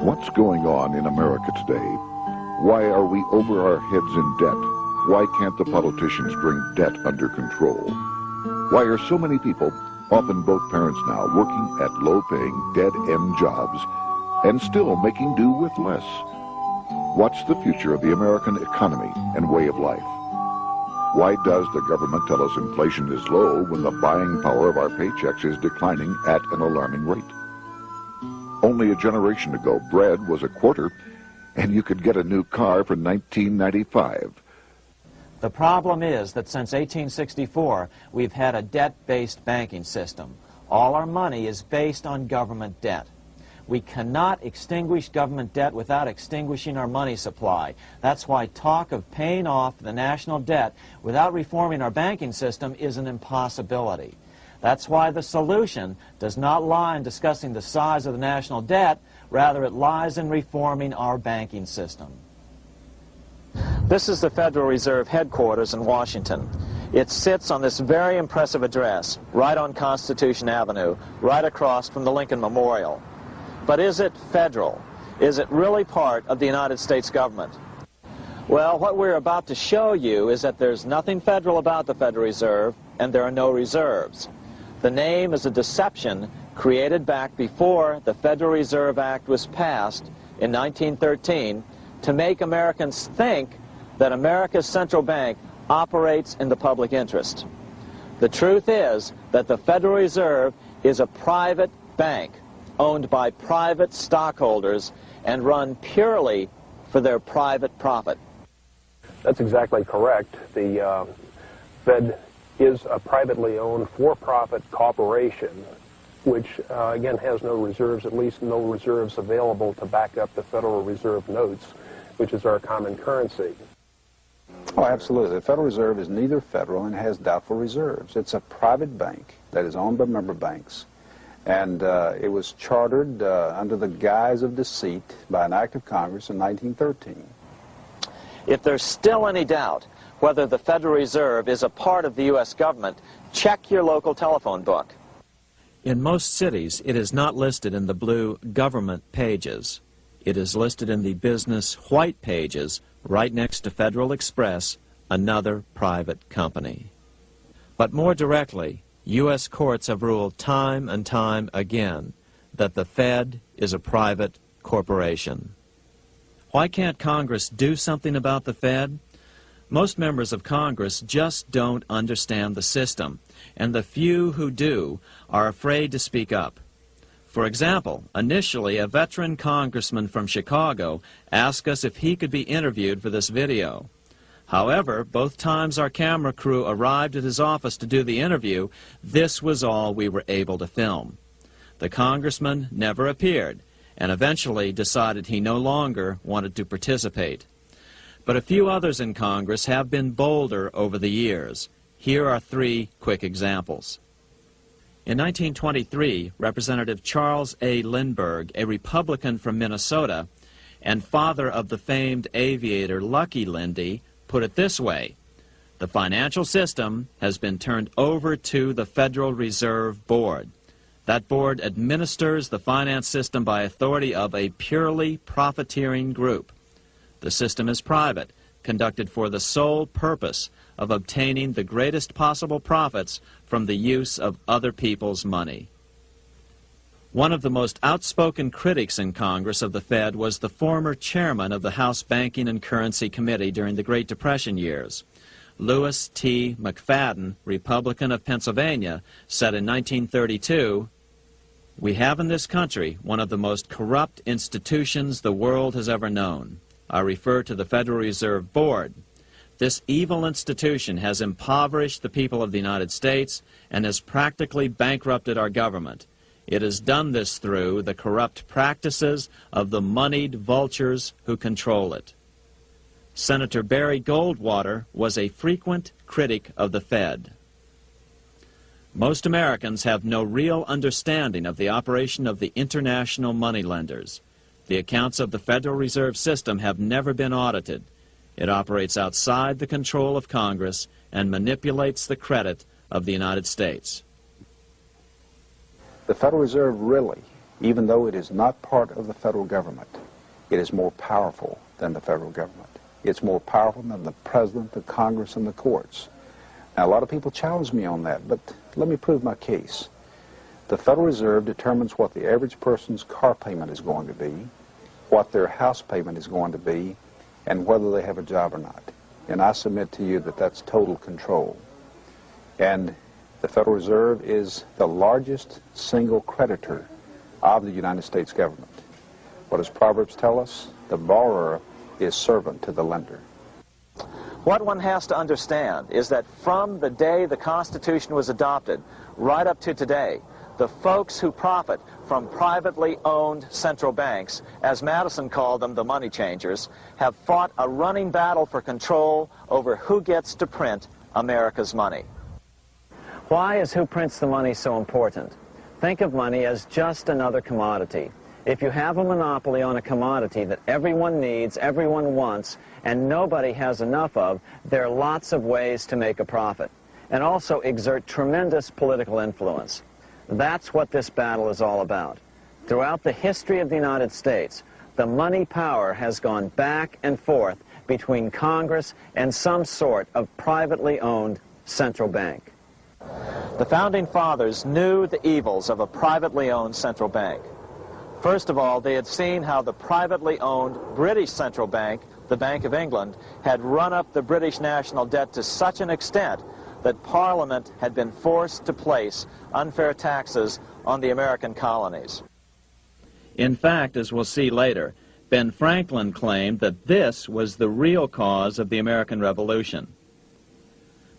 What's going on in America today? Why are we over our heads in debt? Why can't the politicians bring debt under control? Why are so many people, often both parents now, working at low-paying, dead-end jobs and still making do with less? What's the future of the American economy and way of life? Why does the government tell us inflation is low when the buying power of our paychecks is declining at an alarming rate? Only a generation ago, bread was a quarter, and you could get a new car for $19.95. The problem is that since 1864, we've had a debt-based banking system. All our money is based on government debt. We cannot extinguish government debt without extinguishing our money supply. That's why talk of paying off the national debt without reforming our banking system is an impossibility. That's why the solution does not lie in discussing the size of the national debt, rather it lies in reforming our banking system. This is the Federal Reserve headquarters in Washington. It sits on this very impressive address, right on Constitution Avenue, right across from the Lincoln Memorial. But is it federal? Is it really part of the United States government? Well, what we're about to show you is that there's nothing federal about the Federal Reserve, and there are no reserves. The name is a deception created back before the Federal Reserve Act was passed in 1913 to make Americans think that America's central bank operates in the public interest. The truth is that the Federal Reserve is a private bank owned by private stockholders and run purely for their private profit. That's exactly correct. The Fed is a privately owned for-profit corporation which, again, has no reserves, at least no reserves available to back up the Federal Reserve notes, which is our common currency. Oh, absolutely. The Federal Reserve is neither federal and has doubtful reserves. It's a private bank that is owned by member banks. And it was chartered under the guise of deceit by an act of Congress in 1913. If there's still any doubt whether the Federal Reserve is a part of the U.S. government, check your local telephone book. In most cities, it is not listed in the blue government pages. It is listed in the business white pages right next to Federal Express, another private company. But more directly, U.S. courts have ruled time and time again that the Fed is a private corporation. Why can't Congress do something about the Fed? Most members of Congress just don't understand the system, and the few who do are afraid to speak up. For example, initially a veteran congressman from Chicago asked us if he could be interviewed for this video. However, both times our camera crew arrived at his office to do the interview, this was all we were able to film. The congressman never appeared, and eventually decided he no longer wanted to participate. But a few others in Congress have been bolder over the years. Here are 3 quick examples. In 1923, Representative Charles A. Lindbergh, a Republican from Minnesota, and father of the famed aviator Lucky Lindy, put it this way: the financial system has been turned over to the Federal Reserve Board. That board administers the finance system by authority of a purely profiteering group. The system is private, conducted for the sole purpose of obtaining the greatest possible profits from the use of other people's money. One of the most outspoken critics in Congress of the Fed was the former chairman of the House Banking and Currency Committee during the Great Depression years. Lewis T. McFadden, Republican of Pennsylvania, said in 1932, "We have in this country one of the most corrupt institutions the world has ever known. I refer to the Federal Reserve Board. This evil institution has impoverished the people of the United States and has practically bankrupted our government. It has done this through the corrupt practices of the moneyed vultures who control it." Senator Barry Goldwater was a frequent critic of the Fed. Most Americans have no real understanding of the operation of the international moneylenders. The accounts of the Federal Reserve System have never been audited. It operates outside the control of Congress and manipulates the credit of the United States. The Federal Reserve really even though it is not part of the federal government, it is more powerful than the federal government. It's more powerful than the president, the Congress, and the courts. Now, a lot of people challenge me on that, but let me prove my case. The Federal Reserve determines what the average person's car payment is going to be, what their house payment is going to be, and whether they have a job or not. And I submit to you that that's total control. And the Federal Reserve is the largest single creditor of the United States government. What does Proverbs tell us? The borrower is servant to the lender. What one has to understand is that from the day the Constitution was adopted right up to today, the folks who profit from privately owned central banks, as Madison called them, the money changers, have fought a running battle for control over who gets to print America's money. Why is who prints the money so important? Think of money as just another commodity. If you have a monopoly on a commodity that everyone needs, everyone wants, and nobody has enough of, there are lots of ways to make a profit, and also exert tremendous political influence. That's what this battle is all about. Throughout the history of the United States, the money power has gone back and forth between Congress and some sort of privately owned central bank. The Founding Fathers knew the evils of a privately owned central bank. First of all, they had seen how the privately owned British central bank, the Bank of England, had run up the British national debt to such an extent that Parliament had been forced to place unfair taxes on the American colonies. In fact, as we'll see later, Ben Franklin claimed that this was the real cause of the American Revolution.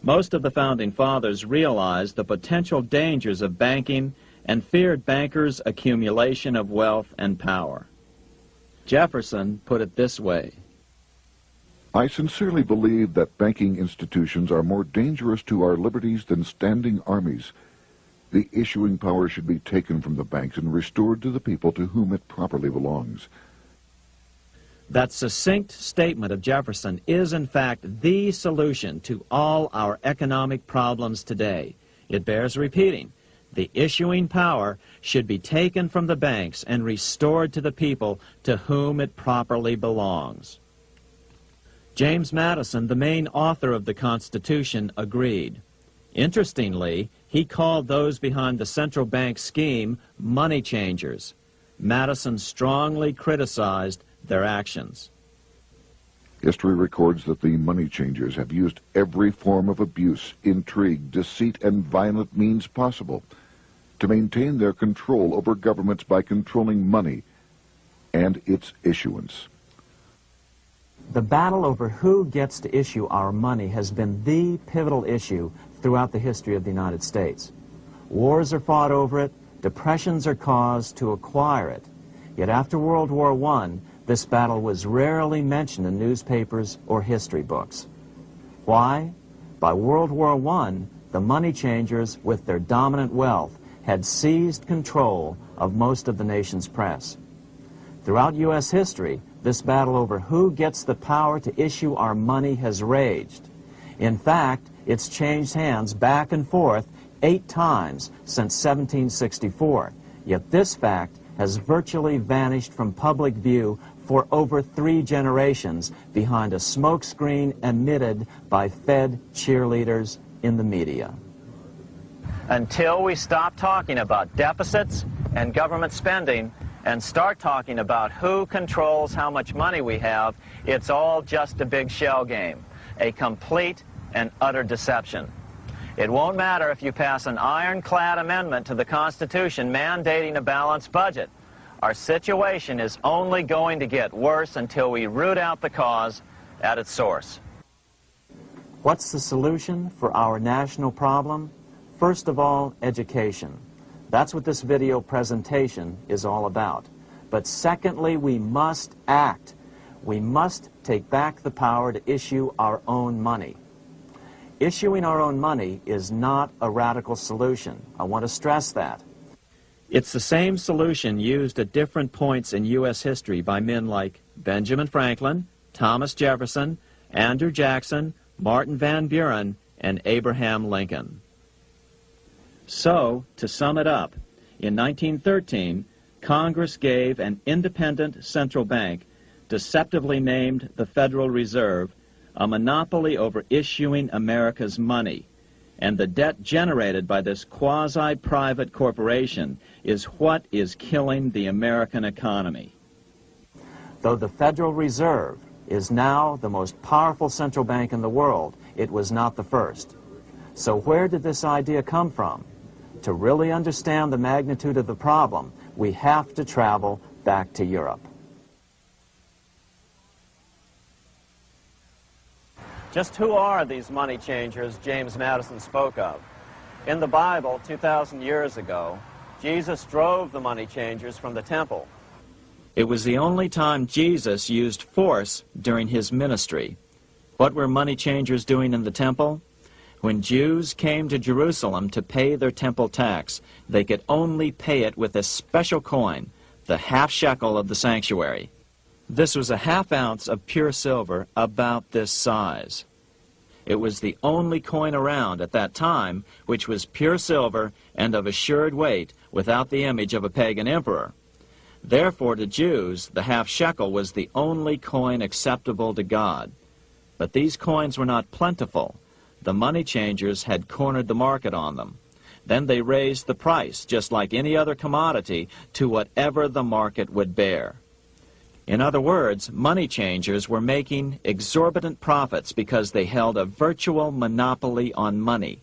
Most of the Founding Fathers realized the potential dangers of banking and feared bankers' accumulation of wealth and power. Jefferson put it this way: I sincerely believe that banking institutions are more dangerous to our liberties than standing armies. The issuing power should be taken from the banks and restored to the people to whom it properly belongs. That succinct statement of Jefferson is, in fact, the solution to all our economic problems today. It bears repeating. The issuing power should be taken from the banks and restored to the people to whom it properly belongs. James Madison, the main author of the Constitution, agreed. Interestingly, he called those behind the central bank scheme money changers. Madison strongly criticized their actions. History records that the money changers have used every form of abuse, intrigue, deceit, and violent means possible to maintain their control over governments by controlling money and its issuance. The battle over who gets to issue our money has been the pivotal issue throughout the history of the United States. Wars are fought over it, depressions are caused to acquire it. Yet after World War I, this battle was rarely mentioned in newspapers or history books. Why? By World War I, the money changers, with their dominant wealth, had seized control of most of the nation's press. Throughout U.S. history, this battle over who gets the power to issue our money has raged. In fact, it's changed hands back and forth 8 times since 1764. Yet this fact has virtually vanished from public view for over 3 generations behind a smokescreen emitted by Fed cheerleaders in the media. Until we stop talking about deficits and government spending and start talking about who controls how much money we have, it's all just a big shell game, a complete and utter deception. It won't matter if you pass an ironclad amendment to the Constitution mandating a balanced budget. Our situation is only going to get worse until we root out the cause at its source. What's the solution for our national problem? First of all, education. That's what this video presentation is all about. But secondly, we must act. We must take back the power to issue our own money. Issuing our own money is not a radical solution. I want to stress that. It's the same solution used at different points in U.S. history by men like Benjamin Franklin, Thomas Jefferson, Andrew Jackson, Martin Van Buren, and Abraham Lincoln. So, to sum it up, in 1913, Congress gave an independent central bank, deceptively named the Federal Reserve, a monopoly over issuing America's money. And the debt generated by this quasi-private corporation is what is killing the American economy. Though the Federal Reserve is now the most powerful central bank in the world, it was not the first. So where did this idea come from? To really understand the magnitude of the problem, we have to travel back to Europe. Just who are these money changers James Madison spoke of? In the Bible, 2,000 years ago, Jesus drove the money changers from the temple. It was the only time Jesus used force during his ministry. What were money changers doing in the temple? When Jews came to Jerusalem to pay their temple tax, they could only pay it with a special coin, the half shekel of the sanctuary. This was a half ounce of pure silver about this size. It was the only coin around at that time which was pure silver and of assured weight without the image of a pagan emperor. Therefore, to Jews, the half shekel was the only coin acceptable to God. But these coins were not plentiful. The money changers had cornered the market on them. Then they raised the price, just like any other commodity, to whatever the market would bear. In other words, money changers were making exorbitant profits because they held a virtual monopoly on money.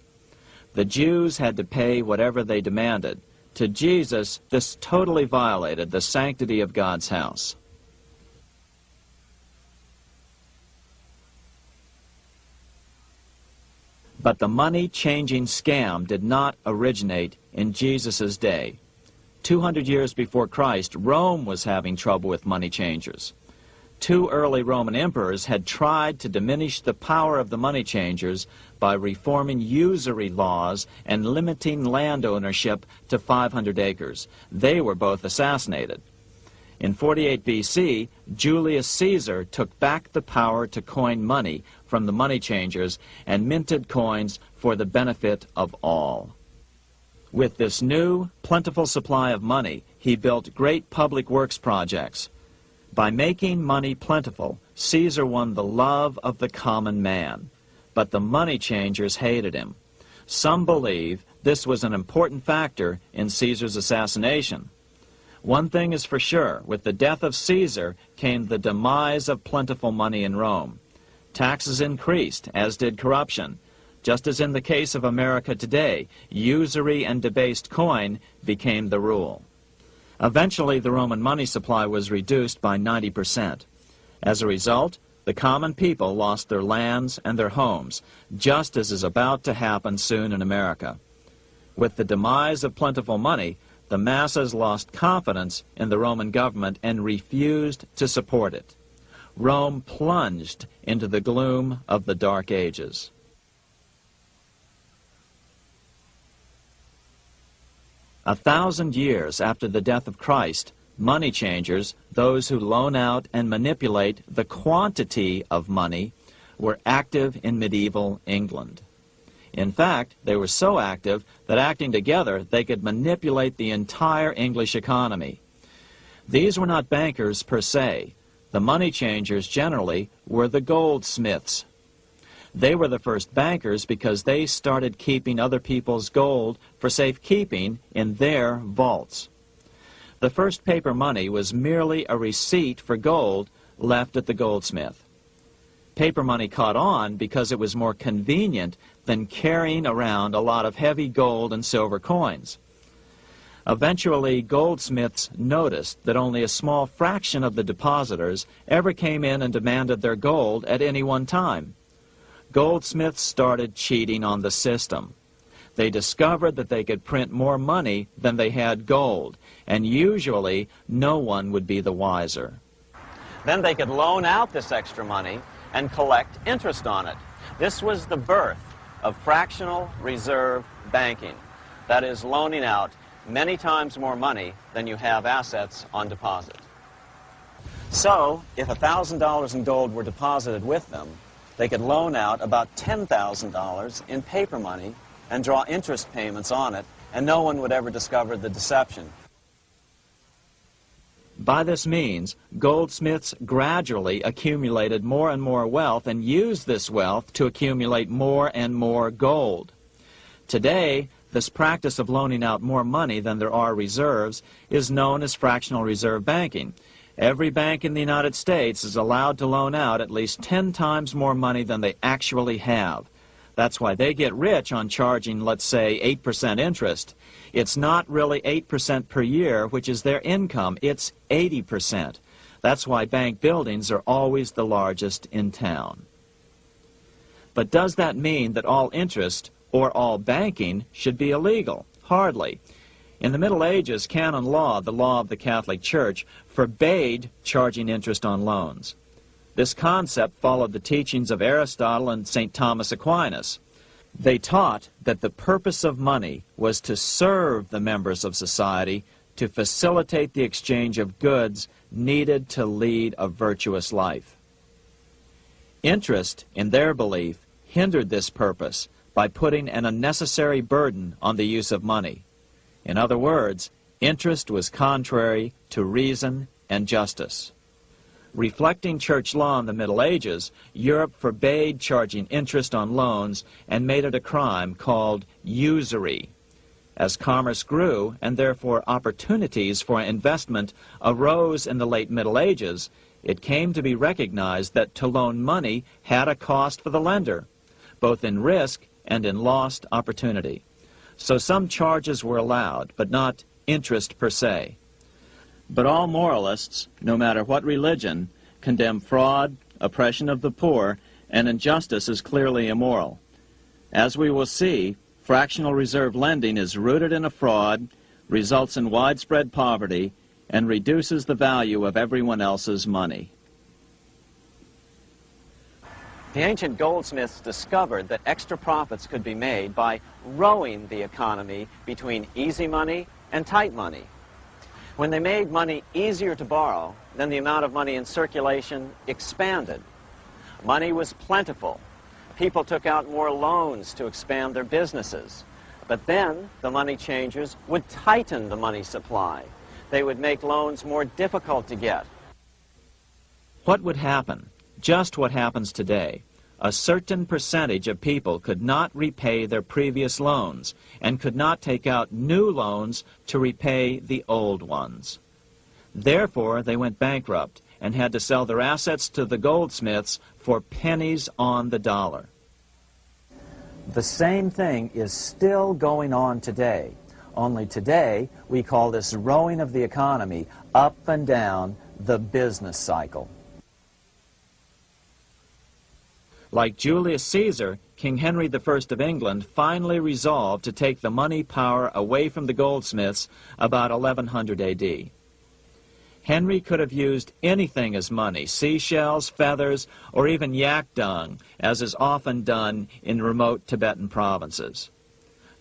The Jews had to pay whatever they demanded. To Jesus, this totally violated the sanctity of God's house. But the money-changing scam did not originate in Jesus' day. 200 years before Christ, Rome was having trouble with money changers. 2 early Roman emperors had tried to diminish the power of the money changers by reforming usury laws and limiting land ownership to 500 acres. They were both assassinated. In 48 BC, Julius Caesar took back the power to coin money from the money changers and minted coins for the benefit of all. With this new, plentiful supply of money, he built great public works projects. By making money plentiful, Caesar won the love of the common man. But the money changers hated him. Some believe this was an important factor in Caesar's assassination. One thing is for sure, with the death of Caesar came the demise of plentiful money in Rome. Taxes increased, as did corruption. Just as in the case of America today, usury and debased coin became the rule. Eventually, the Roman money supply was reduced by 90%. As a result, the common people lost their lands and their homes, just as is about to happen soon in America. With the demise of plentiful money, the masses lost confidence in the Roman government and refused to support it. Rome plunged into the gloom of the Dark Ages. A 1,000 years after the death of Christ, money changers, those who loan out and manipulate the quantity of money, were active in medieval England. In fact, they were so active that acting together, they could manipulate the entire English economy. These were not bankers per se. The money changers generally were the goldsmiths. They were the first bankers because they started keeping other people's gold for safekeeping in their vaults. The first paper money was merely a receipt for gold left at the goldsmith. Paper money caught on because it was more convenient than carrying around a lot of heavy gold and silver coins. Eventually, goldsmiths noticed that only a small fraction of the depositors ever came in and demanded their gold at any one time. Goldsmiths started cheating on the system. They discovered that they could print more money than they had gold, and usually no one would be the wiser. Then they could loan out this extra money and collect interest on it. This was the birth of fractional reserve banking. That is, loaning out many times more money than you have assets on deposit. So, if $1,000 in gold were deposited with them, they could loan out about $10,000 in paper money and draw interest payments on it, and no one would ever discover the deception. By this means, goldsmiths gradually accumulated more and more wealth and used this wealth to accumulate more and more gold. Today, this practice of loaning out more money than there are reserves is known as fractional reserve banking. Every bank in the United States is allowed to loan out at least 10 times more money than they actually have. That's why they get rich on charging, let's say, 8% interest. It's not really 8% per year, which is their income. It's 80%. That's why bank buildings are always the largest in town. But does that mean that all interest or all banking should be illegal? Hardly. In the Middle Ages, canon law, the law of the Catholic Church, forbade charging interest on loans. This concept followed the teachings of Aristotle and St. Thomas Aquinas. They taught that the purpose of money was to serve the members of society, to facilitate the exchange of goods needed to lead a virtuous life. Interest, in their belief, hindered this purpose by putting an unnecessary burden on the use of money. In other words, interest was contrary to reason and justice. Reflecting church law in the Middle Ages, Europe forbade charging interest on loans and made it a crime called usury. As commerce grew, and therefore opportunities for investment arose in the late Middle Ages, it came to be recognized that to loan money had a cost for the lender, both in risk and in lost opportunity. So some charges were allowed, but not interest per se. But all moralists, no matter what religion, condemn fraud, oppression of the poor, and injustice as clearly immoral. As we will see, fractional reserve lending is rooted in a fraud, results in widespread poverty, and reduces the value of everyone else's money. The ancient goldsmiths discovered that extra profits could be made by rowing the economy between easy money and tight money. When they made money easier to borrow, then the amount of money in circulation expanded. Money was plentiful. People took out more loans to expand their businesses. But then the money changers would tighten the money supply. They would make loans more difficult to get. What would happen? Just what happens today. A certain percentage of people could not repay their previous loans and could not take out new loans to repay the old ones. Therefore, they went bankrupt and had to sell their assets to the goldsmiths for pennies on the dollar. The same thing is still going on today. Only today, we call this rowing of the economy up and down the business cycle. Like Julius Caesar, King Henry I of England finally resolved to take the money power away from the goldsmiths about 1100 AD. Henry could have used anything as money, seashells, feathers, or even yak dung, as is often done in remote Tibetan provinces.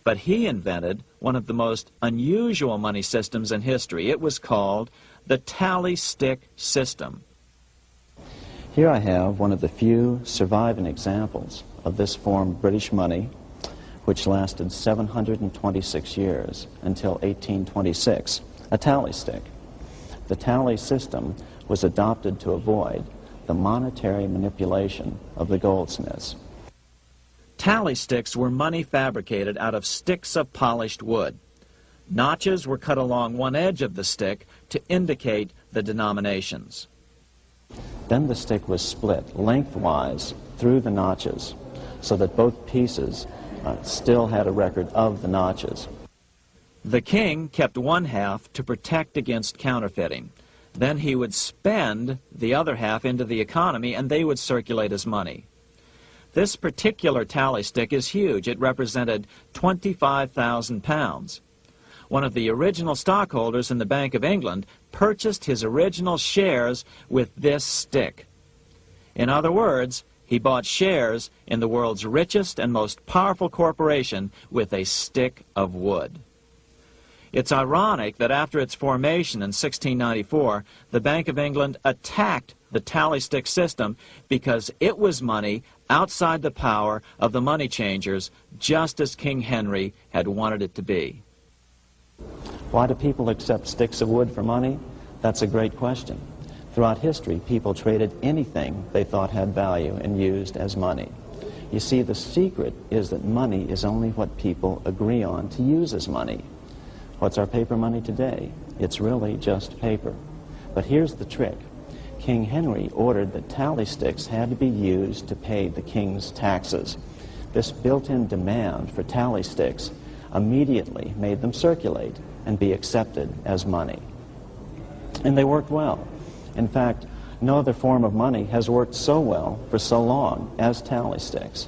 But he invented one of the most unusual money systems in history. It was called the tally stick system. Here I have one of the few surviving examples of this form of British money, which lasted 726 years until 1826, a tally stick. The tally system was adopted to avoid the monetary manipulation of the goldsmiths. Tally sticks were money fabricated out of sticks of polished wood. Notches were cut along one edge of the stick to indicate the denominations. Then the stick was split lengthwise through the notches so that both pieces still had a record of the notches. The king kept one half to protect against counterfeiting. Then he would spend the other half into the economy and they would circulate as money. This particular tally stick is huge. It represented 25,000 pounds. One of the original stockholders in the Bank of England purchased his original shares with this stick. In other words, he bought shares in the world's richest and most powerful corporation with a stick of wood. It's ironic that after its formation in 1694, the Bank of England attacked the tally stick system because it was money outside the power of the money changers, just as King Henry had wanted it to be. Why do people accept sticks of wood for money? That's a great question. Throughout history, people traded anything they thought had value and used as money. You see, the secret is that money is only what people agree on to use as money. What's our paper money today? It's really just paper. But here's the trick. King Henry ordered that tally sticks had to be used to pay the king's taxes. This built-in demand for tally sticks immediately made them circulate and be accepted as money. And they worked well. In fact, no other form of money has worked so well for so long as tally sticks.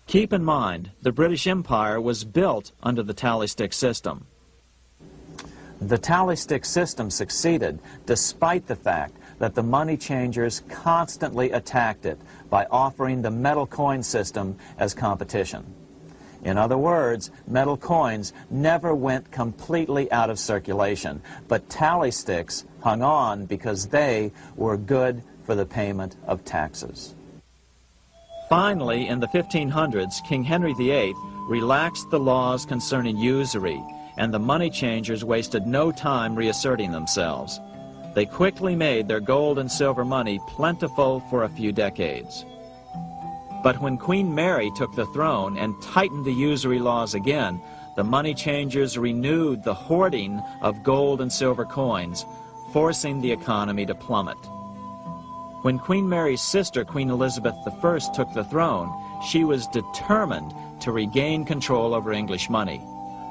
Keep in mind, the British Empire was built under the tally stick system. The tally stick system succeeded despite the fact that the money changers constantly attacked it by offering the metal coin system as competition. In other words, metal coins never went completely out of circulation, but tally sticks hung on because they were good for the payment of taxes. Finally, in the 1500s, King Henry VIII relaxed the laws concerning usury, and the money changers wasted no time reasserting themselves. They quickly made their gold and silver money plentiful for a few decades. But when Queen Mary took the throne and tightened the usury laws again, the money changers renewed the hoarding of gold and silver coins, forcing the economy to plummet. When Queen Mary's sister, Queen Elizabeth I, took the throne, she was determined to regain control over English money.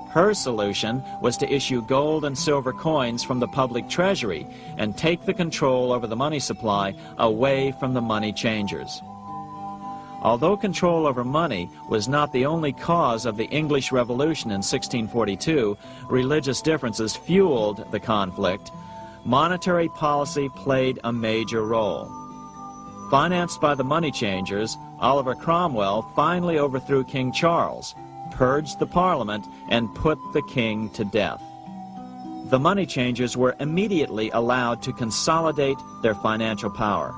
Her solution was to issue gold and silver coins from the public treasury and take the control over the money supply away from the money changers. Although control over money was not the only cause of the English Revolution in 1642, religious differences fueled the conflict. Monetary policy played a major role. Financed by the money changers, Oliver Cromwell finally overthrew King Charles, purged the Parliament, and put the king to death. The money changers were immediately allowed to consolidate their financial power.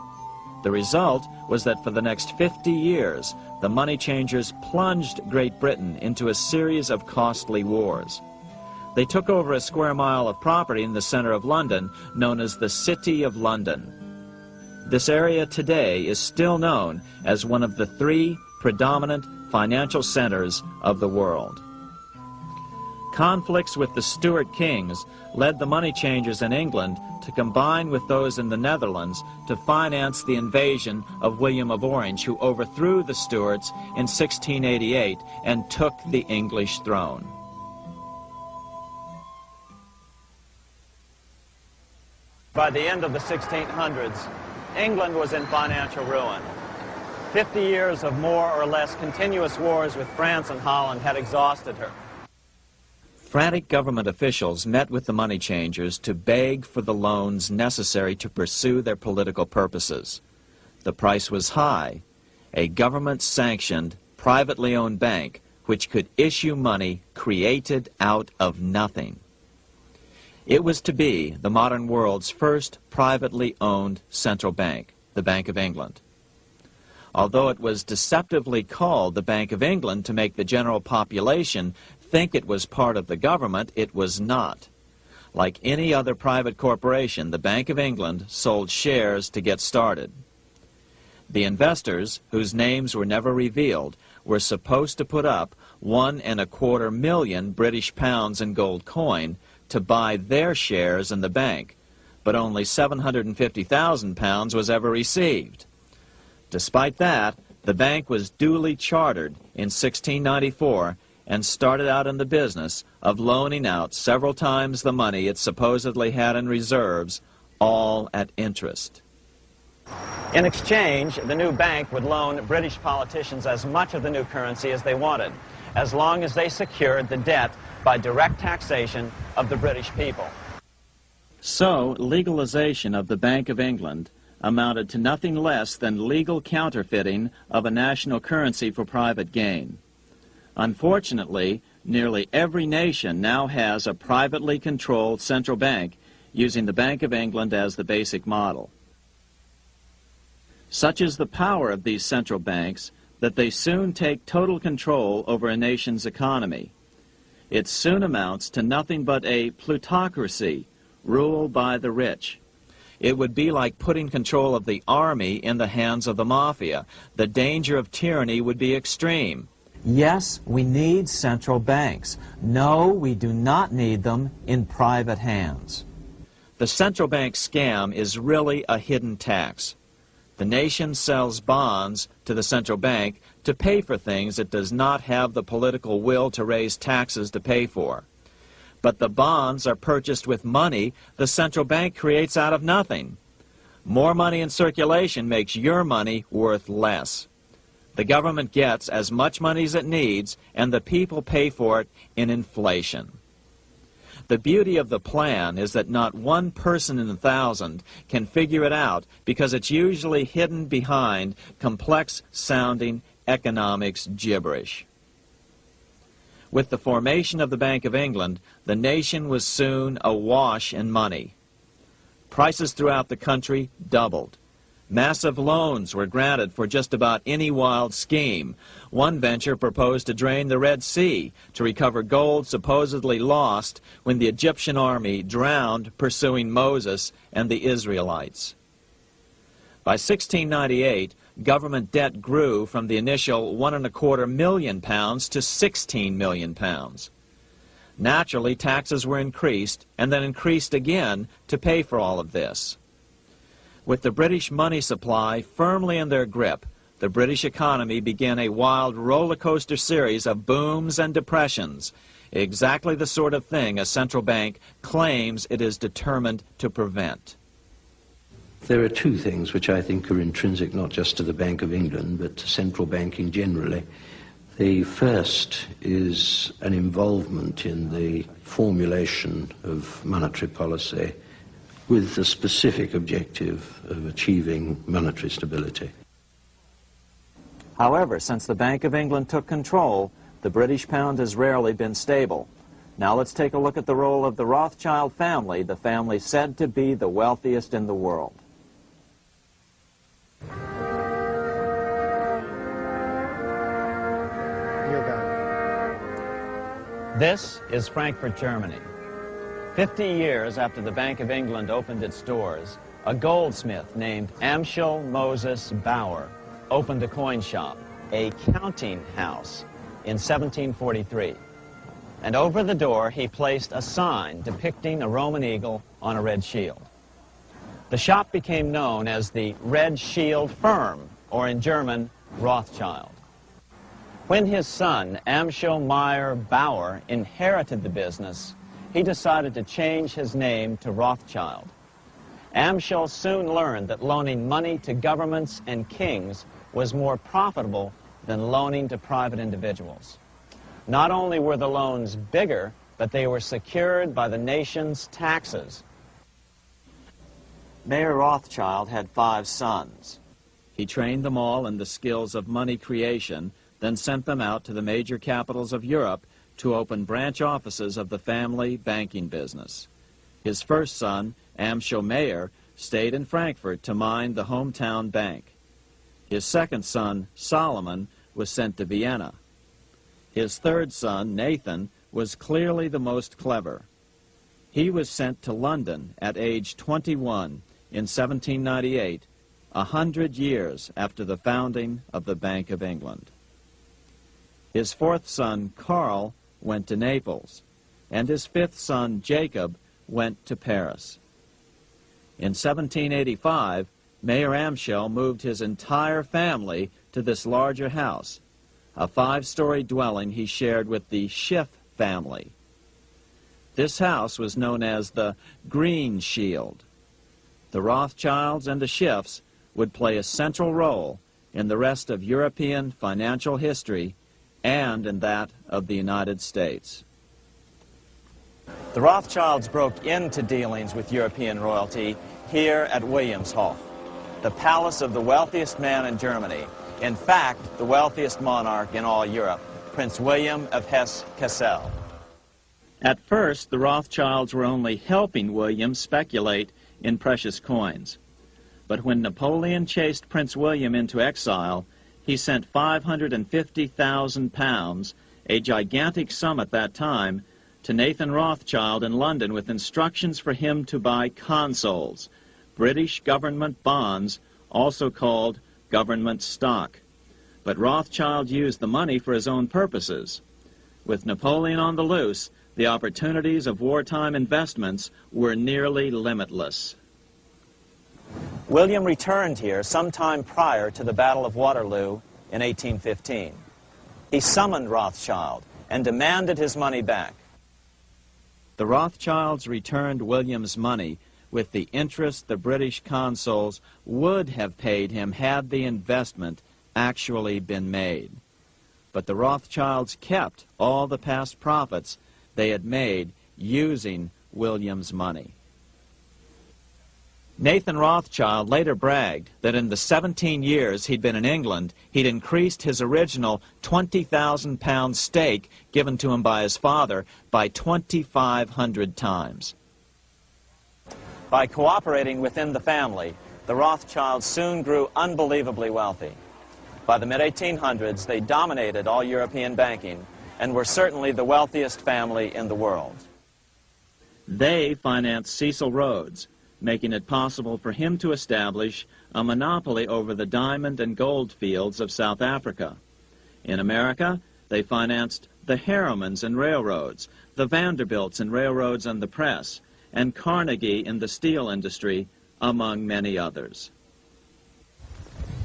The result was that for the next 50 years, the money changers plunged Great Britain into a series of costly wars. They took over a square mile of property in the center of London, known as the City of London. This area today is still known as one of the 3 predominant financial centers of the world. Conflicts with the Stuart kings led the money changers in England to combine with those in the Netherlands to finance the invasion of William of Orange, who overthrew the Stuarts in 1688 and took the English throne. By the end of the 1600s, England was in financial ruin. 50 years of more or less continuous wars with France and Holland had exhausted her. Frantic government officials met with the money changers to beg for the loans necessary to pursue their political purposes. The price was high. A government-sanctioned, privately owned bank which could issue money created out of nothing. It was to be the modern world's first privately owned central bank, the Bank of England. Although it was deceptively called the Bank of England to make the general population think it was part of the government, it was not. Like any other private corporation, the Bank of England sold shares to get started. The investors, whose names were never revealed, were supposed to put up £1.25 million British pounds in gold coin to buy their shares in the bank, but only £750,000 was ever received. Despite that, the bank was duly chartered in 1694 and started out in the business of loaning out several times the money it supposedly had in reserves, all at interest. In exchange, the new bank would loan British politicians as much of the new currency as they wanted, as long as they secured the debt by direct taxation of the British people. So, legalization of the Bank of England amounted to nothing less than legal counterfeiting of a national currency for private gain. Unfortunately, nearly every nation now has a privately controlled central bank using the Bank of England as the basic model. Such is the power of these central banks that they soon take total control over a nation's economy. It soon amounts to nothing but a plutocracy rule by the rich. It would be like putting control of the army in the hands of the mafia. The danger of tyranny would be extreme. Yes, we need central banks. No, we do not need them in private hands. The central bank scam is really a hidden tax. The nation sells bonds to the central bank to pay for things it does not have the political will to raise taxes to pay for. But the bonds are purchased with money the central bank creates out of nothing. More money in circulation makes your money worth less. The government gets as much money as it needs, and the people pay for it in inflation. The beauty of the plan is that not one person in 1,000 can figure it out because it's usually hidden behind complex-sounding economics gibberish. With the formation of the Bank of England, the nation was soon awash in money. Prices throughout the country doubled. Massive loans were granted for just about any wild scheme. One venture proposed to drain the Red Sea to recover gold supposedly lost when the Egyptian army drowned pursuing Moses and the Israelites. By 1698, government debt grew from the initial £1.25 million to £16 million. Naturally, taxes were increased and then increased again to pay for all of this. With the British money supply firmly in their grip, the British economy began a wild roller coaster series of booms and depressions, exactly the sort of thing a central bank claims it is determined to prevent. There are two things which I think are intrinsic not just to the Bank of England but to central banking generally. The first is an involvement in the formulation of monetary policy with the specific objective of achieving monetary stability. However, since the Bank of England took control, the British pound has rarely been stable. Now let's take a look at the role of the Rothschild family, the family said to be the wealthiest in the world. This is Frankfurt, Germany. 50 years after the Bank of England opened its doors, a goldsmith named Amschel Moses Bauer opened a coin shop, a counting house, in 1743. And over the door he placed a sign depicting a Roman eagle on a red shield. The shop became known as the Red Shield Firm, or in German, Rothschild. When his son, Amschel Meyer Bauer, inherited the business, he decided to change his name to Rothschild. Amschel soon learned that loaning money to governments and kings was more profitable than loaning to private individuals. Not only were the loans bigger, but they were secured by the nation's taxes. Mayer Rothschild had 5 sons. He trained them all in the skills of money creation, then sent them out to the major capitals of Europe to open branch offices of the family banking business. His first son, Amschel Meyer, stayed in Frankfurt to mind the hometown bank. His second son, Solomon, was sent to Vienna. His third son, Nathan, was clearly the most clever. He was sent to London at age 21 in 1798, 100 years after the founding of the Bank of England. His fourth son, Karl, went to Naples, and his fifth son, Jacob, went to Paris. In 1785, Mayer Amschel moved his entire family to this larger house, a 5-story dwelling he shared with the Schiff family. This house was known as the Green Shield. The Rothschilds and the Schiffs would play a central role in the rest of European financial history and in that of the United States. The Rothschilds broke into dealings with European royalty here at Wilhelmshof, the palace of the wealthiest man in Germany. In fact, the wealthiest monarch in all Europe, Prince William of Hesse-Kassel. At first, the Rothschilds were only helping William speculate in precious coins. But when Napoleon chased Prince William into exile, he sent £550,000, a gigantic sum at that time, to Nathan Rothschild in London with instructions for him to buy consols, British government bonds, also called government stock. But Rothschild used the money for his own purposes. With Napoleon on the loose, the opportunities of wartime investments were nearly limitless. William returned here sometime prior to the Battle of Waterloo in 1815. He summoned Rothschild and demanded his money back. The Rothschilds returned William's money with the interest the British consuls would have paid him had the investment actually been made. But the Rothschilds kept all the past profits they had made using William's money. Nathan Rothschild later bragged that in the 17 years he'd been in England, he'd increased his original £20,000 stake given to him by his father by 2,500 times. By cooperating within the family, the Rothschilds soon grew unbelievably wealthy. By the mid-1800s, they dominated all European banking and were certainly the wealthiest family in the world. They financed Cecil Rhodes, making it possible for him to establish a monopoly over the diamond and gold fields of South Africa. In America, they financed the Harrimans and railroads, the Vanderbilts and railroads and the press, and Carnegie in the steel industry, among many others.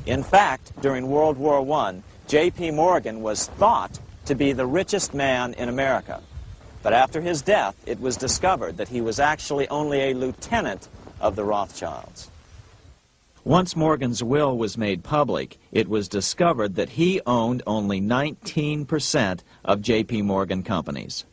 In fact, during World War I, J.P. Morgan was thought to be the richest man in America. But after his death, it was discovered that he was actually only a lieutenant of the Rothschilds. Once Morgan's will was made public, it was discovered that he owned only 19% of J.P. Morgan companies.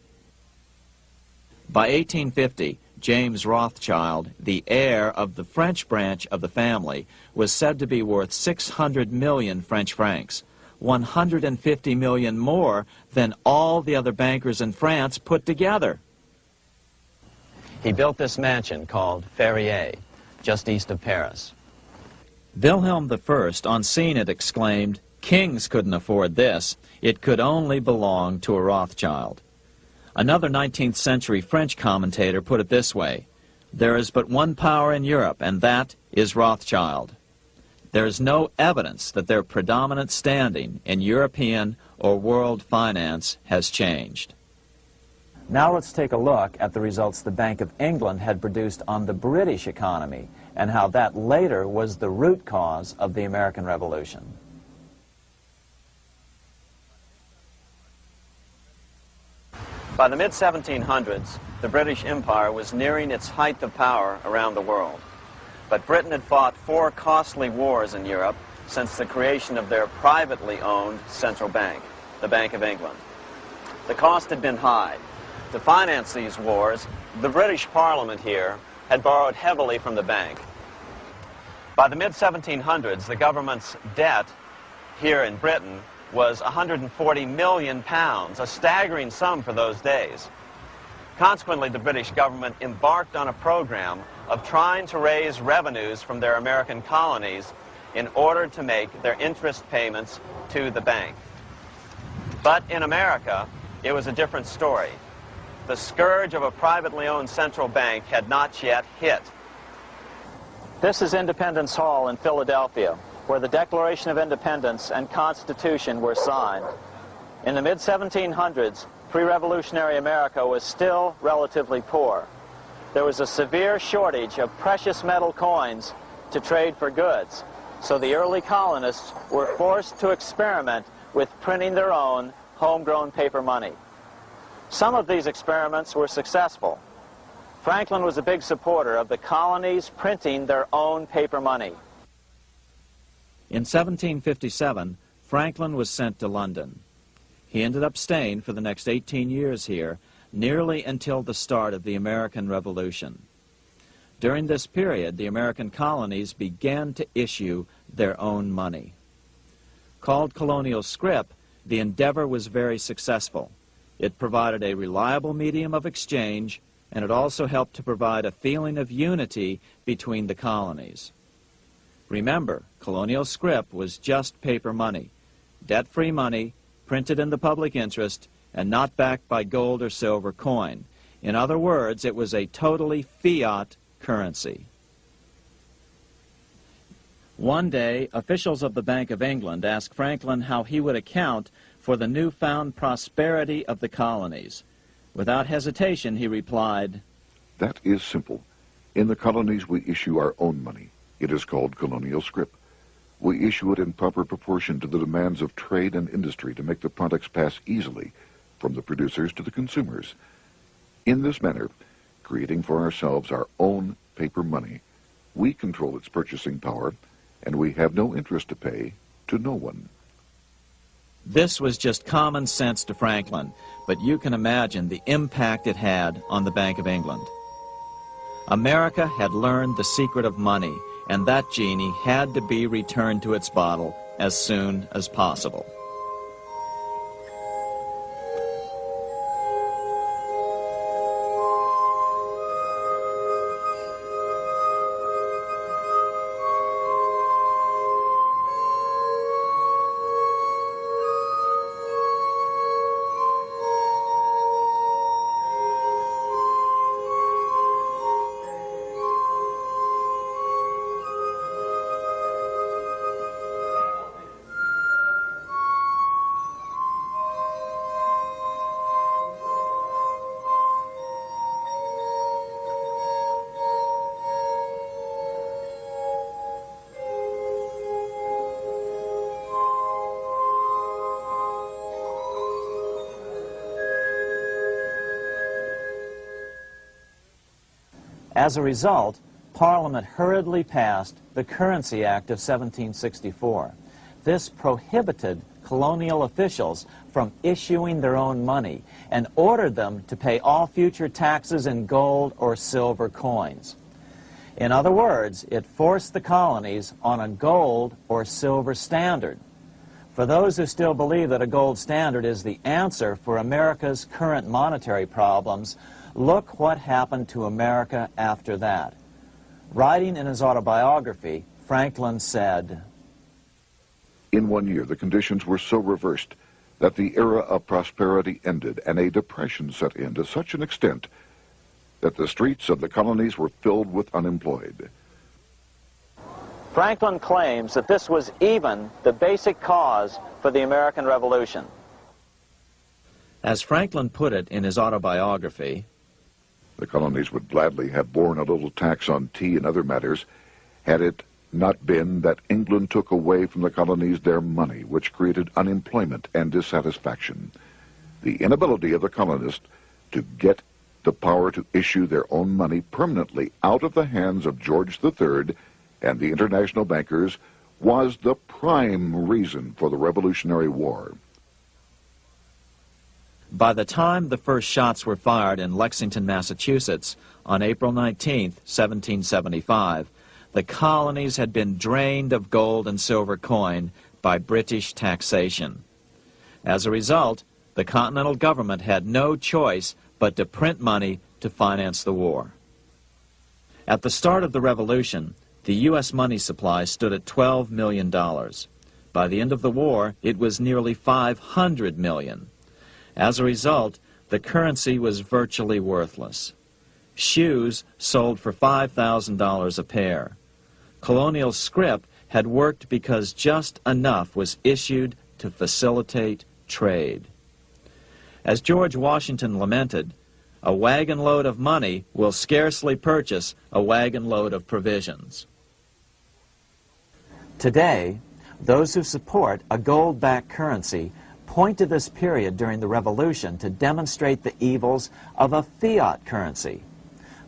By 1850, James Rothschild, the heir of the French branch of the family, was said to be worth 600 million French francs, 150 million more than all the other bankers in France put together. He built this mansion called Ferrier, just east of Paris. Wilhelm I, on seeing it, exclaimed, "Kings couldn't afford this. It could only belong to a Rothschild." Another 19th century French commentator put it this way: "There is but one power in Europe, and that is Rothschild." There is no evidence that their predominant standing in European or world finance has changed. Now let's take a look at the results the Bank of England had produced on the British economy and how that later was the root cause of the American Revolution. By the mid-1700s, the British Empire was nearing its height of power around the world. But Britain had fought 4 costly wars in Europe since the creation of their privately owned central bank, the Bank of England. The cost had been high. To finance these wars, the British Parliament here had borrowed heavily from the bank. By the mid-1700s, the government's debt here in Britain was £140 million, a staggering sum for those days. Consequently, the British government embarked on a program of trying to raise revenues from their American colonies in order to make their interest payments to the bank. But in America, it was a different story. The scourge of a privately owned central bank had not yet hit. This is Independence Hall in Philadelphia, where the Declaration of Independence and Constitution were signed. In the mid-1700s, pre-revolutionary America was still relatively poor. There was a severe shortage of precious metal coins to trade for goods, so the early colonists were forced to experiment with printing their own homegrown paper money. Some of these experiments were successful. Franklin was a big supporter of the colonies printing their own paper money. In 1757, Franklin was sent to London. He ended up staying for the next 18 years here, nearly until the start of the American Revolution. During this period, the American colonies began to issue their own money. Called colonial scrip, the endeavor was very successful. It provided a reliable medium of exchange, and it also helped to provide a feeling of unity between the colonies. Remember, colonial scrip was just paper money, debt-free money, printed in the public interest, and not backed by gold or silver coin. In other words, it was a totally fiat currency. One day, officials of the Bank of England asked Franklin how he would account for the newfound prosperity of the colonies. Without hesitation, he replied, "That is simple. In the colonies, we issue our own money. It is called colonial scrip. We issue it in proper proportion to the demands of trade and industry to make the products pass easily from the producers to the consumers. In this manner, creating for ourselves our own paper money, we control its purchasing power, and we have no interest to pay to no one." This was just common sense to Franklin, but you can imagine the impact it had on the Bank of England. America had learned the secret of money, and that genie had to be returned to its bottle as soon as possible. As a result, Parliament hurriedly passed the Currency Act of 1764. This prohibited colonial officials from issuing their own money and ordered them to pay all future taxes in gold or silver coins. In other words, it forced the colonies on a gold or silver standard. For those who still believe that a gold standard is the answer for America's current monetary problems, look what happened to America after that. Writing in his autobiography, Franklin said, "In 1 year, the conditions were so reversed that the era of prosperity ended and a depression set in to such an extent that the streets of the colonies were filled with unemployed." Franklin claims that this was even the basic cause for the American Revolution. As Franklin put it in his autobiography, "The colonies would gladly have borne a little tax on tea and other matters had it not been that England took away from the colonies their money, which created unemployment and dissatisfaction. The inability of the colonists to get the power to issue their own money permanently out of the hands of George III and the international bankers was the prime reason for the Revolutionary War." By the time the first shots were fired in Lexington, Massachusetts, on April 19, 1775, the colonies had been drained of gold and silver coin by British taxation. As a result, the Continental government had no choice but to print money to finance the war. At the start of the Revolution, the U.S. money supply stood at $12 million. By the end of the war, it was nearly $500 million. As a result, the currency was virtually worthless. Shoes sold for $5,000 a pair. Colonial scrip had worked because just enough was issued to facilitate trade. As George Washington lamented, "A wagon load of money will scarcely purchase a wagon load of provisions." Today, those who support a gold-backed currency point to this period during the Revolution to demonstrate the evils of a fiat currency.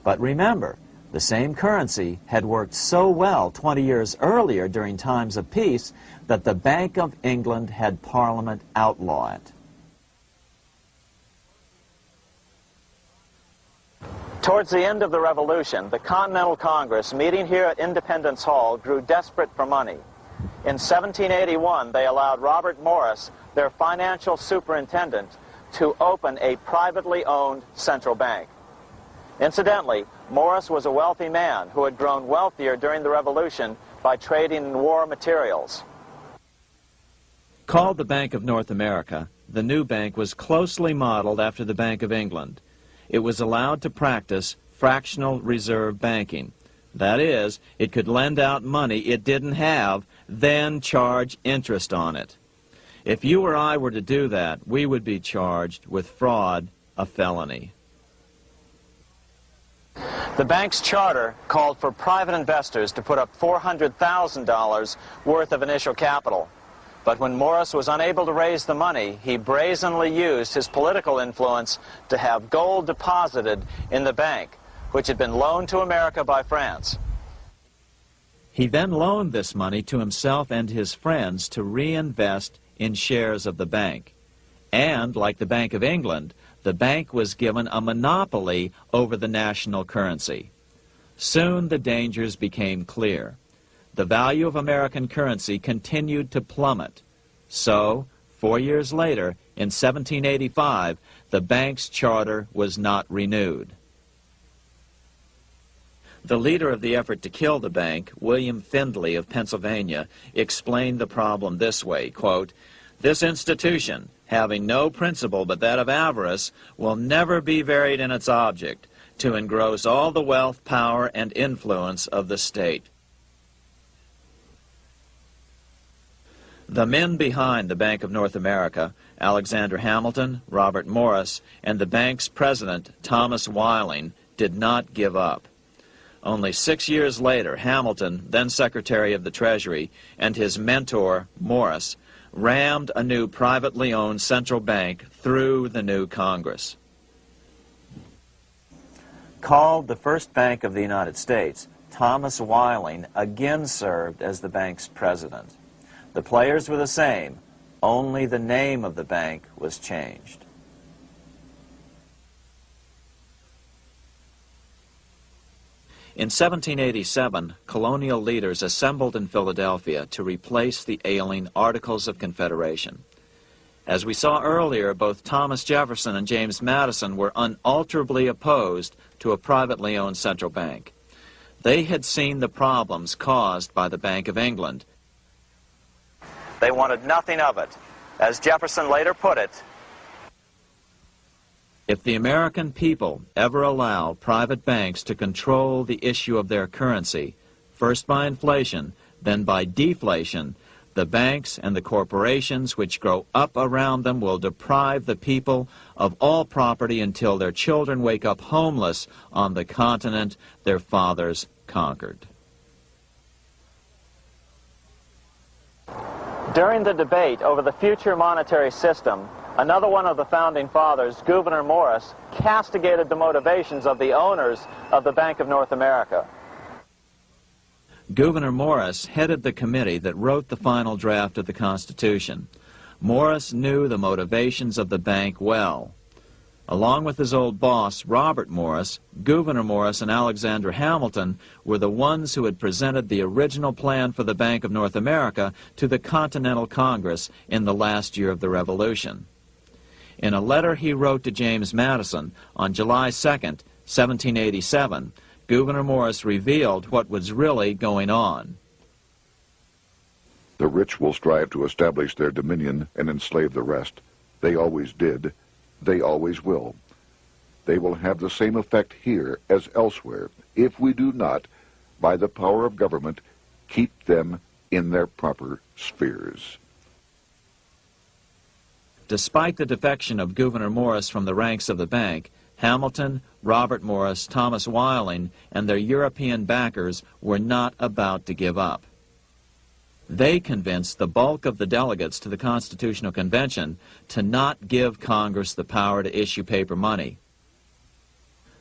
But remember, the same currency had worked so well 20 years earlier during times of peace that the Bank of England had Parliament outlaw it. Towards the end of the Revolution, the Continental Congress, meeting here at Independence Hall, grew desperate for money. In 1781, they allowed Robert Morris, their financial superintendent, to open a privately owned central bank. Incidentally, Morris was a wealthy man who had grown wealthier during the Revolution by trading in war materials. Called the Bank of North America, the new bank was closely modeled after the Bank of England. It was allowed to practice fractional reserve banking. That is, it could lend out money it didn't have, then charge interest on it. If you or I were to do that, we would be charged with fraud, a felony. The bank's charter called for private investors to put up $400,000 worth of initial capital. But when Morris was unable to raise the money, he brazenly used his political influence to have gold deposited in the bank, which had been loaned to America by France. He then loaned this money to himself and his friends to reinvest in shares of the bank. And, like the Bank of England, the bank was given a monopoly over the national currency. Soon the dangers became clear. The value of American currency continued to plummet. So, 4 years later, in 1785, the bank's charter was not renewed. The leader of the effort to kill the bank, William Findley of Pennsylvania, explained the problem this way, quote, "This institution, having no principle but that of avarice, will never be varied in its object, to engross all the wealth, power, and influence of the state." The men behind the Bank of North America, Alexander Hamilton, Robert Morris, and the bank's president, Thomas Whiling, did not give up. Only 6 years later, Hamilton, then Secretary of the Treasury, and his mentor, Morris, rammed a new privately owned central bank through the new Congress. Called the first bank of the United States, Thomas Whiling again served as the bank's president. The players were the same, only the name of the bank was changed. In 1787, colonial leaders assembled in Philadelphia to replace the ailing Articles of Confederation. As we saw earlier, both Thomas Jefferson and James Madison were unalterably opposed to a privately owned central bank. They had seen the problems caused by the Bank of England. They wanted nothing of it. As Jefferson later put it, "If the American people ever allow private banks to control the issue of their currency, first by inflation, then by deflation, the banks and the corporations which grow up around them will deprive the people of all property until their children wake up homeless on the continent their fathers conquered." during the debate over the future monetary system, another one of the founding fathers, Gouverneur Morris, castigated the motivations of the owners of the Bank of North America. Gouverneur Morris headed the committee that wrote the final draft of the Constitution. Morris knew the motivations of the bank well. Along with his old boss, Robert Morris, Gouverneur Morris and Alexander Hamilton were the ones who had presented the original plan for the Bank of North America to the Continental Congress in the last year of the Revolution. In a letter he wrote to James Madison on July 2nd, 1787, Gouverneur Morris revealed what was really going on. "The rich will strive to establish their dominion and enslave the rest. They always did. They always will. They will have the same effect here as elsewhere if we do not, by the power of government, keep them in their proper spheres." Despite the defection of Gouverneur Morris from the ranks of the bank, Hamilton, Robert Morris, Thomas Whiling, and their European backers were not about to give up. They convinced the bulk of the delegates to the Constitutional Convention to not give Congress the power to issue paper money.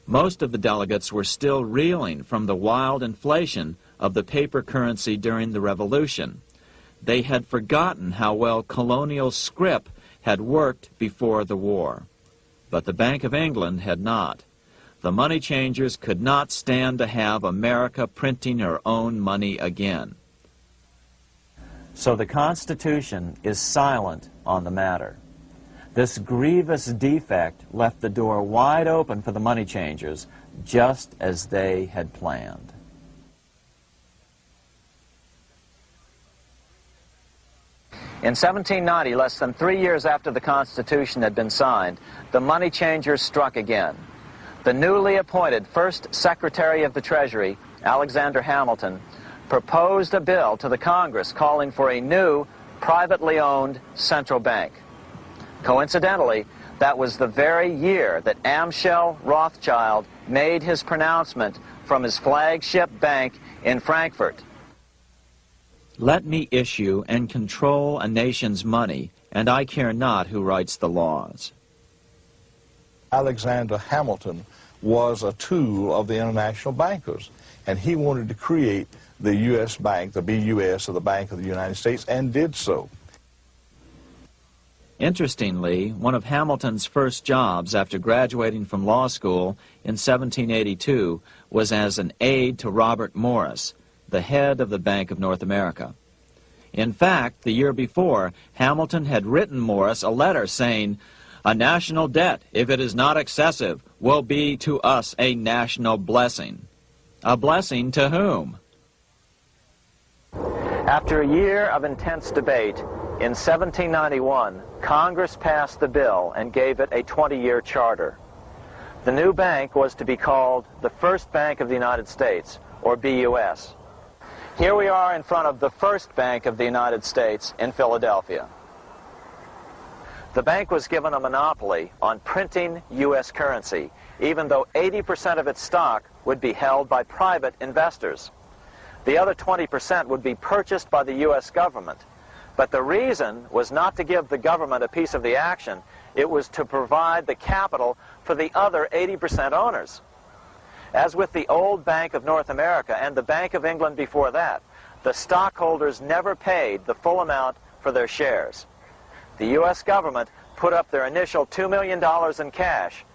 Most of the delegates were still reeling from the wild inflation of the paper currency during the Revolution. They had forgotten how well colonial scrip had worked before the war. But the Bank of England had not. The money changers could not stand to have America printing her own money again. So the Constitution is silent on the matter. This grievous defect left the door wide open for the money changers, just as they had planned. In 1790, less than 3 years after the Constitution had been signed, the money changers struck again. The newly appointed first Secretary of the Treasury, Alexander Hamilton, proposed a bill to the Congress calling for a new, privately owned central bank. Coincidentally, that was the very year that Amschel Rothschild made his pronouncement from his flagship bank in Frankfurt. Let me issue and control a nation's money, and I care not who writes the laws. Alexander Hamilton was a tool of the international bankers, and he wanted to create the U.S. Bank, the BUS, or the Bank of the United States, and did so. Interestingly, one of Hamilton's first jobs after graduating from law school in 1782 was as an aide to Robert Morris, the head of the Bank of North America. In fact, the year before, Hamilton had written Morris a letter saying, "A national debt, if it is not excessive, will be to us a national blessing." A blessing to whom? After a year of intense debate, in 1791, Congress passed the bill and gave it a 20-year charter. The new bank was to be called the First Bank of the United States, or BUS. Here we are in front of the First Bank of the United States in Philadelphia. The bank was given a monopoly on printing U.S. currency, even though 80% of its stock would be held by private investors. The other 20% would be purchased by the U.S. government. But the reason was not to give the government a piece of the action. It was to provide the capital for the other 80% owners. As with the old Bank of North America and the Bank of England before that, the stockholders never paid the full amount for their shares. The U.S. government put up their initial $2 million in cash.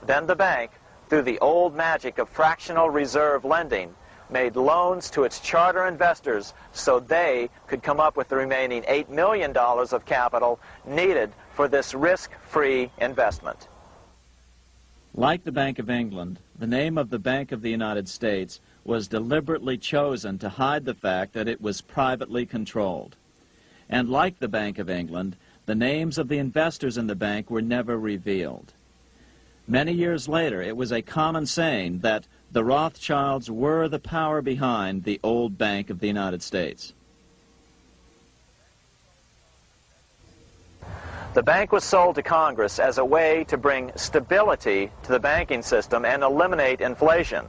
Then the bank, through the old magic of fractional reserve lending, made loans to its charter investors so they could come up with the remaining $8 million of capital needed for this risk-free investment. Like the Bank of England, the name of the Bank of the United States was deliberately chosen to hide the fact that it was privately controlled. And like the Bank of England, the names of the investors in the bank were never revealed. Many years later, it was a common saying that the Rothschilds were the power behind the old Bank of the United States. The bank was sold to Congress as a way to bring stability to the banking system and eliminate inflation.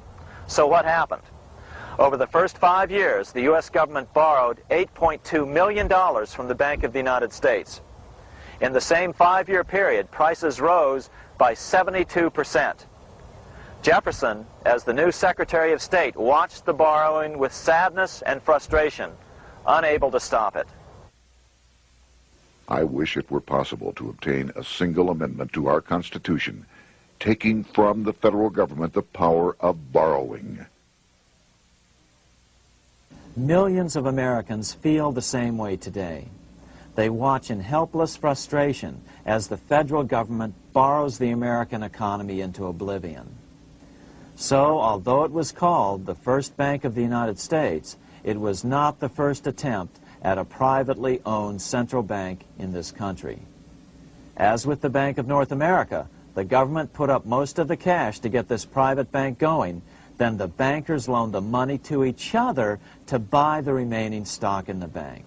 So what happened? Over the first 5 years, the U.S. government borrowed $8.2 million from the Bank of the United States. In the same 5-year period, prices rose by 72%. Jefferson, as the new Secretary of State, watched the borrowing with sadness and frustration, unable to stop it. I wish it were possible to obtain a single amendment to our Constitution, taking from the federal government the power of borrowing. Millions of Americans feel the same way today. They watch in helpless frustration as the federal government borrows the American economy into oblivion. So, although it was called the First Bank of the United States, it was not the first attempt at a privately owned central bank in this country. As with the Bank of North America, the government put up most of the cash to get this private bank going, then the bankers loaned the money to each other to buy the remaining stock in the bank.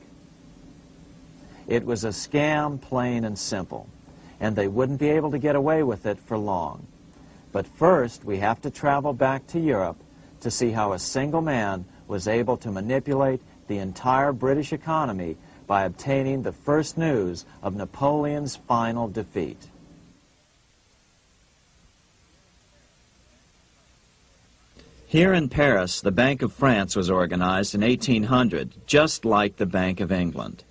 It was a scam, plain and simple, and they wouldn't be able to get away with it for long. But first, we have to travel back to Europe to see how a single man was able to manipulate the entire British economy by obtaining the first news of Napoleon's final defeat. Here in Paris, the Bank of France was organized in 1800, just like the Bank of England.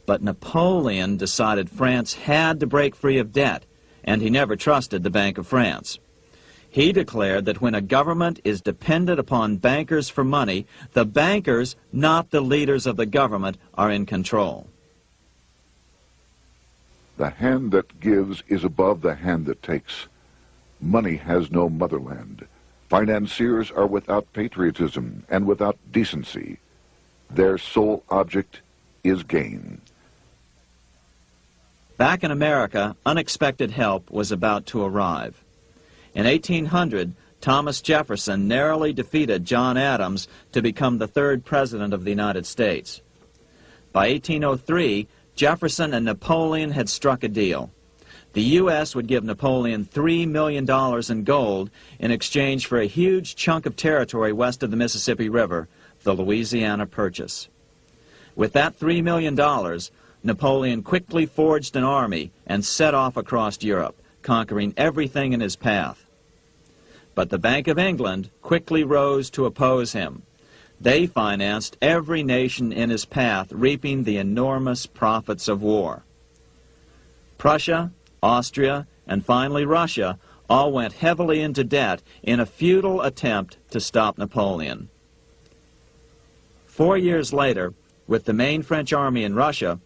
But Napoleon decided France had to break free of debt, and he never trusted the Bank of France. He declared that when a government is dependent upon bankers for money, the bankers, not the leaders of the government, are in control. The hand that gives is above the hand that takes. Money has no motherland. Financiers are without patriotism and without decency. Their sole object is gain. Back in America, unexpected help was about to arrive. In 1800, Thomas Jefferson narrowly defeated John Adams to become the third president of the United States. By 1803, Jefferson and Napoleon had struck a deal. The U.S. would give Napoleon $3 million in gold in exchange for a huge chunk of territory west of the Mississippi River, the Louisiana Purchase. With that $3 million, Napoleon quickly forged an army and set off across Europe, conquering everything in his path. But the Bank of England quickly rose to oppose him. They financed every nation in his path, reaping the enormous profits of war. Prussia, Austria, and finally Russia all went heavily into debt in a futile attempt to stop Napoleon. 4 years later, with the main French army in Russia,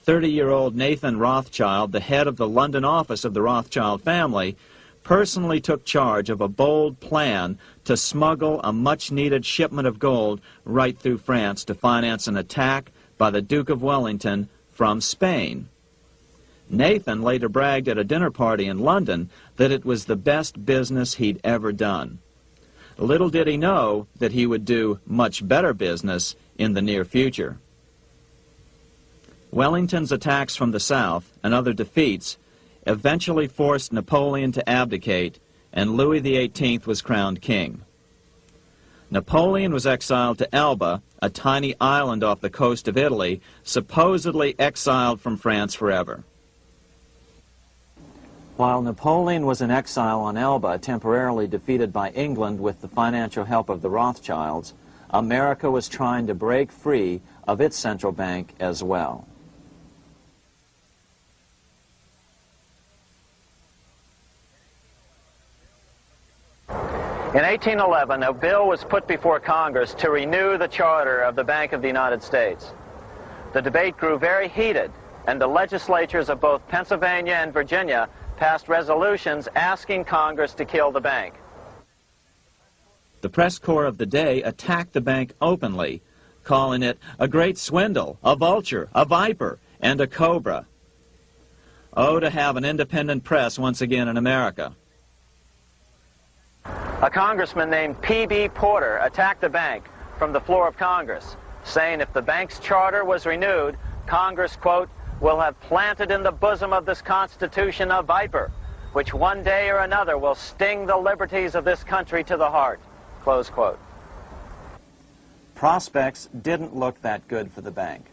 30-year-old Nathan Rothschild, the head of the London office of the Rothschild family, personally took charge of a bold plan to smuggle a much-needed shipment of gold right through France to finance an attack by the Duke of Wellington from Spain. Nathan later bragged at a dinner party in London that it was the best business he'd ever done. Little did he know that he would do much better business in the near future. Wellington's attacks from the south and other defeats eventually forced Napoleon to abdicate, and Louis XVIII was crowned king. Napoleon was exiled to Elba, a tiny island off the coast of Italy, supposedly exiled from France forever. While Napoleon was in exile on Elba, temporarily defeated by England with the financial help of the Rothschilds, America was trying to break free of its central bank as well. In 1811, a bill was put before Congress to renew the charter of the Bank of the United States. The debate grew very heated, and the legislatures of both Pennsylvania and Virginia passed resolutions asking Congress to kill the bank. The press corps of the day attacked the bank openly, calling it a great swindle, a vulture, a viper, and a cobra. Oh, to have an independent press once again in America. A congressman named P.B. Porter attacked the bank from the floor of Congress, saying if the bank's charter was renewed, Congress, quote, will have planted in the bosom of this Constitution a viper, which one day or another will sting the liberties of this country to the heart, close quote. Prospects didn't look that good for the bank.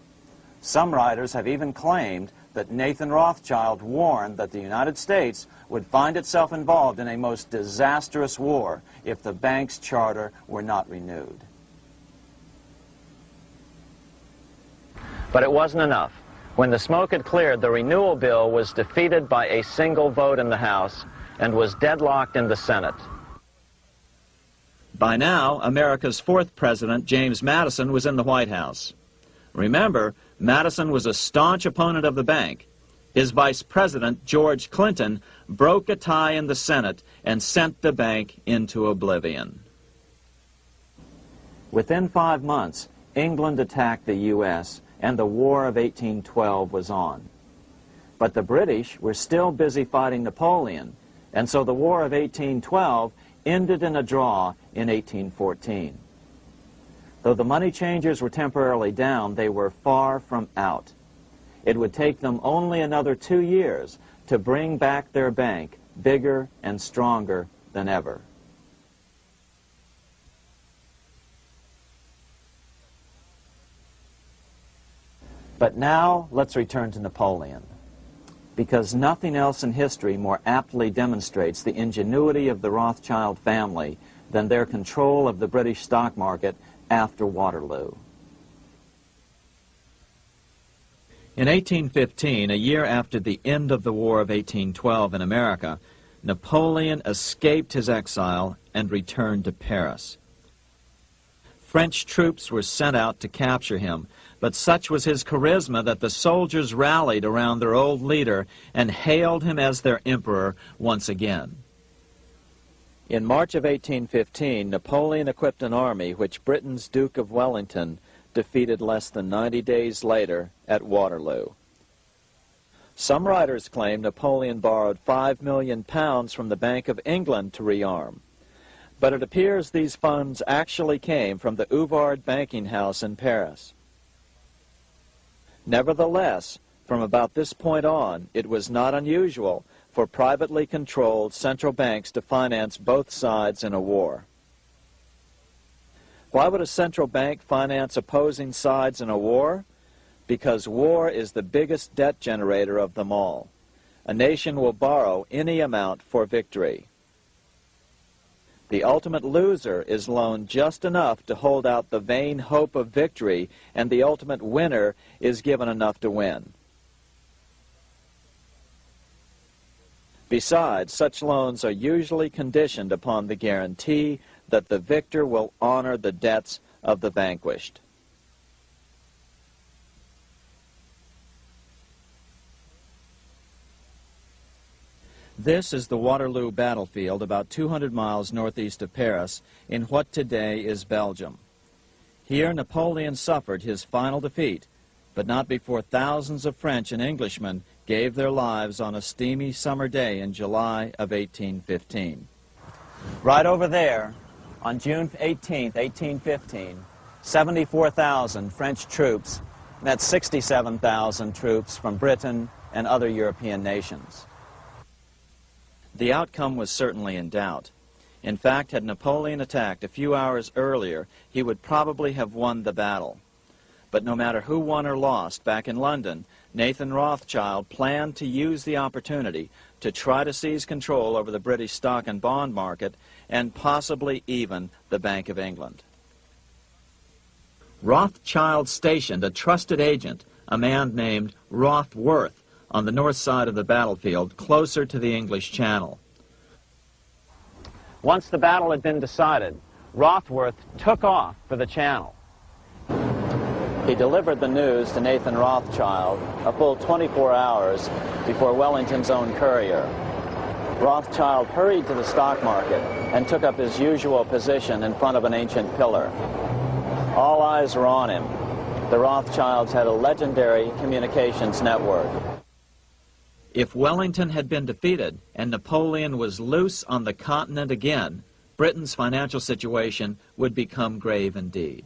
Some writers have even claimed that Nathan Rothschild warned that the United States would find itself involved in a most disastrous war if the bank's charter were not renewed. But it wasn't enough. When the smoke had cleared, the renewal bill was defeated by a single vote in the House and was deadlocked in the Senate. By now, America's fourth president, James Madison, was in the White House. Remember, Madison was a staunch opponent of the bank. His vice president, George Clinton, broke a tie in the Senate and sent the bank into oblivion. Within 5 months, England attacked the U.S., and the War of 1812 was on. But the British were still busy fighting Napoleon, and so the War of 1812 ended in a draw in 1814. Though the money changers were temporarily down, they were far from out. It would take them only another 2 years to bring back their bank bigger and stronger than ever. But now let's return to Napoleon, because nothing else in history more aptly demonstrates the ingenuity of the Rothschild family than their control of the British stock market after Waterloo. In 1815, a year after the end of the War of 1812 in America, Napoleon escaped his exile and returned to Paris. French troops were sent out to capture him, but such was his charisma that the soldiers rallied around their old leader and hailed him as their emperor once again. In March of 1815, Napoleon equipped an army which Britain's Duke of Wellington defeated less than 90 days later at Waterloo. Some writers claim Napoleon borrowed £5 million from the Bank of England to rearm. But it appears these funds actually came from the Ouvard banking house in Paris. Nevertheless, from about this point on, it was not unusual for privately controlled central banks to finance both sides in a war. Why would a central bank finance opposing sides in a war? Because war is the biggest debt generator of them all. A nation will borrow any amount for victory. The ultimate loser is loaned just enough to hold out the vain hope of victory, and the ultimate winner is given enough to win. Besides, such loans are usually conditioned upon the guarantee that the victor will honor the debts of the vanquished. This is the Waterloo battlefield about 200 miles northeast of Paris in what today is Belgium. Here Napoleon suffered his final defeat, but not before thousands of French and Englishmen gave their lives on a steamy summer day in July of 1815. Right over there, on June 18, 1815, 74,000 French troops met 67,000 troops from Britain and other European nations. The outcome was certainly in doubt. In fact, had Napoleon attacked a few hours earlier, he would probably have won the battle. But no matter who won or lost, back in London, Nathan Rothschild planned to use the opportunity to try to seize control over the British stock and bond market and possibly even the Bank of England. Rothschild stationed a trusted agent, a man named Rothworth, on the north side of the battlefield, closer to the English Channel. Once the battle had been decided, Rothworth took off for the Channel. He delivered the news to Nathan Rothschild a full 24 hours before Wellington's own courier. Rothschild hurried to the stock market and took up his usual position in front of an ancient pillar. All eyes were on him. The Rothschilds had a legendary communications network. If Wellington had been defeated and Napoleon was loose on the continent again, Britain's financial situation would become grave indeed.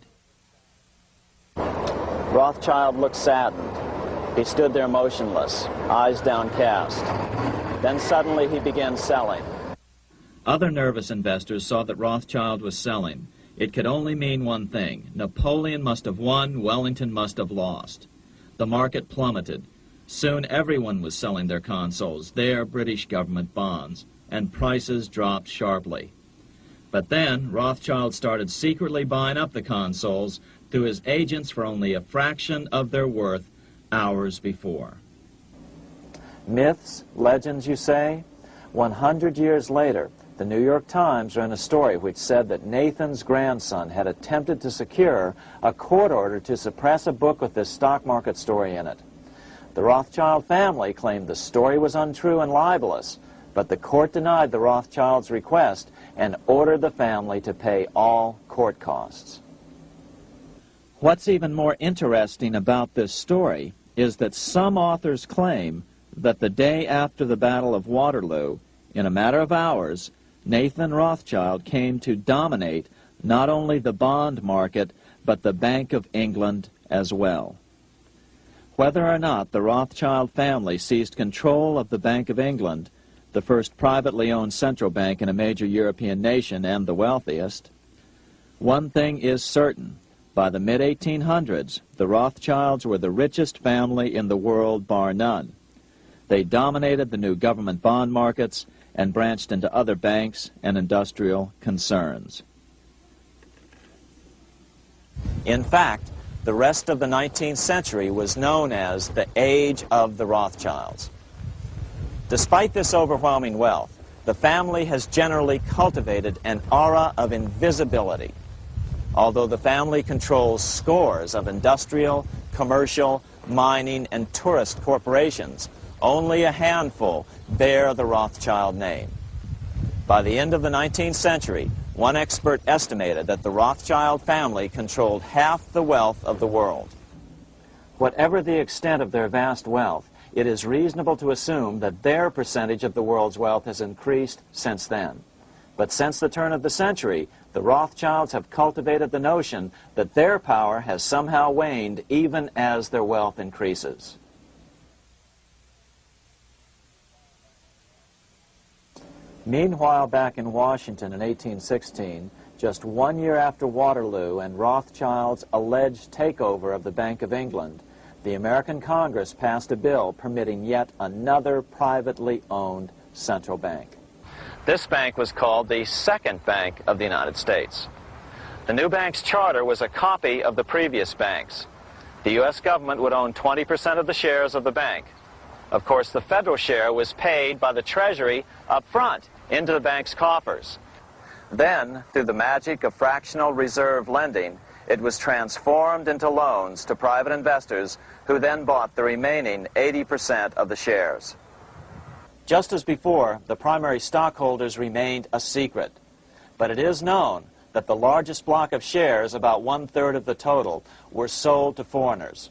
Rothschild looked saddened. He stood there motionless, eyes downcast. Then suddenly he began selling. Other nervous investors saw that Rothschild was selling. It could only mean one thing. Napoleon must have won, Wellington must have lost. The market plummeted. Soon everyone was selling their consols, their British government bonds, and prices dropped sharply. But then Rothschild started secretly buying up the consols through his agents for only a fraction of their worth hours before. Myths, legends, you say? 100 years later, the New York Times ran a story which said that Nathan's grandson had attempted to secure a court order to suppress a book with this stock market story in it. The Rothschild family claimed the story was untrue and libelous, but the court denied the Rothschilds' request and ordered the family to pay all court costs. What's even more interesting about this story is that some authors claim that the day after the Battle of Waterloo, in a matter of hours, Nathan Rothschild came to dominate not only the bond market, but the Bank of England as well. Whether or not the Rothschild family seized control of the Bank of England, the first privately owned central bank in a major European nation and the wealthiest, one thing is certain. By the mid-1800s, the Rothschilds were the richest family in the world, bar none. They dominated the new government bond markets and branched into other banks and industrial concerns. In fact, the rest of the 19th century was known as the Age of the Rothschilds. Despite this overwhelming wealth, the family has generally cultivated an aura of invisibility. Although the family controls scores of industrial, commercial, mining, and tourist corporations, only a handful bear the Rothschild name. By the end of the 19th century, one expert estimated that the Rothschild family controlled half the wealth of the world. Whatever the extent of their vast wealth, it is reasonable to assume that their percentage of the world's wealth has increased since then. But since the turn of the century, the Rothschilds have cultivated the notion that their power has somehow waned even as their wealth increases. Meanwhile, back in Washington in 1816, just 1 year after Waterloo and Rothschild's alleged takeover of the Bank of England, the American Congress passed a bill permitting yet another privately owned central bank. This bank was called the Second Bank of the United States. The new bank's charter was a copy of the previous banks. The U.S. government would own 20% of the shares of the bank. Of course, the federal share was paid by the Treasury up front into the bank's coffers. Then, through the magic of fractional reserve lending, it was transformed into loans to private investors who then bought the remaining 80% of the shares. Just as before, the primary stockholders remained a secret. But it is known that the largest block of shares, about 1/3 of the total, were sold to foreigners.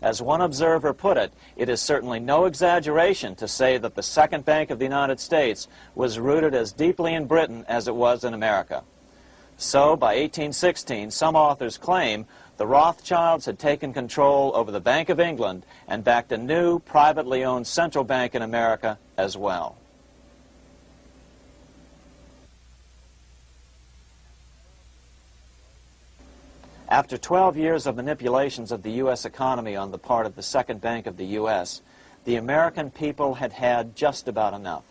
As one observer put it, it is certainly no exaggeration to say that the Second Bank of the United States was rooted as deeply in Britain as it was in America. So, by 1816, some authors claim the Rothschilds had taken control over the Bank of England and backed a new privately owned central bank in America as well. After 12 years of manipulations of the U.S. economy on the part of the Second Bank of the U.S., the American people had had just about enough.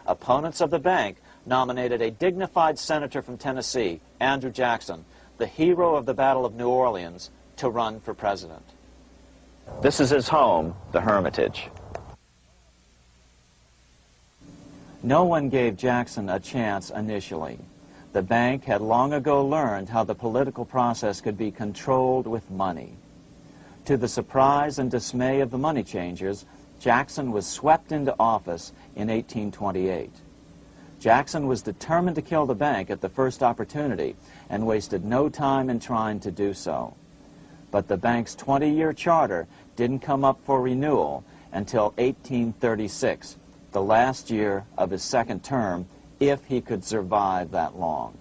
Opponents of the bank nominated a dignified senator from Tennessee, Andrew Jackson, the hero of the Battle of New Orleans, to run for president. This is his home, the Hermitage. No one gave Jackson a chance initially. The bank had long ago learned how the political process could be controlled with money. To the surprise and dismay of the money changers, Jackson was swept into office in 1828. Jackson was determined to kill the bank at the first opportunity and wasted no time in trying to do so. But the bank's 20-year charter didn't come up for renewal until 1836, the last year of his second term, if he could survive that long.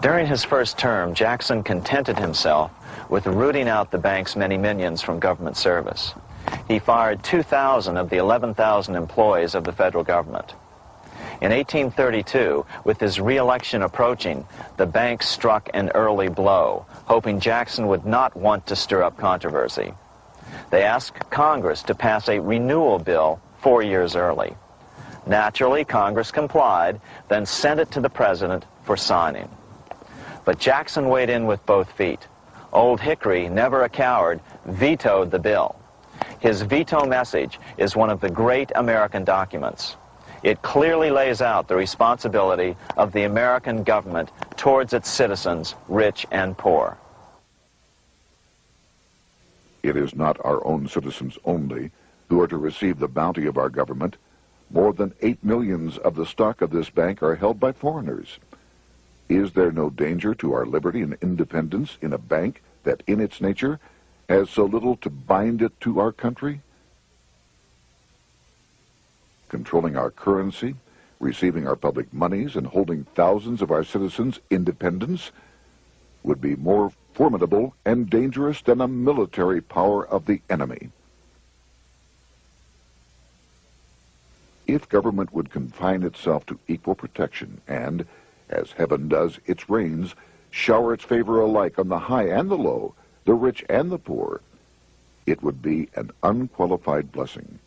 During his first term, Jackson contented himself with rooting out the bank's many minions from government service. He fired 2,000 of the 11,000 employees of the federal government. In 1832, with his re-election approaching, the bank struck an early blow, hoping Jackson would not want to stir up controversy. They asked Congress to pass a renewal bill 4 years early. Naturally, Congress complied, then sent it to the president for signing. But Jackson weighed in with both feet. Old Hickory, never a coward, vetoed the bill. His veto message is one of the great American documents. It clearly lays out the responsibility of the American government towards its citizens, rich and poor. It is not our own citizens only who are to receive the bounty of our government. More than 8 million of the stock of this bank are held by foreigners. Is there no danger to our liberty and independence in a bank that in its nature has so little to bind it to our country? Controlling our currency, receiving our public monies, and holding thousands of our citizens' independence would be more formidable and dangerous than a military power of the enemy. If government would confine itself to equal protection and, as heaven does its rains, shower its favor alike on the high and the low, the rich and the poor, it would be an unqualified blessing.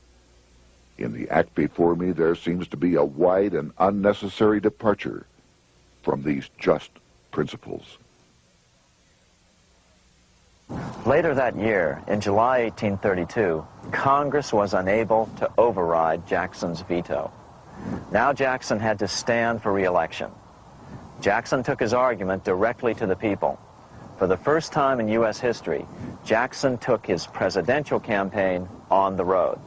In the act before me, there seems to be a wide and unnecessary departure from these just principles. Later that year, in July 1832, Congress was unable to override Jackson's veto. Now Jackson had to stand for re-election. Jackson took his argument directly to the people. For the first time in U.S. history, Jackson took his presidential campaign on the road.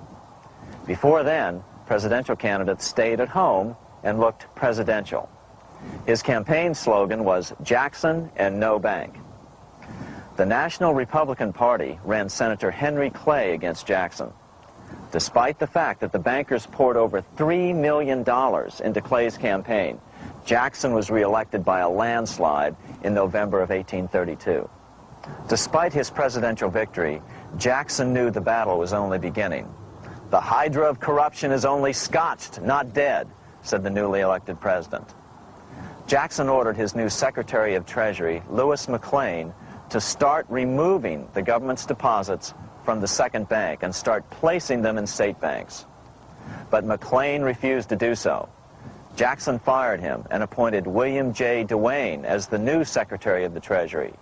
Before then, presidential candidates stayed at home and looked presidential. His campaign slogan was Jackson and no bank. The National Republican Party ran Senator Henry Clay against Jackson. Despite the fact that the bankers poured over $3 million into Clay's campaign, Jackson was reelected by a landslide in November of 1832. Despite his presidential victory, Jackson knew the battle was only beginning. "The hydra of corruption is only scotched, not dead," said the newly elected president. Jackson ordered his new Secretary of Treasury, Lewis McLean, to start removing the government's deposits from the second bank and start placing them in state banks. But McLean refused to do so. Jackson fired him and appointed William J. Duane as the new Secretary of the Treasury.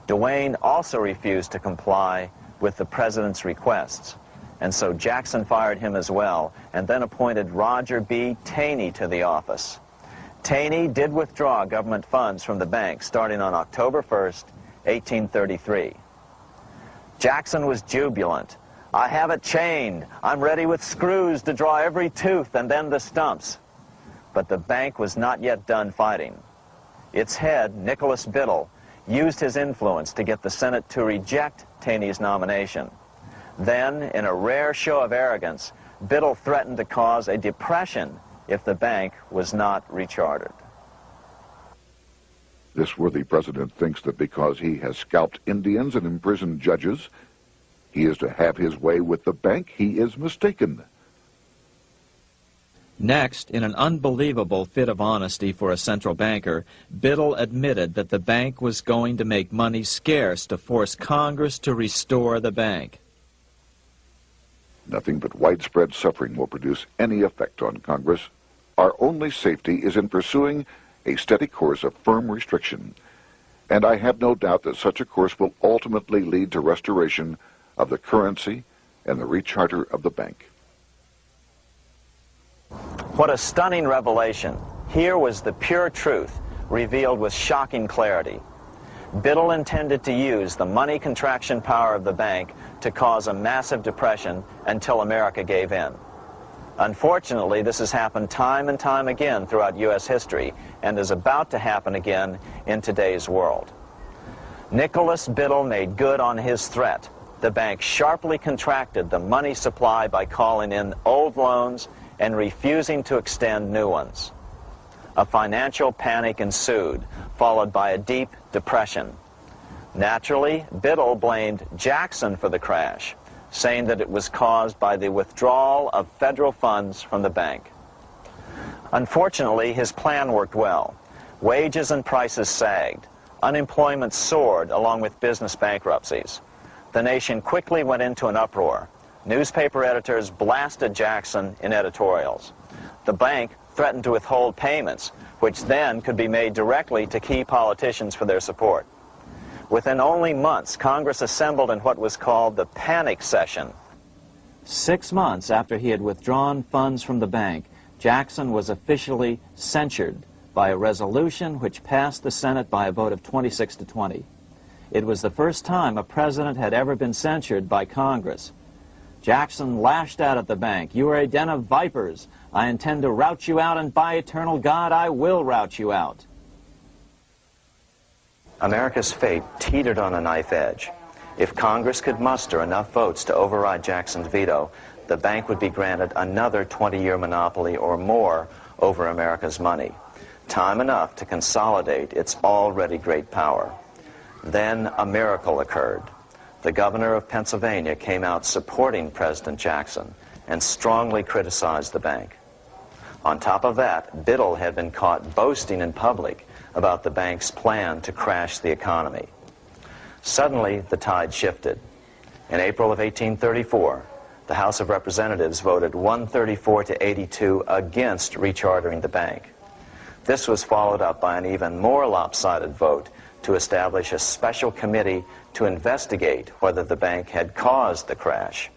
Duane also refused to comply with the president's requests, and so Jackson fired him as well, and then appointed Roger B. Taney to the office. Taney did withdraw government funds from the bank starting on October 1st, 1833. Jackson was jubilant. "I have it chained. I'm ready with screws to draw every tooth and then the stumps." But the bank was not yet done fighting. Its head, Nicholas Biddle, used his influence to get the Senate to reject Taney's nomination. Then, in a rare show of arrogance, Biddle threatened to cause a depression if the bank was not rechartered. This worthy president thinks that because he has scalped Indians and imprisoned judges, he is to have his way with the bank. He is mistaken. Next, in an unbelievable fit of honesty for a central banker, Biddle admitted that the bank was going to make money scarce to force Congress to restore the bank. Nothing but widespread suffering will produce any effect on Congress. Our only safety is in pursuing a steady course of firm restriction, and I have no doubt that such a course will ultimately lead to restoration of the currency and the recharter of the bank. What a stunning revelation. Here was the pure truth, revealed with shocking clarity. Biddle intended to use the money contraction power of the bank to cause a massive depression until America gave in. Unfortunately, this has happened time and time again throughout U.S. history and is about to happen again in today's world. Nicholas Biddle made good on his threat. The bank sharply contracted the money supply by calling in old loans and refusing to extend new ones. A financial panic ensued, followed by a deep depression. Naturally, Biddle blamed Jackson for the crash, saying that it was caused by the withdrawal of federal funds from the bank. Unfortunately, his plan worked well. Wages and prices sagged. Unemployment soared along with business bankruptcies. The nation quickly went into an uproar. Newspaper editors blasted Jackson in editorials. The bank threatened to withhold payments, which then could be made directly to key politicians for their support. Within only months, Congress assembled in what was called the panic session. 6 months after he had withdrawn funds from the bank, Jackson was officially censured by a resolution which passed the Senate by a vote of 26 to 20. It was the first time a president had ever been censured by Congress. Jackson lashed out at the bank. "You are a den of vipers. I intend to rout you out, and by eternal God, I will rout you out." America's fate teetered on a knife edge. If Congress could muster enough votes to override Jackson's veto, the bank would be granted another 20-year monopoly or more over America's money, time enough to consolidate its already great power. Then a miracle occurred. The governor of Pennsylvania came out supporting President Jackson and strongly criticized the bank. On top of that, Biddle had been caught boasting in public about the bank's plan to crash the economy. Suddenly, the tide shifted. In April of 1834, the House of Representatives voted 134 to 82 against rechartering the bank. This was followed up by an even more lopsided vote to establish a special committee to investigate whether the bank had caused the crash.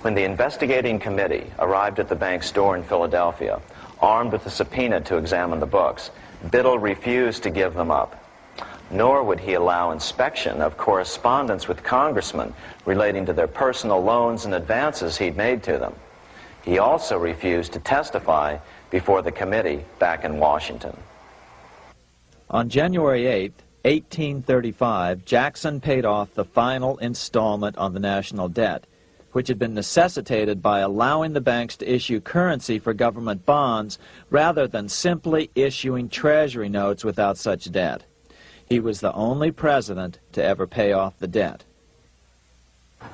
When the investigating committee arrived at the bank's door in Philadelphia, armed with a subpoena to examine the books, Biddle refused to give them up. Nor would he allow inspection of correspondence with congressmen relating to their personal loans and advances he'd made to them. He also refused to testify before the committee back in Washington. On January 8, 1835, Jackson paid off the final installment on the national debt, which had been necessitated by allowing the banks to issue currency for government bonds rather than simply issuing treasury notes without such debt. He was the only president to ever pay off the debt.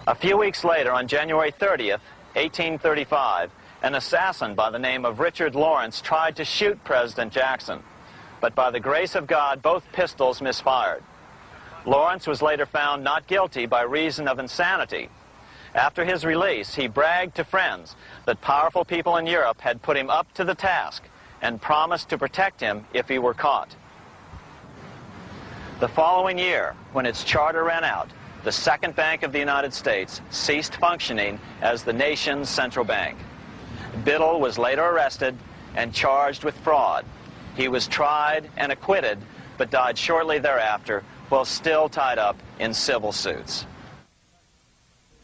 A few weeks later, on January 30th, 1835, an assassin by the name of Richard Lawrence tried to shoot President Jackson, but by the grace of God, both pistols misfired. Lawrence was later found not guilty by reason of insanity. After his release, he bragged to friends that powerful people in Europe had put him up to the task and promised to protect him if he were caught. The following year, when its charter ran out, the Second Bank of the United States ceased functioning as the nation's central bank. Biddle was later arrested and charged with fraud. He was tried and acquitted, but died shortly thereafter while still tied up in civil suits.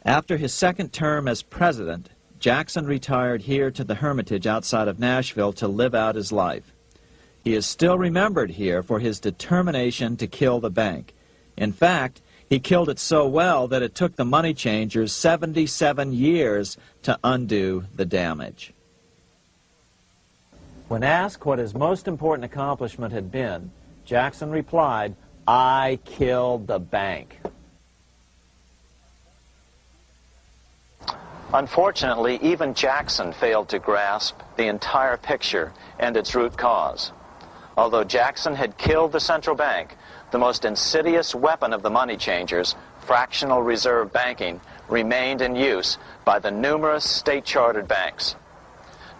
After his second term as president, Jackson retired here to the Hermitage outside of Nashville to live out his life. He is still remembered here for his determination to kill the bank. In fact, he killed it so well that it took the money changers 77 years to undo the damage. When asked what his most important accomplishment had been, Jackson replied, "I killed the bank." Unfortunately, even Jackson failed to grasp the entire picture and its root cause. Although Jackson had killed the central bank, the most insidious weapon of the money changers, fractional reserve banking, remained in use by the numerous state-chartered banks.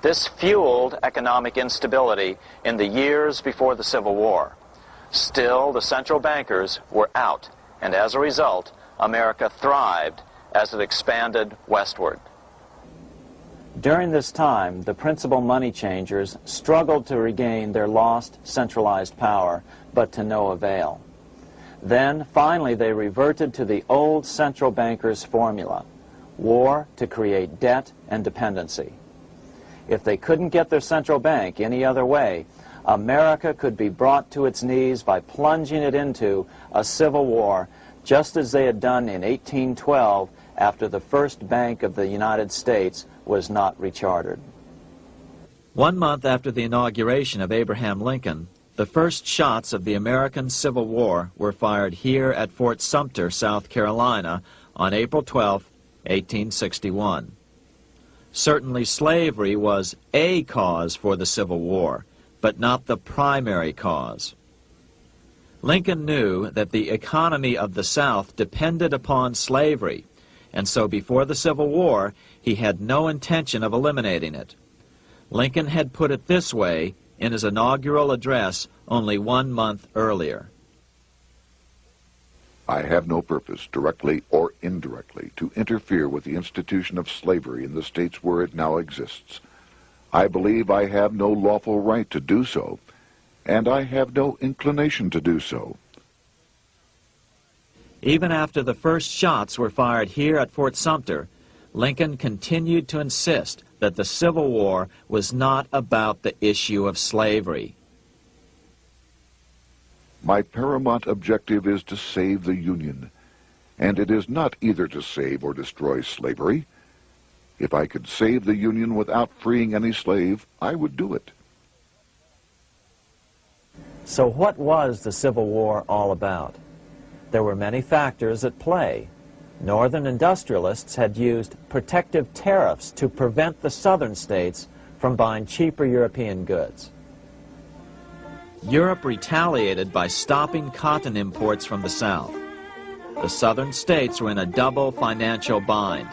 This fueled economic instability in the years before the Civil War. Still, the central bankers were out, and as a result, America thrived as it expanded westward. During this time, the principal money changers struggled to regain their lost centralized power, but to no avail. Then, finally, they reverted to the old central bankers' formula: war to create debt and dependency. If they couldn't get their central bank any other way, America could be brought to its knees by plunging it into a civil war, just as they had done in 1812 after the first Bank of the United States was not rechartered. 1 month after the inauguration of Abraham Lincoln, the first shots of the American Civil War were fired here at Fort Sumter, South Carolina, on April 12, 1861. Certainly slavery was a cause for the Civil War, but not the primary cause. Lincoln knew that the economy of the South depended upon slavery, and so before the Civil War, he had no intention of eliminating it. Lincoln had put it this way in his inaugural address only 1 month earlier. I have no purpose, directly or indirectly, to interfere with the institution of slavery in the states where it now exists. I believe I have no lawful right to do so, and I have no inclination to do so. Even after the first shots were fired here at Fort Sumter, Lincoln continued to insist that the Civil War was not about the issue of slavery. My paramount objective is to save the Union, and it is not either to save or destroy slavery. If I could save the Union without freeing any slave, I would do it. So what was the Civil War all about? There were many factors at play. Northern industrialists had used protective tariffs to prevent the southern states from buying cheaper European goods. Europe retaliated by stopping cotton imports from the South. The southern states were in a double financial bind.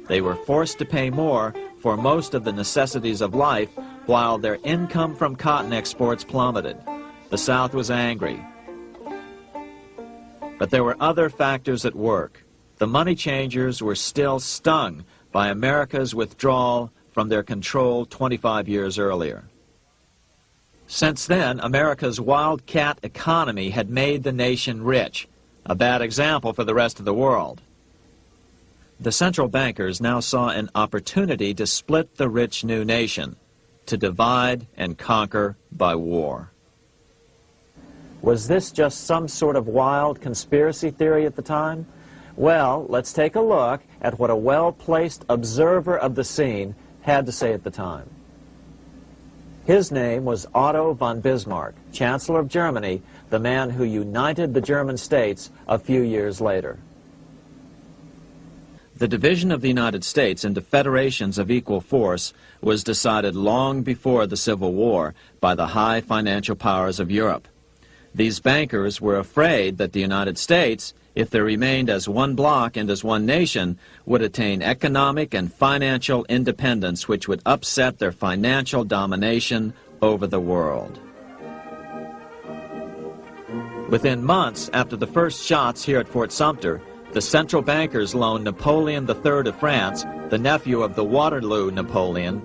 They were forced to pay more for most of the necessities of life, while their income from cotton exports plummeted. The South was angry. But there were other factors at work. The money changers were still stung by America's withdrawal from their control 25 years earlier. Since then, America's wildcat economy had made the nation rich, a bad example for the rest of the world. The central bankers now saw an opportunity to split the rich new nation, to divide and conquer by war. Was this just some sort of wild conspiracy theory at the time? Well, let's take a look at what a well-placed observer of the scene had to say at the time. His name was Otto von Bismarck, Chancellor of Germany, the man who united the German states a few years later. The division of the United States into federations of equal force was decided long before the Civil War by the high financial powers of Europe. These bankers were afraid that the United States, if they remained as one bloc and as one nation, would attain economic and financial independence which would upset their financial domination over the world. Within months after the first shots here at Fort Sumter, the central bankers loaned Napoleon III of France, the nephew of the Waterloo Napoleon,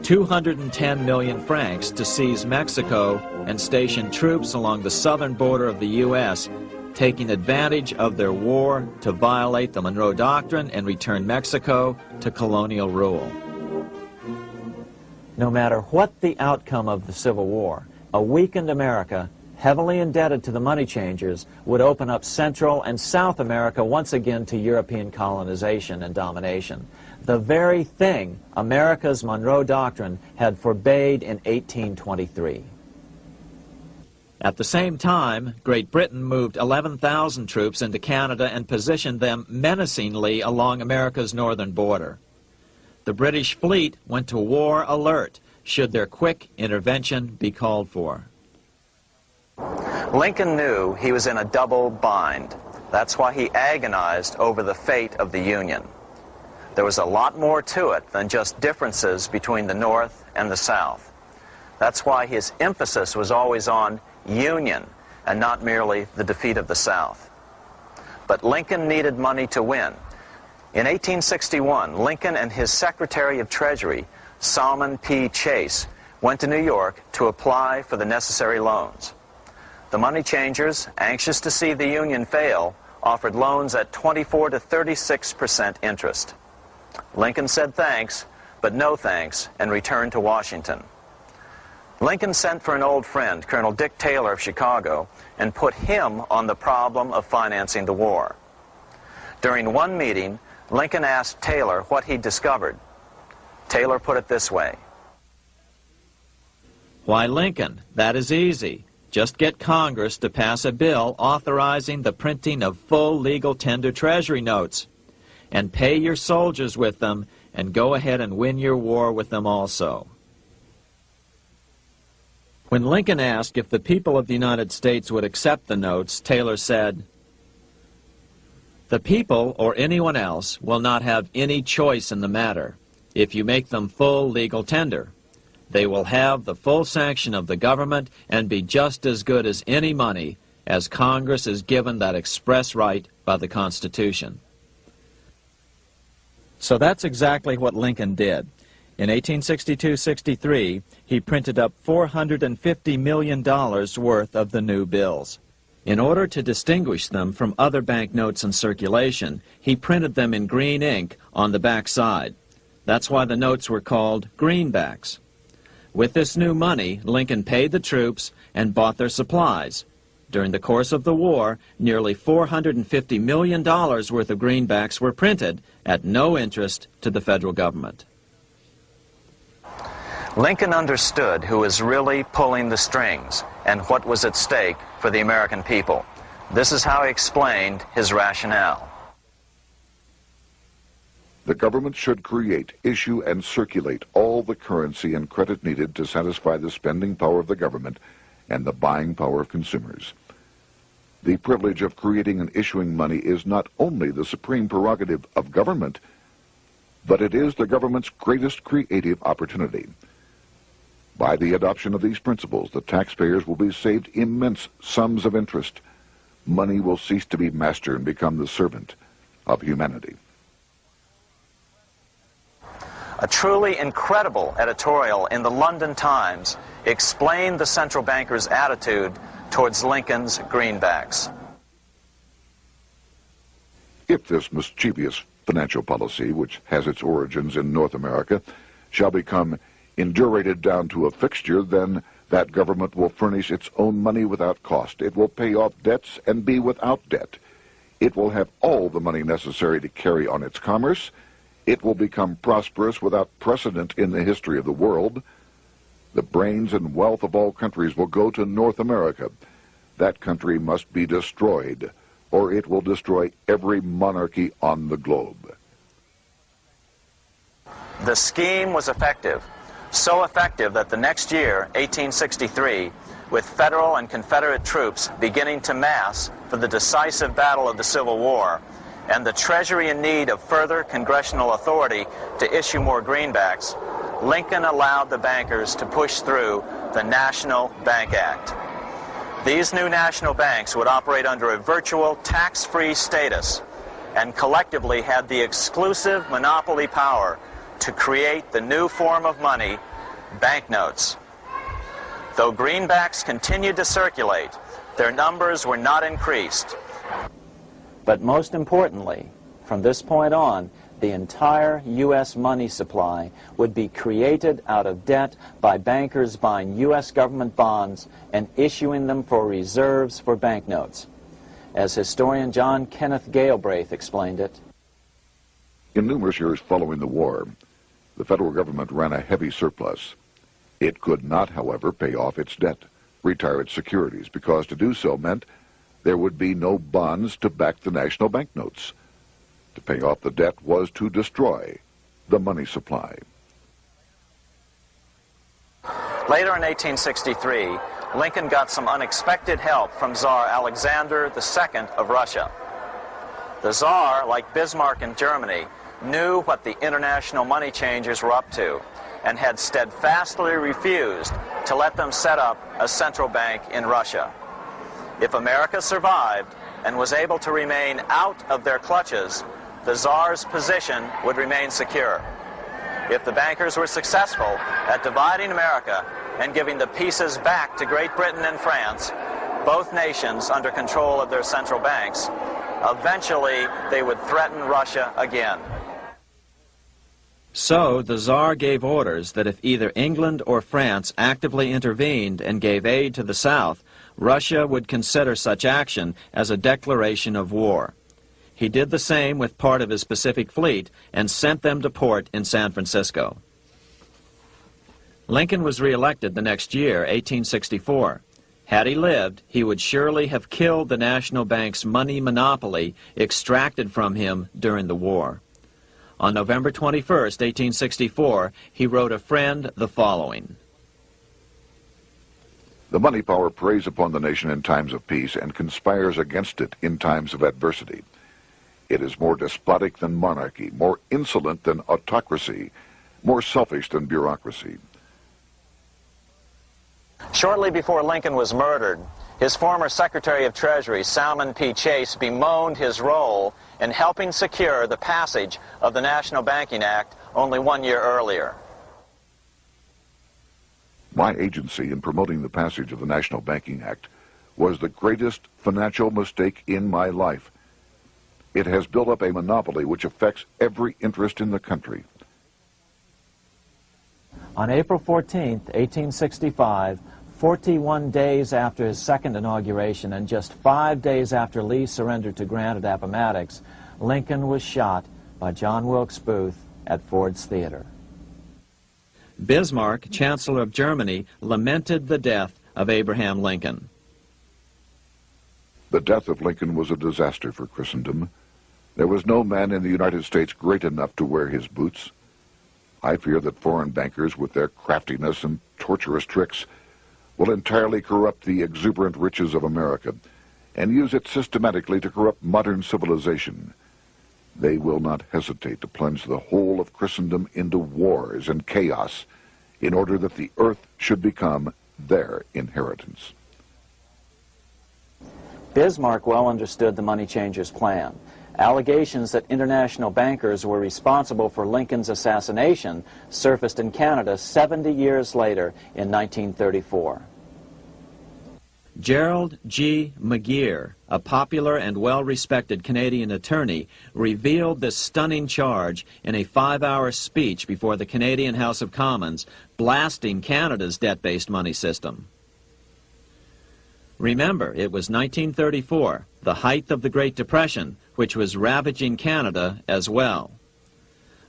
210 million francs to seize Mexico and station troops along the southern border of the U.S., taking advantage of their war to violate the Monroe Doctrine and return Mexico to colonial rule. No matter what the outcome of the Civil War, a weakened America, heavily indebted to the money changers, would open up Central and South America once again to European colonization and domination. The very thing America's Monroe Doctrine had forbade in 1823. At the same time, Great Britain moved 11,000 troops into Canada and positioned them menacingly along America's northern border. The British fleet went to war alert should their quick intervention be called for. Lincoln knew he was in a double bind. That's why he agonized over the fate of the Union. There was a lot more to it than just differences between the North and the South. That's why his emphasis was always on union and not merely the defeat of the South. But Lincoln needed money to win. In 1861, Lincoln and his Secretary of Treasury, Salmon P. Chase, went to New York to apply for the necessary loans. The money changers, anxious to see the Union fail, offered loans at 24 to 36% interest. Lincoln said thanks, but no thanks, and returned to Washington. Lincoln sent for an old friend, Colonel Dick Taylor of Chicago, and put him on the problem of financing the war. During one meeting, Lincoln asked Taylor what he'd discovered. Taylor put it this way. Why, Lincoln, that is easy. Just get Congress to pass a bill authorizing the printing of full legal tender treasury notes, and pay your soldiers with them, and go ahead and win your war with them also. When Lincoln asked if the people of the United States would accept the notes, Taylor said, "The people, or anyone else, will not have any choice in the matter if you make them full legal tender. They will have the full sanction of the government and be just as good as any money, as Congress is given that express right by the Constitution." So that's exactly what Lincoln did. In 1862-63, he printed up $450 million worth of the new bills. In order to distinguish them from other banknotes in circulation, he printed them in green ink on the back side. That's why the notes were called greenbacks. With this new money, Lincoln paid the troops and bought their supplies. During the course of the war, nearly $450 million worth of greenbacks were printed at no interest to the federal government. Lincoln understood who was really pulling the strings and what was at stake for the American people. This is how he explained his rationale. The government should create, issue, and circulate all the currency and credit needed to satisfy the spending power of the government and the buying power of consumers. The privilege of creating and issuing money is not only the supreme prerogative of government, but it is the government's greatest creative opportunity. By the adoption of these principles, the taxpayers will be saved immense sums of interest. Money will cease to be master and become the servant of humanity. A truly incredible editorial in the London Times explained the central bankers' attitude towards Lincoln's greenbacks. If this mischievous financial policy, which has its origins in North America, shall become indurated down to a fixture, then That government will furnish its own money without cost. It will pay off debts and be without debt. It will have all the money necessary to carry on its commerce. It will become prosperous without precedent in the history of the world. The brains and wealth of all countries will go to North America. That country must be destroyed, or it will destroy every monarchy on the globe. The scheme was effective, so effective that the next year, 1863, with Federal and Confederate troops beginning to mass for the decisive battle of the Civil War, and the Treasury in need of further congressional authority to issue more greenbacks, Lincoln allowed the bankers to push through the National Bank Act. These new national banks would operate under a virtual tax-free status and collectively had the exclusive monopoly power to create the new form of money, banknotes. Though greenbacks continued to circulate, their numbers were not increased. But most importantly, from this point on, the entire U.S. money supply would be created out of debt by bankers buying U.S. government bonds and issuing them for reserves for banknotes. As historian John Kenneth Galbraith explained it, in numerous years following the war, the federal government ran a heavy surplus. It could not, however, pay off its debt, retire its securities, because to do so meant there would be no bonds to back the national banknotes. To pay off the debt was to destroy the money supply. Later in 1863, Lincoln got some unexpected help from Tsar Alexander II of Russia. The Tsar, like Bismarck in Germany, knew what the international money changers were up to and had steadfastly refused to let them set up a central bank in Russia. If America survived and was able to remain out of their clutches, the Tsar's position would remain secure. If the bankers were successful at dividing America and giving the pieces back to Great Britain and France, both nations under control of their central banks, eventually they would threaten Russia again. So the Tsar gave orders that if either England or France actively intervened and gave aid to the South, Russia would consider such action as a declaration of war. He did the same with part of his Pacific Fleet and sent them to port in San Francisco. Lincoln was reelected the next year, 1864. Had he lived, he would surely have killed the national bank's money monopoly extracted from him during the war. On November 21st, 1864, he wrote a friend the following: The money power preys upon the nation in times of peace and conspires against it in times of adversity. It is more despotic than monarchy, more insolent than autocracy, more selfish than bureaucracy. Shortly before Lincoln was murdered, his former Secretary of Treasury, Salmon P. Chase, bemoaned his role in helping secure the passage of the National Banking Act only 1 year earlier. My agency in promoting the passage of the National Banking Act was the greatest financial mistake in my life. It has built up a monopoly which affects every interest in the country. On April 14, 1865, 41 days after his second inauguration and just 5 days after Lee surrendered to Grant at Appomattox, Lincoln was shot by John Wilkes Booth at Ford's Theater. Bismarck, Chancellor of Germany, lamented the death of Abraham Lincoln. The death of Lincoln was a disaster for Christendom. There was no man in the United States great enough to wear his boots. I fear that foreign bankers, with their craftiness and tortuous tricks, will entirely corrupt the exuberant riches of America and use it systematically to corrupt modern civilization. They will not hesitate to plunge the whole of Christendom into wars and chaos in order that the earth should become their inheritance. Bismarck well understood the money changers' plan. Allegations that international bankers were responsible for Lincoln's assassination surfaced in Canada 70 years later in 1934. Gerald G. McGeer, a popular and well-respected Canadian attorney, revealed this stunning charge in a 5-hour speech before the Canadian House of Commons, blasting Canada's debt-based money system. Remember, it was 1934, the height of the Great Depression, which was ravaging Canada as well.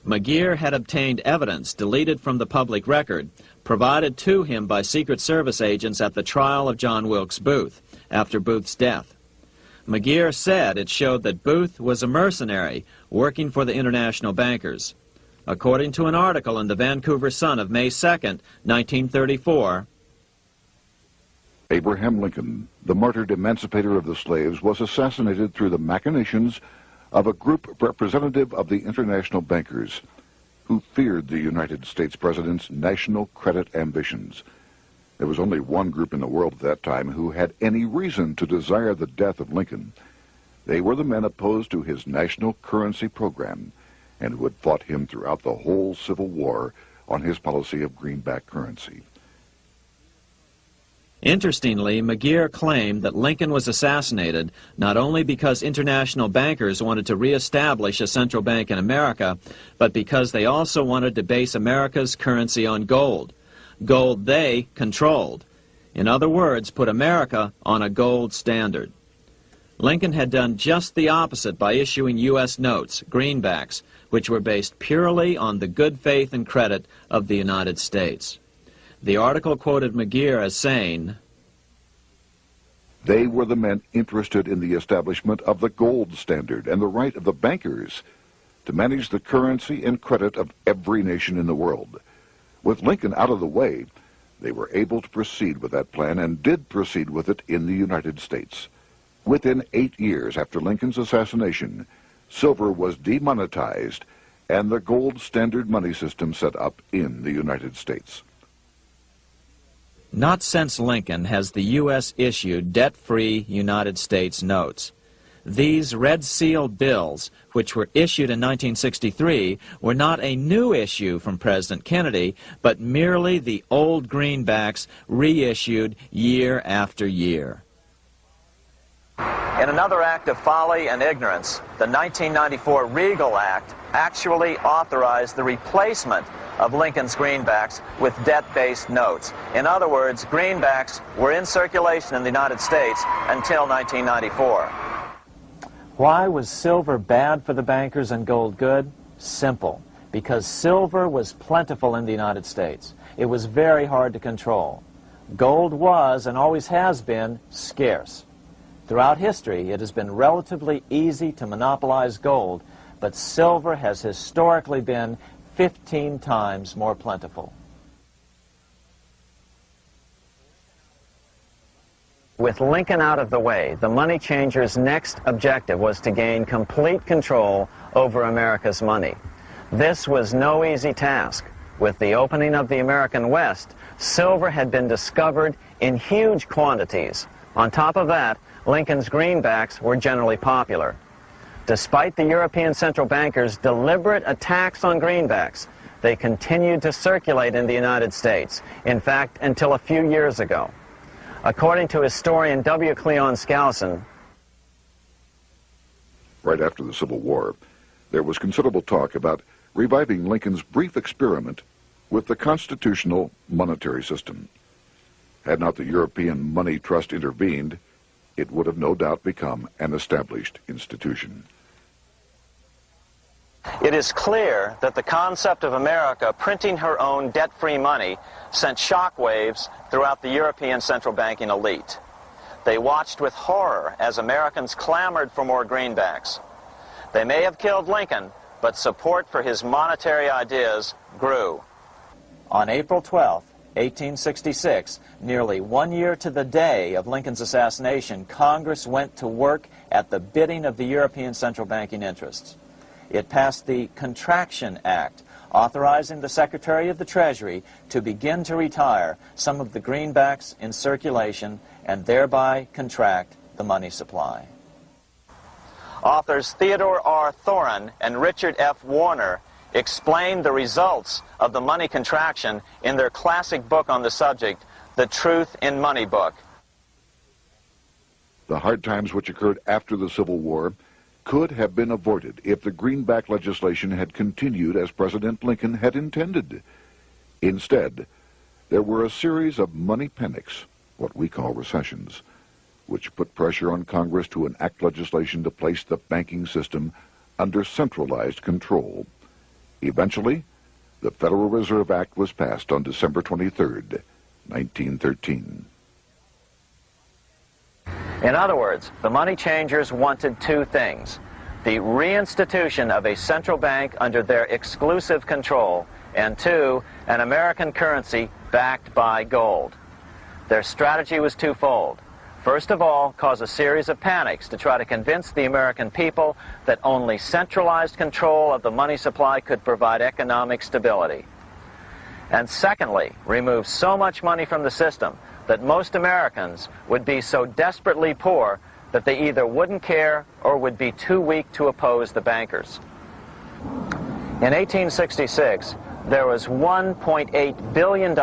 McGeer had obtained evidence deleted from the public record, provided to him by Secret Service agents at the trial of John Wilkes Booth, after Booth's death. McGeer said it showed that Booth was a mercenary working for the international bankers. According to an article in the Vancouver Sun of May 2nd, 1934, Abraham Lincoln, the martyred emancipator of the slaves, was assassinated through the machinations of a group representative of the international bankers who feared the United States President's national credit ambitions. There was only one group in the world at that time who had any reason to desire the death of Lincoln. They were the men opposed to his national currency program and who had fought him throughout the whole Civil War on his policy of greenback currency. Interestingly, McGeer claimed that Lincoln was assassinated not only because international bankers wanted to reestablish a central bank in America, but because they also wanted to base America's currency on gold. Gold they controlled. In other words, put America on a gold standard. Lincoln had done just the opposite by issuing U.S. notes, greenbacks, which were based purely on the good faith and credit of the United States. The article quoted McGeer as saying, "They were the men interested in the establishment of the gold standard and the right of the bankers to manage the currency and credit of every nation in the world. With Lincoln out of the way, they were able to proceed with that plan and did proceed with it in the United States. Within 8 years after Lincoln's assassination, silver was demonetized and the gold standard money system set up in the United States." Not since Lincoln has the U.S. issued debt-free United States notes. These red seal bills, which were issued in 1963, were not a new issue from President Kennedy, but merely the old greenbacks reissued year after year. In another act of folly and ignorance, the 1994 Regal Act actually authorized the replacement of Lincoln's greenbacks with debt-based notes. In other words, greenbacks were in circulation in the United States until 1994. Why was silver bad for the bankers and gold good? Simple. Because silver was plentiful in the United States. It was very hard to control. Gold was, and always has been, scarce. Throughout history, it has been relatively easy to monopolize gold, but silver has historically been 15 times more plentiful. With Lincoln out of the way, the money changers' next objective was to gain complete control over America's money. This was no easy task. With the opening of the American West, silver had been discovered in huge quantities. On top of that, Lincoln's greenbacks were generally popular. Despite the European central bankers' deliberate attacks on greenbacks, they continued to circulate in the United States, in fact, until a few years ago. According to historian W. Cleon Skousen, right after the Civil War, there was considerable talk about reviving Lincoln's brief experiment with the constitutional monetary system. Had not the European Money Trust intervened, it would have no doubt become an established institution. it is clear that the concept of America printing her own debt-free money sent shockwaves throughout the European central banking elite. They watched with horror as Americans clamored for more greenbacks. They may have killed Lincoln, but support for his monetary ideas grew. On April 12, 1866, nearly 1 year to the day of Lincoln's assassination, Congress went to work at the bidding of the European central banking interests. It passed the Contraction Act, authorizing the Secretary of the Treasury to begin to retire some of the greenbacks in circulation and thereby contract the money supply. Authors Theodore R. Thorin and Richard F. Warner explained the results of the money contraction in their classic book on the subject, The Truth in Money Book. The hard times which occurred after the Civil War could have been avoided if the greenback legislation had continued as President Lincoln had intended. Instead, there were a series of money panics, what we call recessions, which put pressure on Congress to enact legislation to place the banking system under centralized control. Eventually, the Federal Reserve Act was passed on December 23, 1913. In other words, the money changers wanted two things: the reinstitution of a central bank under their exclusive control, and two, an American currency backed by gold. Their strategy was twofold. First of all, cause a series of panics to try to convince the American people that only centralized control of the money supply could provide economic stability. And secondly, remove so much money from the system that most Americans would be so desperately poor that they either wouldn't care or would be too weak to oppose the bankers. In 1866, there was $1.8 billion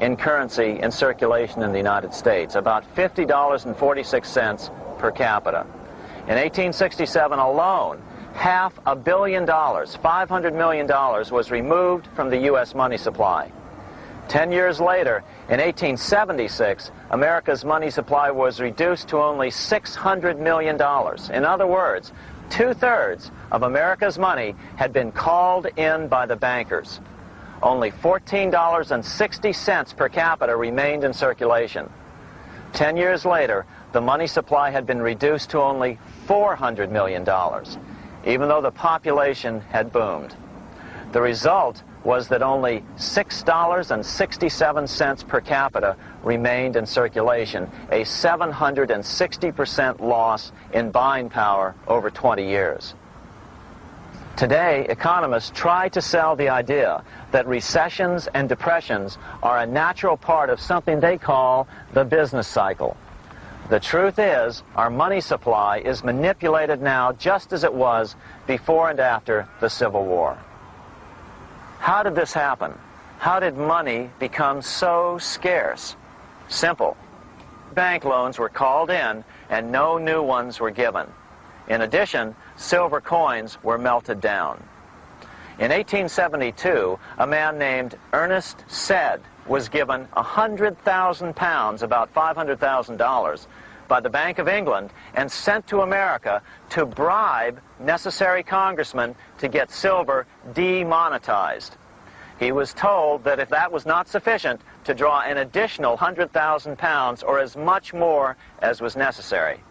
in currency in circulation in the United States, about $50.46 per capita. In 1867 alone, $500 million, $500 million, was removed from the U.S. money supply. 10 years later, in 1876, America's money supply was reduced to only $600 million. In other words, 2/3 of America's money had been called in by the bankers. Only $14.60 per capita remained in circulation. 10 years later, the money supply had been reduced to only $400 million, even though the population had boomed. The result was that only $6.67 per capita remained in circulation, a 760% loss in buying power over 20 years. Today, economists try to sell the idea that recessions and depressions are a natural part of something they call the business cycle. The truth is, our money supply is manipulated now just as it was before and after the Civil War. How did this happen? How did money become so scarce? Simple. Bank loans were called in and no new ones were given. In addition, silver coins were melted down. In 1872, a man named Ernest Sed was given 100,000 pounds, about $500,000, by the Bank of England and sent to America to bribe necessary congressmen to get silver demonetized. He was told that if that was not sufficient, to draw an additional 100,000 pounds or as much more as was necessary.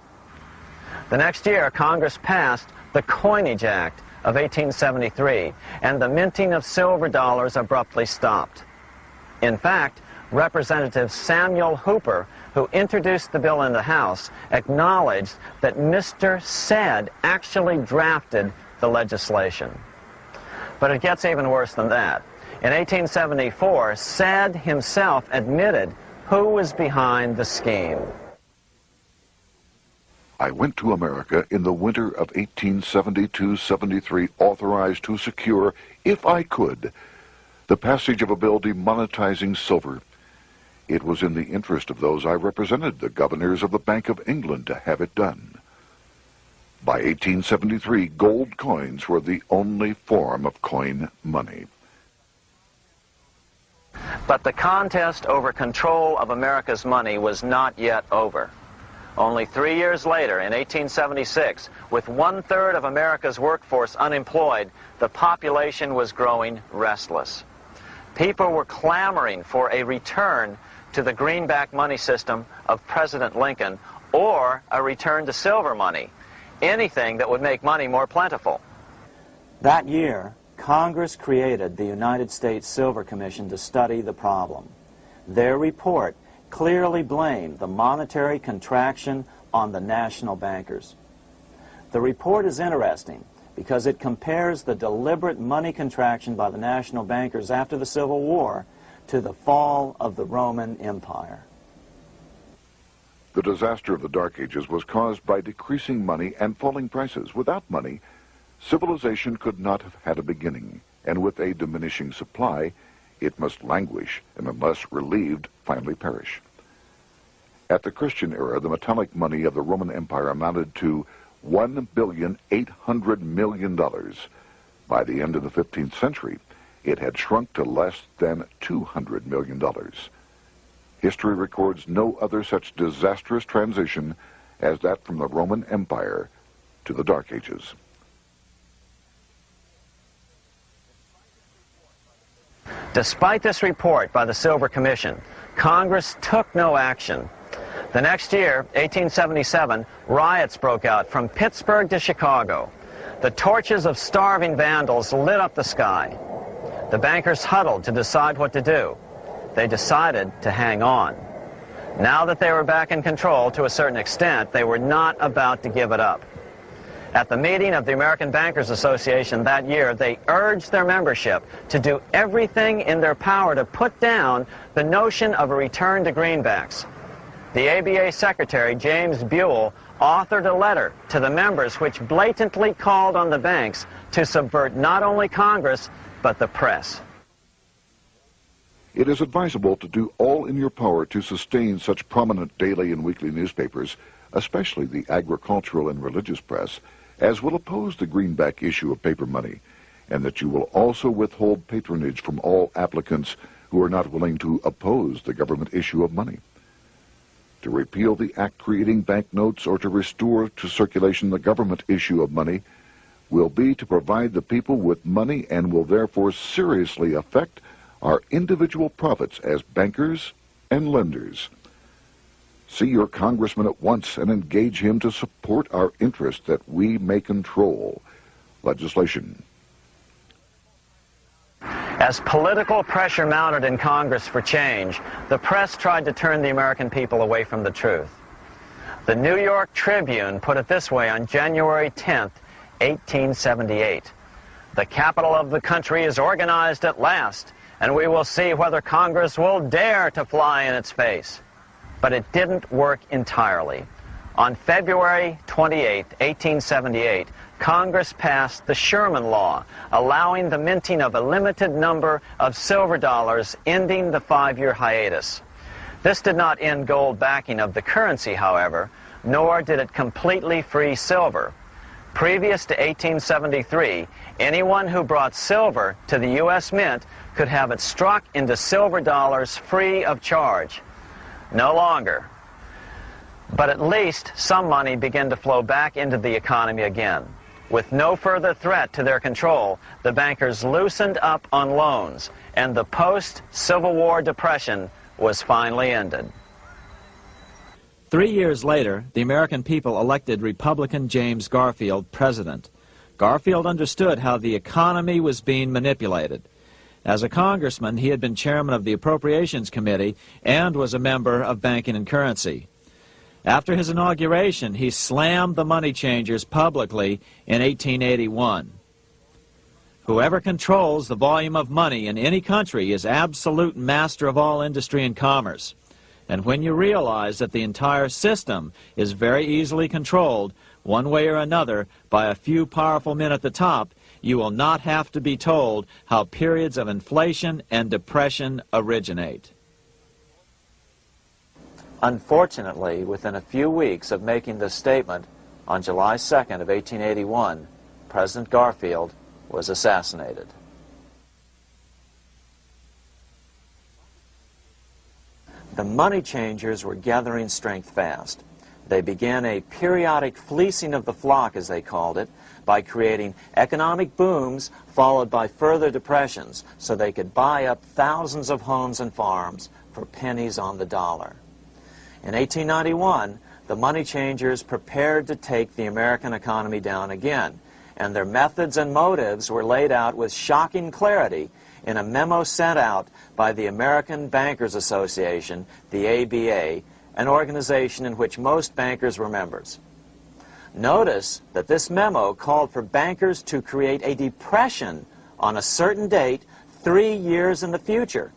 The next year, Congress passed the Coinage Act of 1873, and the minting of silver dollars abruptly stopped. In fact, Representative Samuel Hooper, who introduced the bill in the House, acknowledged that Mr. Sed actually drafted the legislation. But it gets even worse than that. In 1874, Sed himself admitted who was behind the scheme. I went to America in the winter of 1872-73, authorized to secure, if I could, the passage of a bill demonetizing silver. It was in the interest of those I represented, the governors of the Bank of England, to have it done. By 1873, gold coins were the only form of coin money. But the contest over control of America's money was not yet over. Only 3 years later, in 1876, with 1/3 of America's workforce unemployed, the population was growing restless. People were clamoring for a return to the greenback money system of President Lincoln, or a return to silver money, anything that would make money more plentiful. That year, Congress created the United States Silver Commission to study the problem. Their report clearly blamed the monetary contraction on the national bankers. The report is interesting because it compares the deliberate money contraction by the national bankers after the Civil War to the fall of the Roman Empire. The disaster of the Dark Ages was caused by decreasing money and falling prices. Without money, civilization could not have had a beginning, and with a diminishing supply, it must languish, and unless relieved, finally perish. At the Christian era, the metallic money of the Roman Empire amounted to $1,800,000,000. By the end of the 15th century, it had shrunk to less than $200 million. History records no other such disastrous transition as that from the Roman Empire to the Dark Ages. Despite this report by the Silver Commission, Congress took no action. The next year, 1877, riots broke out from Pittsburgh to Chicago. The torches of starving vandals lit up the sky. The bankers huddled to decide what to do. They decided to hang on. Now that they were back in control to a certain extent, they were not about to give it up. At the meeting of the American Bankers Association that year, they urged their membership to do everything in their power to put down the notion of a return to greenbacks. The ABA Secretary, James Buell, authored a letter to the members which blatantly called on the banks to subvert not only Congress, but the press. It is advisable to do all in your power to sustain such prominent daily and weekly newspapers, especially the agricultural and religious press, as will oppose the greenback issue of paper money, and that you will also withhold patronage from all applicants who are not willing to oppose the government issue of money. To repeal the act creating banknotes or to restore to circulation the government issue of money will be to provide the people with money and will therefore seriously affect our individual profits as bankers and lenders. See your congressman at once and engage him to support our interest that we may control legislation. As political pressure mounted in Congress for change, the press tried to turn the American people away from the truth. The New York Tribune put it this way on January 10th, 1878. "The capital of the country is organized at last, and we will see whether Congress will dare to fly in its face." But it didn't work entirely. On February 28, 1878, Congress passed the Sherman Law, allowing the minting of a limited number of silver dollars, ending the 5-year hiatus. This did not end gold backing of the currency, however, nor did it completely free silver. Previous to 1873, anyone who brought silver to the U.S. Mint could have it struck into silver dollars free of charge. No longer. But at least some money began to flow back into the economy again. With no further threat to their control, the bankers loosened up on loans, and the post-Civil War depression was finally ended. 3 years later, the American people elected Republican James Garfield president. Garfield understood how the economy was being manipulated. As a congressman, he had been chairman of the Appropriations Committee and was a member of Banking and Currency. After his inauguration, he slammed the money changers publicly in 1881. Whoever controls the volume of money in any country is absolute master of all industry and commerce. And when you realize that the entire system is very easily controlled, one way or another, by a few powerful men at the top, you will not have to be told how periods of inflation and depression originate. Unfortunately, within a few weeks of making this statement, on July 2nd of 1881, President Garfield was assassinated. The money changers were gathering strength fast. They began a periodic fleecing of the flock, as they called it, by creating economic booms followed by further depressions so they could buy up thousands of homes and farms for pennies on the dollar. In 1891, the money changers prepared to take the American economy down again, and their methods and motives were laid out with shocking clarity in a memo sent out by the American Bankers Association, the ABA, an organization in which most bankers were members. Notice that this memo called for bankers to create a depression on a certain date 3 years in the future.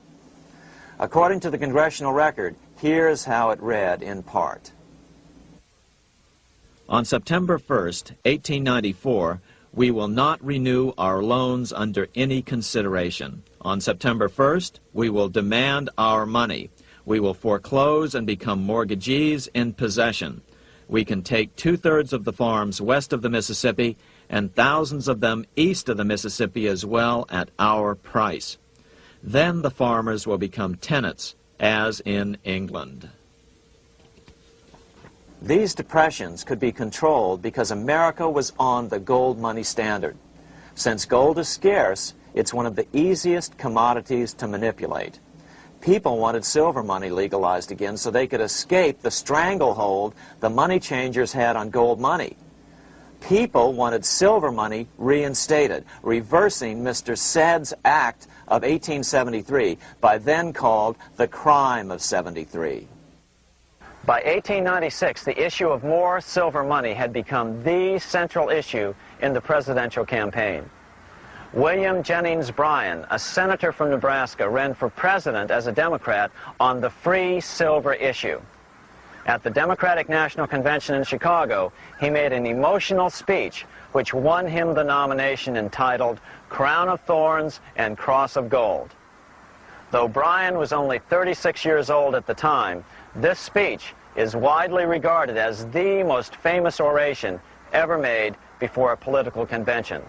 According to the congressional record, here's how it read in part. On September 1st, 1894, we will not renew our loans under any consideration. On September 1st, we will demand our money. We will foreclose and become mortgagees in possession. We can take 2/3 of the farms west of the Mississippi and thousands of them east of the Mississippi as well at our price. Then the farmers will become tenants, as in England. These depressions could be controlled because America was on the gold money standard. Since gold is scarce, it's one of the easiest commodities to manipulate. People wanted silver money legalized again so they could escape the stranglehold the money changers had on gold money. People wanted silver money reinstated, reversing Mr. Said's Act of 1873, by then called the Crime of 73. By 1896, the issue of more silver money had become the central issue in the presidential campaign. William Jennings Bryan, a senator from Nebraska, ran for president as a Democrat on the free silver issue. At the Democratic National Convention in Chicago, he made an emotional speech which won him the nomination, entitled Crown of Thorns and Cross of Gold. Though Bryan was only 36 years old at the time, this speech is widely regarded as the most famous oration ever made before a political convention.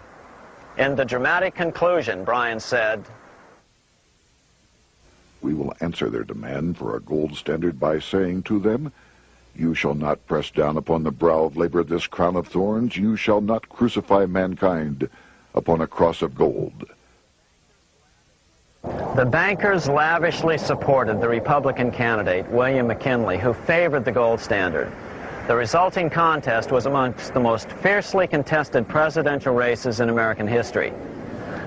In the dramatic conclusion, Bryan said, "We will answer their demand for a gold standard by saying to them, you shall not press down upon the brow of labor this crown of thorns. You shall not crucify mankind upon a cross of gold." The bankers lavishly supported the Republican candidate, William McKinley, who favored the gold standard. The resulting contest was amongst the most fiercely contested presidential races in American history.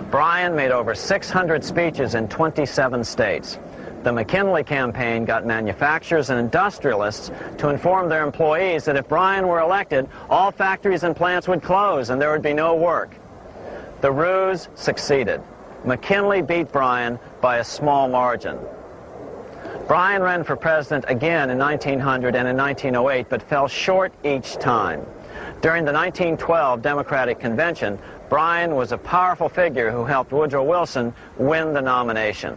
Bryan made over 600 speeches in 27 states. The McKinley campaign got manufacturers and industrialists to inform their employees that if Bryan were elected, all factories and plants would close and there would be no work. The ruse succeeded. McKinley beat Bryan by a small margin. Bryan ran for president again in 1900 and in 1908, but fell short each time. During the 1912 Democratic Convention, Bryan was a powerful figure who helped Woodrow Wilson win the nomination.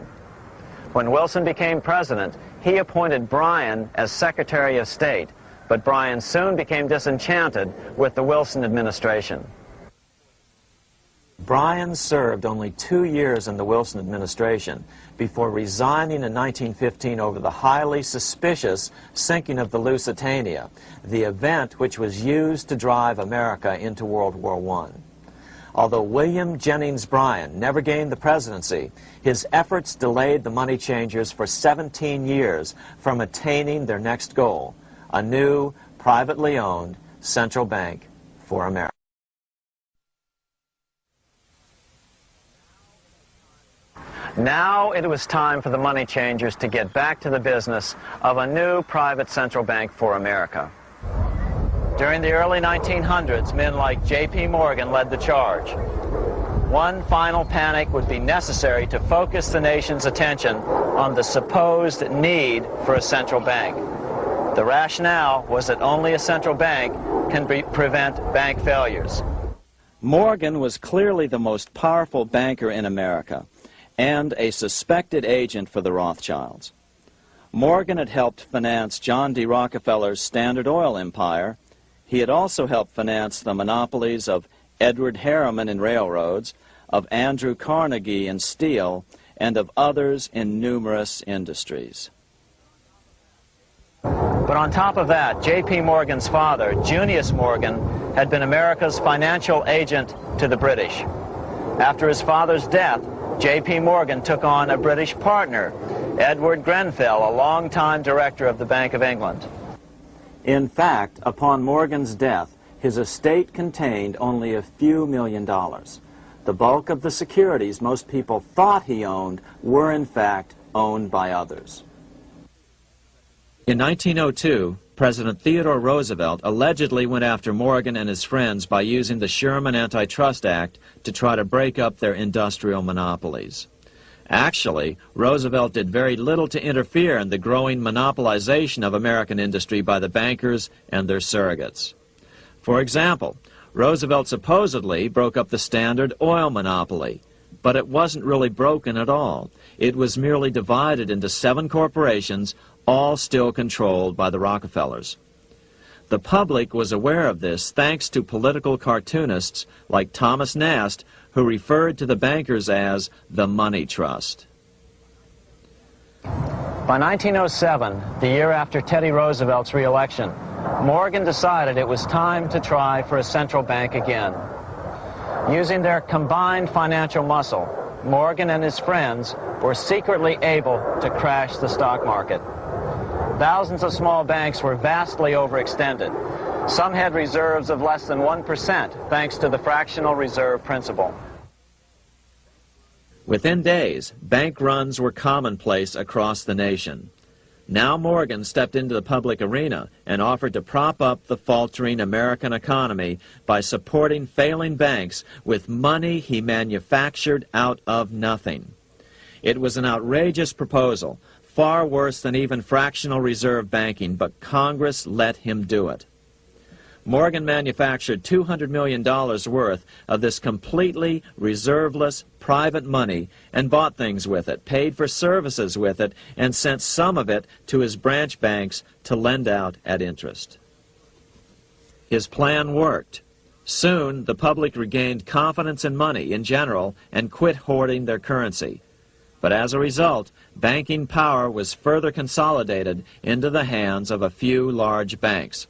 When Wilson became president, he appointed Bryan as Secretary of State, but Bryan soon became disenchanted with the Wilson administration. Bryan served only 2 years in the Wilson administration before resigning in 1915 over the highly suspicious sinking of the Lusitania, the event which was used to drive America into World War I. Although William Jennings Bryan never gained the presidency, his efforts delayed the money changers for 17 years from attaining their next goal, a new, privately owned central bank for America. Now it was time for the money changers to get back to the business of a new private central bank for America. During the early 1900s, men like J.P. Morgan led the charge. One final panic would be necessary to focus the nation's attention on the supposed need for a central bank. The rationale was that only a central bank can prevent bank failures. Morgan was clearly the most powerful banker in America, and a suspected agent for the Rothschilds. Morgan had helped finance John D. Rockefeller's Standard Oil empire. He had also helped finance the monopolies of Edward Harriman in railroads, of Andrew Carnegie in steel, and of others in numerous industries. But on top of that, J.P. Morgan's father, Junius Morgan, had been America's financial agent to the British. After his father's death, J.P. Morgan took on a British partner, Edward Grenfell, a longtime director of the Bank of England. In fact, upon Morgan's death, his estate contained only a few $1 million. The bulk of the securities most people thought he owned were, in fact, owned by others. In 1902, President Theodore Roosevelt allegedly went after Morgan and his friends by using the Sherman Antitrust Act to try to break up their industrial monopolies. Actually, Roosevelt did very little to interfere in the growing monopolization of American industry by the bankers and their surrogates. For example, Roosevelt supposedly broke up the Standard Oil monopoly, But it wasn't really broken at all. It was merely divided into 7 corporations, all still controlled by the Rockefellers. The public was aware of this thanks to political cartoonists like Thomas Nast, who referred to the bankers as the money trust. By 1907, the year after Teddy Roosevelt's re-election, Morgan decided it was time to try for a central bank again. Using their combined financial muscle, Morgan and his friends were secretly able to crash the stock market. Thousands of small banks were vastly overextended. Some had reserves of less than 1% thanks to the fractional reserve principle. Within days, bank runs were commonplace across the nation. Now Morgan stepped into the public arena and offered to prop up the faltering American economy by supporting failing banks with money he manufactured out of nothing. It was an outrageous proposal, far worse than even fractional reserve banking, but Congress let him do it. Morgan manufactured $200 million worth of this completely reserveless private money and bought things with it, paid for services with it, and sent some of it to his branch banks to lend out at interest. His plan worked. Soon, the public regained confidence in money in general and quit hoarding their currency. But as a result, banking power was further consolidated into the hands of a few large banks.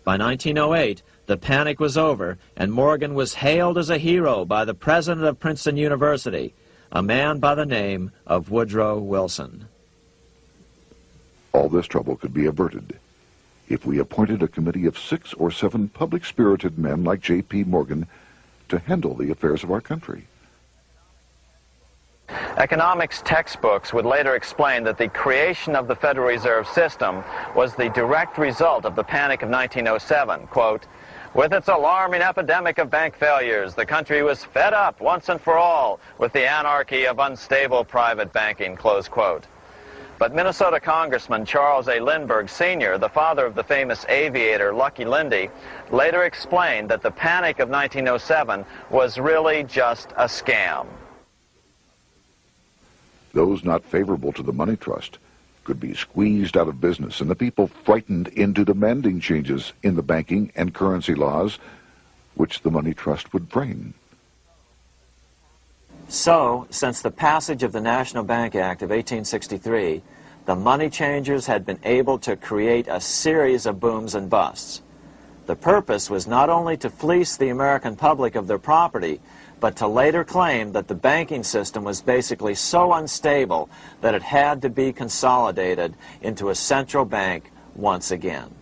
By 1908, the panic was over, and Morgan was hailed as a hero by the president of Princeton University, a man by the name of Woodrow Wilson. All this trouble could be averted if we appointed a committee of 6 or 7 public-spirited men like J.P. Morgan to handle the affairs of our country. Economics textbooks would later explain that the creation of the Federal Reserve System was the direct result of the panic of 1907. Quote, "With its alarming epidemic of bank failures, the country was fed up once and for all with the anarchy of unstable private banking," close quote. But Minnesota Congressman Charles A. Lindbergh Sr., the father of the famous aviator Lucky Lindy, later explained that the panic of 1907 was really just a scam. Those not favorable to the money trust could be squeezed out of business, and the people frightened into demanding changes in the banking and currency laws which the money trust would frame. So, since the passage of the National Bank Act of 1863, the money changers had been able to create a series of booms and busts. The purpose was not only to fleece the American public of their property, but to later claim that the banking system was basically so unstable that it had to be consolidated into a central bank once again.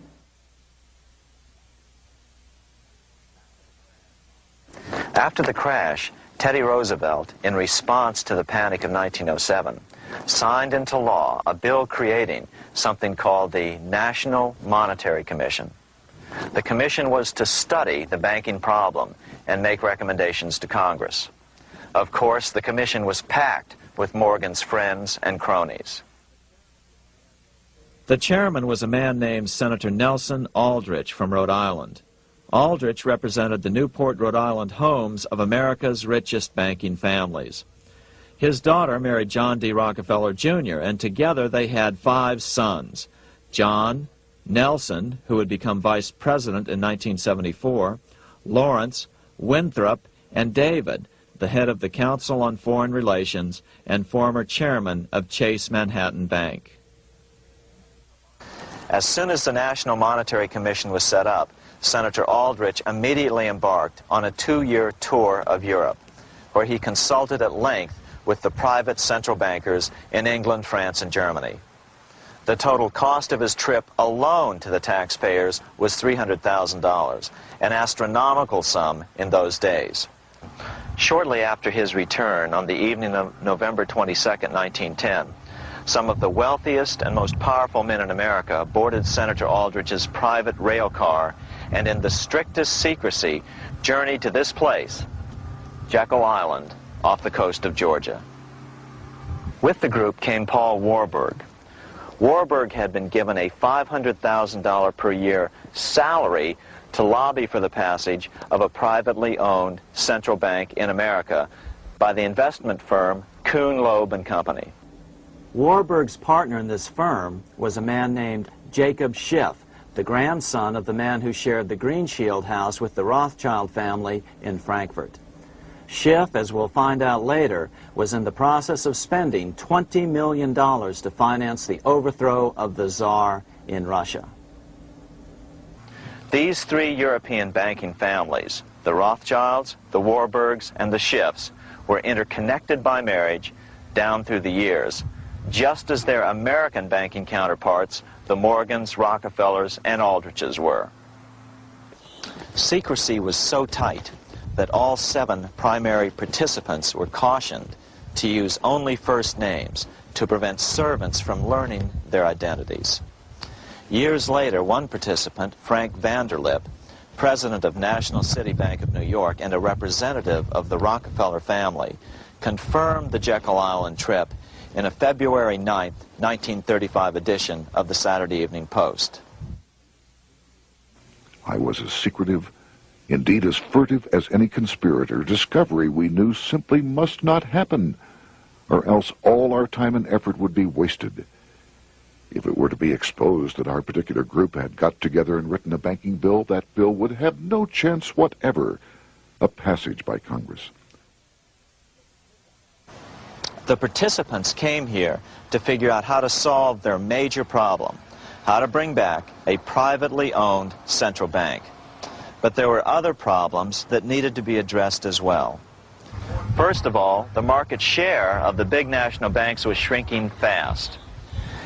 After the crash, Teddy Roosevelt, in response to the panic of 1907, signed into law a bill creating something called the National Monetary Commission. The commission was to study the banking problem and make recommendations to Congress. Of course, the commission was packed with Morgan's friends and cronies. The chairman was a man named Senator Nelson Aldrich from Rhode Island. Aldrich represented the Newport, Rhode Island homes of America's richest banking families. His daughter married John D. Rockefeller, Jr., and together they had 5 sons: John, Nelson, who would become vice president in 1974, Lawrence, Winthrop, and David, the head of the Council on Foreign Relations and former chairman of Chase Manhattan Bank. As soon as the National Monetary Commission was set up, Senator Aldrich immediately embarked on a 2-year tour of Europe, where he consulted at length with the private central bankers in England, France, and Germany. The total cost of his trip alone to the taxpayers was $300,000, an astronomical sum in those days. Shortly after his return, on the evening of November 22, 1910, some of the wealthiest and most powerful men in America boarded Senator Aldrich's private rail car and in the strictest secrecy journeyed to this place, Jekyll Island, off the coast of Georgia. With the group came Paul Warburg. Warburg had been given a $500,000 per year salary to lobby for the passage of a privately owned central bank in America by the investment firm Kuhn, Loeb and Company. Warburg's partner in this firm was a man named Jacob Schiff, the grandson of the man who shared the Greenshield house with the Rothschild family in Frankfurt. Schiff, as we'll find out later, was in the process of spending $20 million to finance the overthrow of the Tsar in Russia. These three European banking families, the Rothschilds, the Warburgs, and the Schiffs, were interconnected by marriage down through the years, just as their American banking counterparts, the Morgans, Rockefellers, and Aldriches were. Secrecy was so tight that all 7 primary participants were cautioned to use only first names to prevent servants from learning their identities. Years later, one participant, Frank Vanderlip, president of National City Bank of New York and a representative of the Rockefeller family, confirmed the Jekyll Island trip in a February 9, 1935 edition of the Saturday Evening Post. I was as secretive, indeed as furtive as any conspirator. Discovery, we knew, simply must not happen, or else all our time and effort would be wasted. If it were to be exposed that our particular group had got together and written a banking bill, that bill would have no chance whatever of passage by Congress. The participants came here to figure out how to solve their major problem, how to bring back a privately owned central bank. But there were other problems that needed to be addressed as well. First of all, the market share of the big national banks was shrinking fast.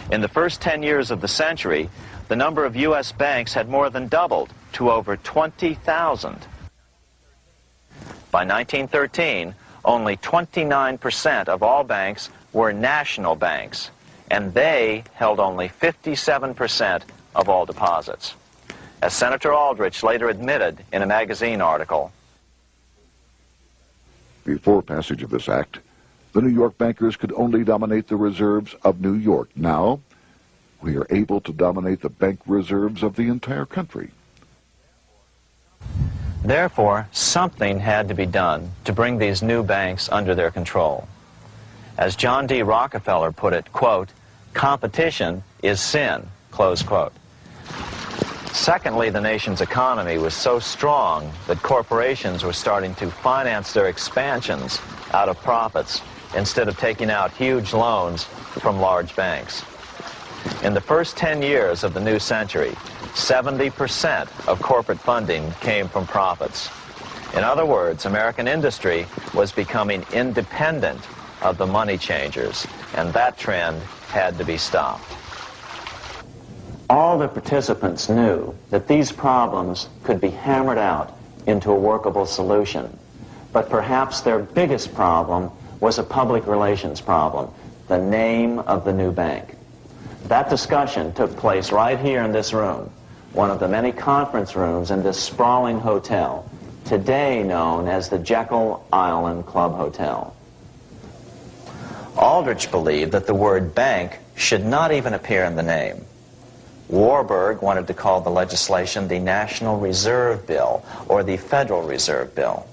In the first 10 years of the century, the number of U.S. banks had more than doubled to over 20,000. By 1913, only 29% of all banks were national banks, and they held only 57% of all deposits. As Senator Aldrich later admitted in a magazine article, before passage of this act, the New York bankers could only dominate the reserves of New York. Now, we are able to dominate the bank reserves of the entire country. Therefore, something had to be done to bring these new banks under their control. As John D. Rockefeller put it, quote, "Competition is sin," close quote. Secondly, the nation's economy was so strong that corporations were starting to finance their expansions out of profits instead of taking out huge loans from large banks. In the first 10 years of the new century, 70% of corporate funding came from profits. In other words, American industry was becoming independent of the money changers, and that trend had to be stopped. All the participants knew that these problems could be hammered out into a workable solution, but perhaps their biggest problem was a public relations problem, the name of the new bank. That discussion took place right here in this room, one of the many conference rooms in this sprawling hotel, today known as the Jekyll Island Club Hotel. Aldrich believed that the word bank should not even appear in the name. Warburg wanted to call the legislation the National Reserve Bill or the Federal Reserve Bill.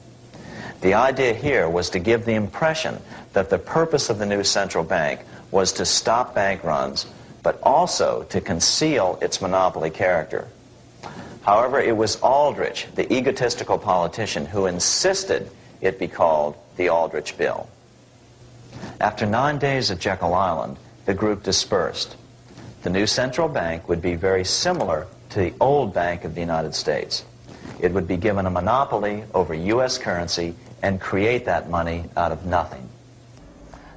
The idea here was to give the impression that the purpose of the new central bank was to stop bank runs, but also to conceal its monopoly character. However, it was Aldrich, the egotistical politician, who insisted it be called the Aldrich Bill. After 9 days at Jekyll Island, the group dispersed. The new central bank would be very similar to the old Bank of the United States. It would be given a monopoly over U.S. currency and create that money out of nothing.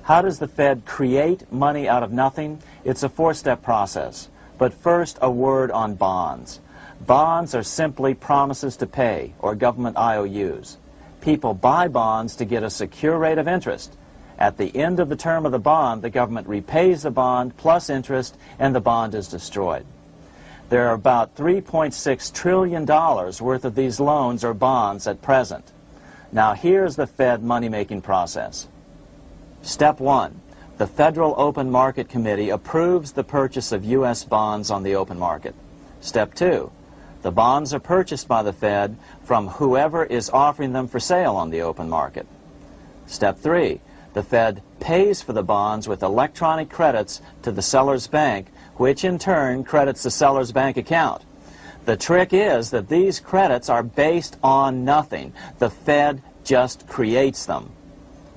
How does the Fed create money out of nothing? It's a four-step process. But first, a word on bonds. Bonds are simply promises to pay, or government IOUs. People buy bonds to get a secure rate of interest. At the end of the term of the bond, the government repays the bond plus interest, and the bond is destroyed. There are about $3.6 trillion worth of these loans or bonds at present. Now here's the Fed money-making process. Step 1. The Federal Open Market Committee approves the purchase of U.S. bonds on the open market. Step 2. The bonds are purchased by the Fed from whoever is offering them for sale on the open market. Step 3. The Fed pays for the bonds with electronic credits to the seller's bank, which in turn credits the seller's bank account. The trick is that these credits are based on nothing. The Fed just creates them.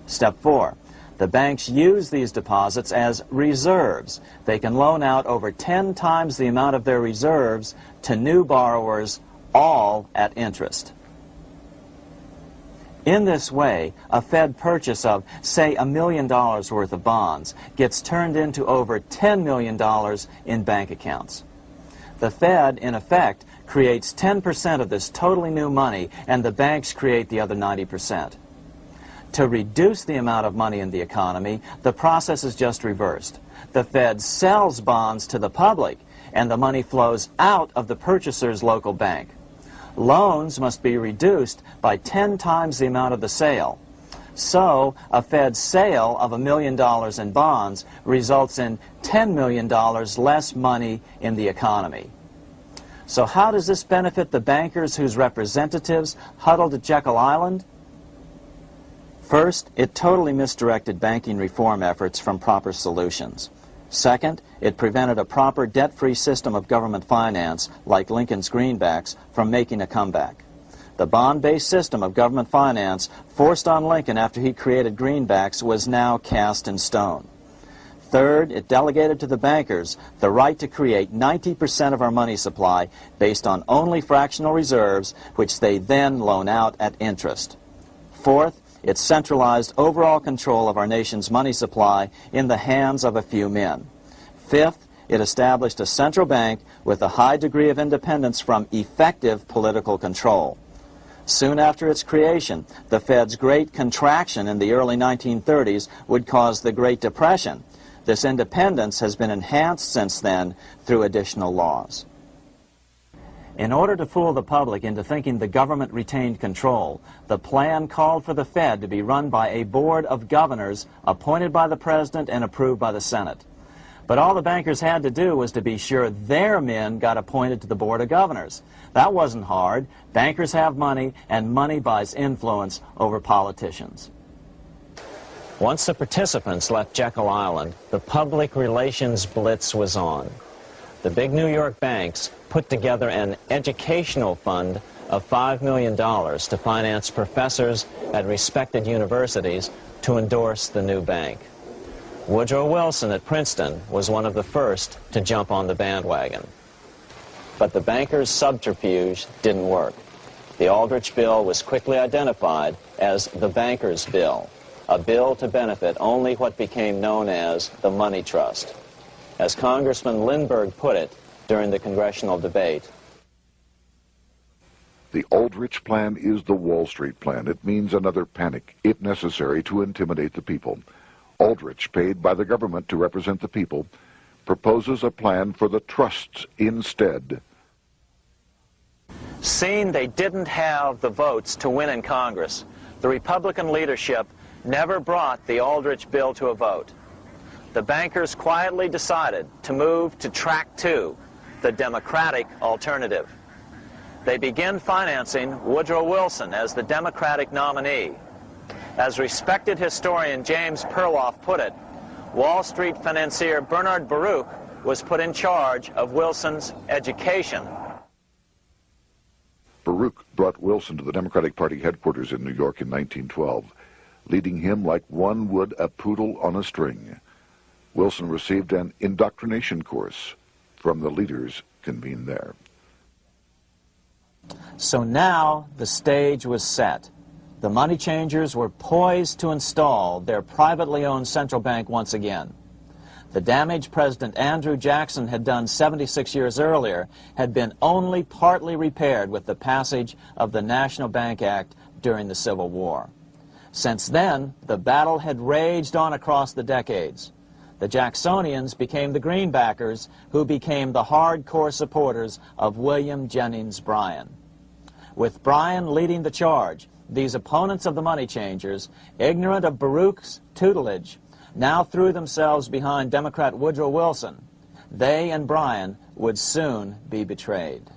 Step 4. The banks use these deposits as reserves. They can loan out over 10 times the amount of their reserves to new borrowers, all at interest. In this way, a Fed purchase of, say, $1 million worth of bonds gets turned into over $10 million in bank accounts. The Fed, in effect, creates 10% of this totally new money, and the banks create the other 90%. To reduce the amount of money in the economy, the process is just reversed. The Fed sells bonds to the public, and the money flows out of the purchaser's local bank. Loans must be reduced by 10 times the amount of the sale. So, a Fed sale of $1 million in bonds results in $10 million less money in the economy. So how does this benefit the bankers whose representatives huddled at Jekyll Island? First, it totally misdirected banking reform efforts from proper solutions. Second, it prevented a proper debt-free system of government finance, like Lincoln's greenbacks, from making a comeback. The bond-based system of government finance forced on Lincoln after he created greenbacks was now cast in stone. Third, it delegated to the bankers the right to create 90% of our money supply based on only fractional reserves, which they then loan out at interest. Fourth, it centralized overall control of our nation's money supply in the hands of a few men. Fifth, it established a central bank with a high degree of independence from effective political control. Soon after its creation, the Fed's great contraction in the early 1930s would cause the Great Depression. This independence has been enhanced since then through additional laws. In order to fool the public into thinking the government retained control, the plan called for the Fed to be run by a board of governors appointed by the President and approved by the Senate. But all the bankers had to do was to be sure their men got appointed to the board of governors. That wasn't hard. Bankers have money, and money buys influence over politicians. Once the participants left Jekyll Island, the public relations blitz was on. The big New York banks put together an educational fund of $5 million to finance professors at respected universities to endorse the new bank. Woodrow Wilson at Princeton was one of the first to jump on the bandwagon. But the bankers' subterfuge didn't work. The Aldrich Bill was quickly identified as the bankers' bill, a bill to benefit only what became known as the money trust. As Congressman Lindbergh put it during the congressional debate, the Aldrich Plan is the Wall Street Plan. It means another panic, if necessary, to intimidate the people. Aldrich, paid by the government to represent the people, proposes a plan for the trusts instead. seeing they didn't have the votes to win in Congress, the Republican leadership never brought the Aldrich bill to a vote. The bankers quietly decided to move to track 2, the Democratic alternative. They began financing Woodrow Wilson as the Democratic nominee. As respected historian James Perloff put it, Wall Street financier Bernard Baruch was put in charge of Wilson's education. Baruch brought Wilson to the Democratic Party headquarters in New York in 1912, leading him like one would a poodle on a string. Wilson received an indoctrination course from the leaders convened there. So now the stage was set. The money changers were poised to install their privately owned central bank once again. The damage President Andrew Jackson had done 76 years earlier had been only partly repaired with the passage of the National Bank Act during the Civil War. Since then, the battle had raged on across the decades. The Jacksonians became the greenbackers, who became the hardcore supporters of William Jennings Bryan. With Bryan leading the charge, these opponents of the money changers, ignorant of Baruch's tutelage, now threw themselves behind Democrat Woodrow Wilson. They and Bryan would soon be betrayed.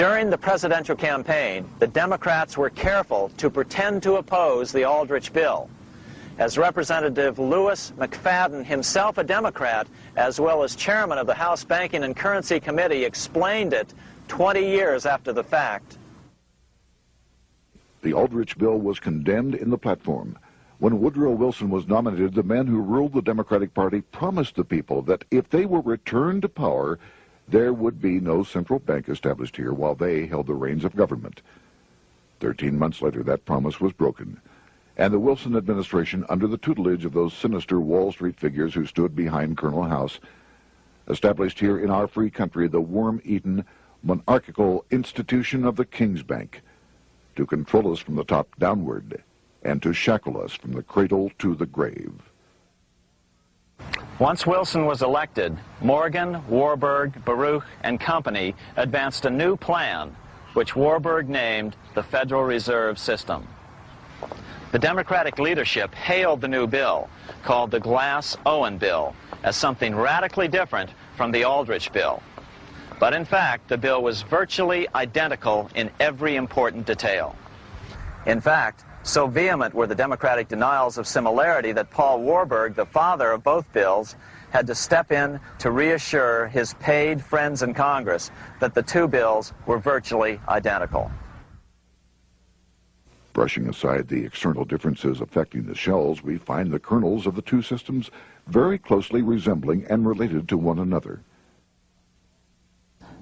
During the presidential campaign, the Democrats were careful to pretend to oppose the Aldrich bill. As Representative Lewis McFadden, himself a Democrat, as well as chairman of the House Banking and Currency Committee, explained it 20 years after the fact. The Aldrich bill was condemned in the platform. When Woodrow Wilson was nominated, the man who ruled the Democratic Party promised the people that if they were returned to power, there would be no central bank established here while they held the reins of government. 13 months later, that promise was broken, and the Wilson administration, under the tutelage of those sinister Wall Street figures who stood behind Colonel House, established here in our free country the worm-eaten, monarchical institution of the King's Bank, to control us from the top downward and to shackle us from the cradle to the grave. Once Wilson was elected, Morgan, Warburg, Baruch, and company advanced a new plan, which Warburg named the Federal Reserve System. The Democratic leadership hailed the new bill, called the Glass-Owen Bill, as something radically different from the Aldrich bill. But in fact, the bill was virtually identical in every important detail. In fact, so vehement were the Democratic denials of similarity that Paul Warburg, the father of both bills, had to step in to reassure his paid friends in Congress that the two bills were virtually identical. Brushing aside the external differences affecting the shells, we find the kernels of the two systems very closely resembling and related to one another.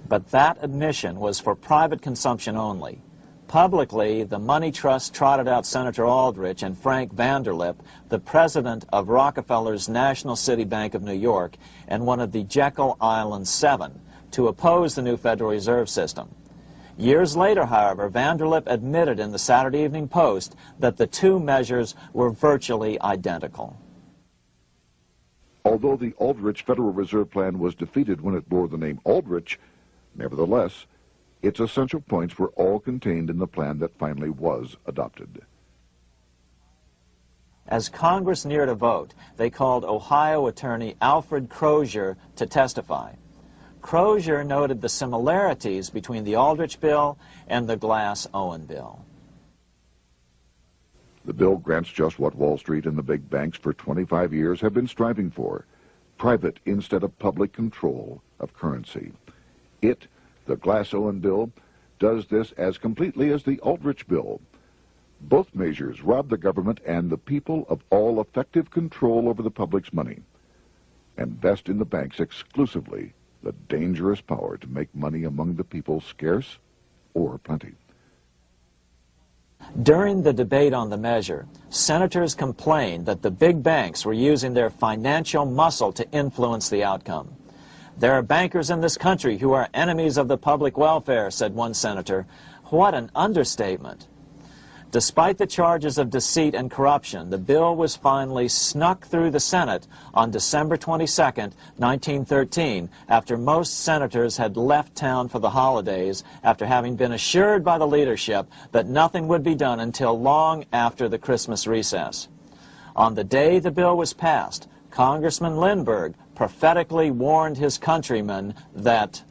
But that admission was for private consumption only. Publicly, the money trust trotted out Senator Aldrich and Frank Vanderlip, the president of Rockefeller's National City Bank of New York and one of the Jekyll Island Seven, to oppose the new Federal Reserve System. Years later, however, Vanderlip admitted in the Saturday Evening Post that the two measures were virtually identical. Although the Aldrich Federal Reserve Plan was defeated when it bore the name Aldrich, nevertheless, its essential points were all contained in the plan that finally was adopted. As Congress neared a vote, they called Ohio attorney Alfred Crozier to testify. Crozier noted the similarities between the Aldrich bill and the Glass-Owen bill. The bill grants just what Wall Street and the big banks for 25 years have been striving for: private instead of public control of currency. It, the Glass-Owen bill, does this as completely as the Aldrich bill. Both measures rob the government and the people of all effective control over the public's money, and vest in the banks exclusively the dangerous power to make money among the people scarce or plenty. During the debate on the measure, senators complained that the big banks were using their financial muscle to influence the outcome. "There are bankers in this country who are enemies of the public welfare," said one senator. What an understatement. Despite the charges of deceit and corruption, the bill was finally snuck through the Senate on December 22, 1913, after most senators had left town for the holidays, after having been assured by the leadership that nothing would be done until long after the Christmas recess. On the day the bill was passed, Congressman Lindbergh prophetically warned his countrymen that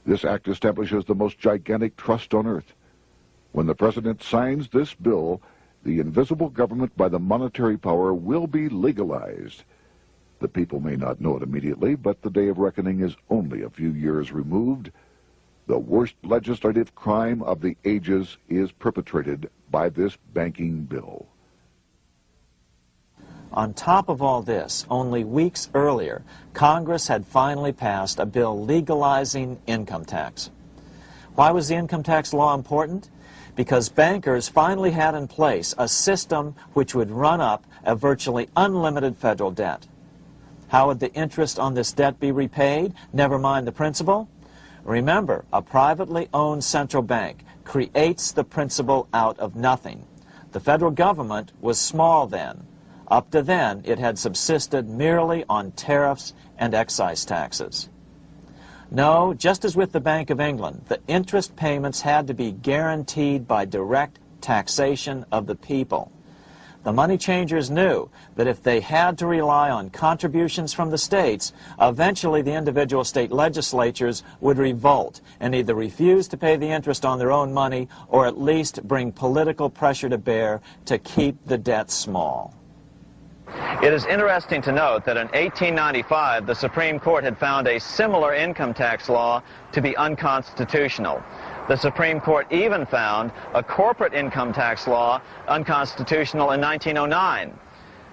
this act establishes the most gigantic trust on earth. When the president signs this bill, the invisible government by the monetary power will be legalized. The people may not know it immediately, but the day of reckoning is only a few years removed. The worst legislative crime of the ages is perpetrated by this banking bill. On top of all this, only weeks earlier, Congress had finally passed a bill legalizing income tax. Why was the income tax law important? Because bankers finally had in place a system which would run up a virtually unlimited federal debt. How would the interest on this debt be repaid? Never mind the principal. Remember, a privately owned central bank creates the principal out of nothing. The federal government was small then. Up to then, it had subsisted merely on tariffs and excise taxes. No, just as with the Bank of England, the interest payments had to be guaranteed by direct taxation of the people. The money changers knew that if they had to rely on contributions from the states, eventually the individual state legislatures would revolt and either refuse to pay the interest on their own money or at least bring political pressure to bear to keep the debt small. It is interesting to note that in 1895, the Supreme Court had found a similar income tax law to be unconstitutional. The Supreme Court even found a corporate income tax law unconstitutional in 1909.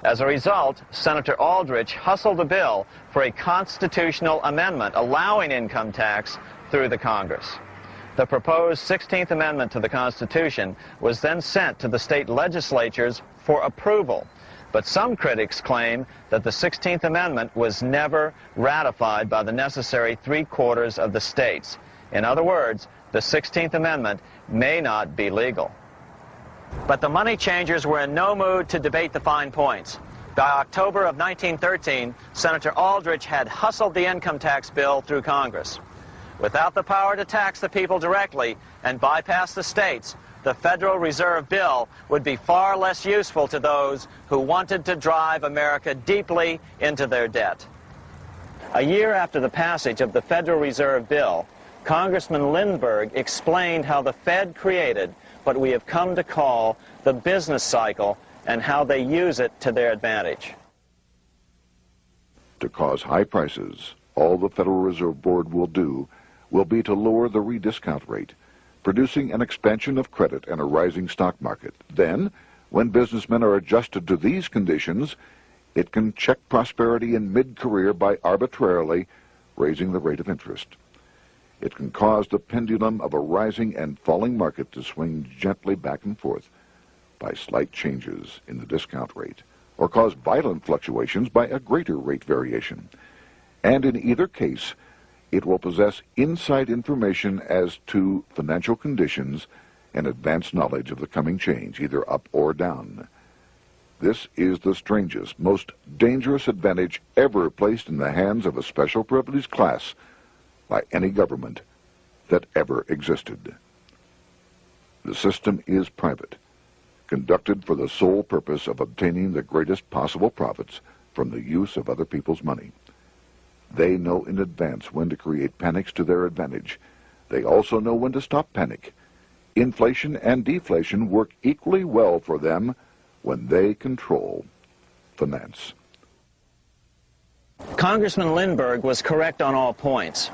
As a result, Senator Aldrich hustled a bill for a constitutional amendment allowing income tax through the Congress. The proposed 16th Amendment to the Constitution was then sent to the state legislatures for approval. But some critics claim that the 16th Amendment was never ratified by the necessary 3/4 of the states. In other words, the 16th Amendment may not be legal. But the money changers were in no mood to debate the fine points. By October of 1913, Senator Aldrich had hustled the income tax bill through Congress. Without the power to tax the people directly and bypass the states, the Federal Reserve Bill would be far less useful to those who wanted to drive America deeply into their debt. A year after the passage of the Federal Reserve Bill, Congressman Lindbergh explained how the Fed created what we have come to call the business cycle and how they use it to their advantage. To cause high prices, all the Federal Reserve Board will do will be to lower the rediscount rate, producing an expansion of credit and a rising stock market. Then, when businessmen are adjusted to these conditions, it can check prosperity in mid-career by arbitrarily raising the rate of interest. It can cause the pendulum of a rising and falling market to swing gently back and forth by slight changes in the discount rate, or cause violent fluctuations by a greater rate variation. And in either case, it will possess inside information as to financial conditions and advanced knowledge of the coming change, either up or down. This is the strangest, most dangerous advantage ever placed in the hands of a special privileged class by any government that ever existed. The system is private, conducted for the sole purpose of obtaining the greatest possible profits from the use of other people's money. They know in advance when to create panics to their advantage. They also know when to stop panic. Inflation and deflation work equally well for them when they control finance. Congressman Lindbergh was correct on all points.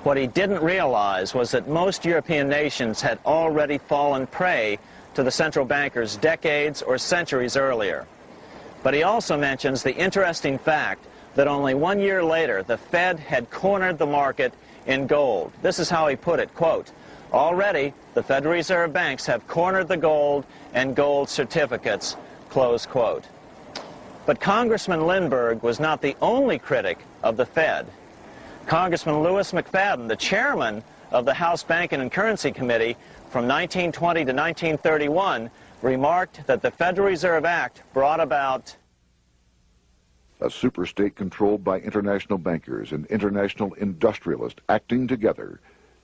What he didn't realize was that most European nations had already fallen prey to the central bankers decades or centuries earlier. But he also mentions the interesting fact that only 1 year later the Fed had cornered the market in gold. This is how he put it, quote, "Already the Federal Reserve banks have cornered the gold and gold certificates," close quote. But Congressman Lindbergh was not the only critic of the Fed. Congressman Lewis McFadden, the chairman of the House Banking and Currency Committee from 1920 to 1931, remarked that the Federal Reserve Act brought about a superstate controlled by international bankers and international industrialists acting together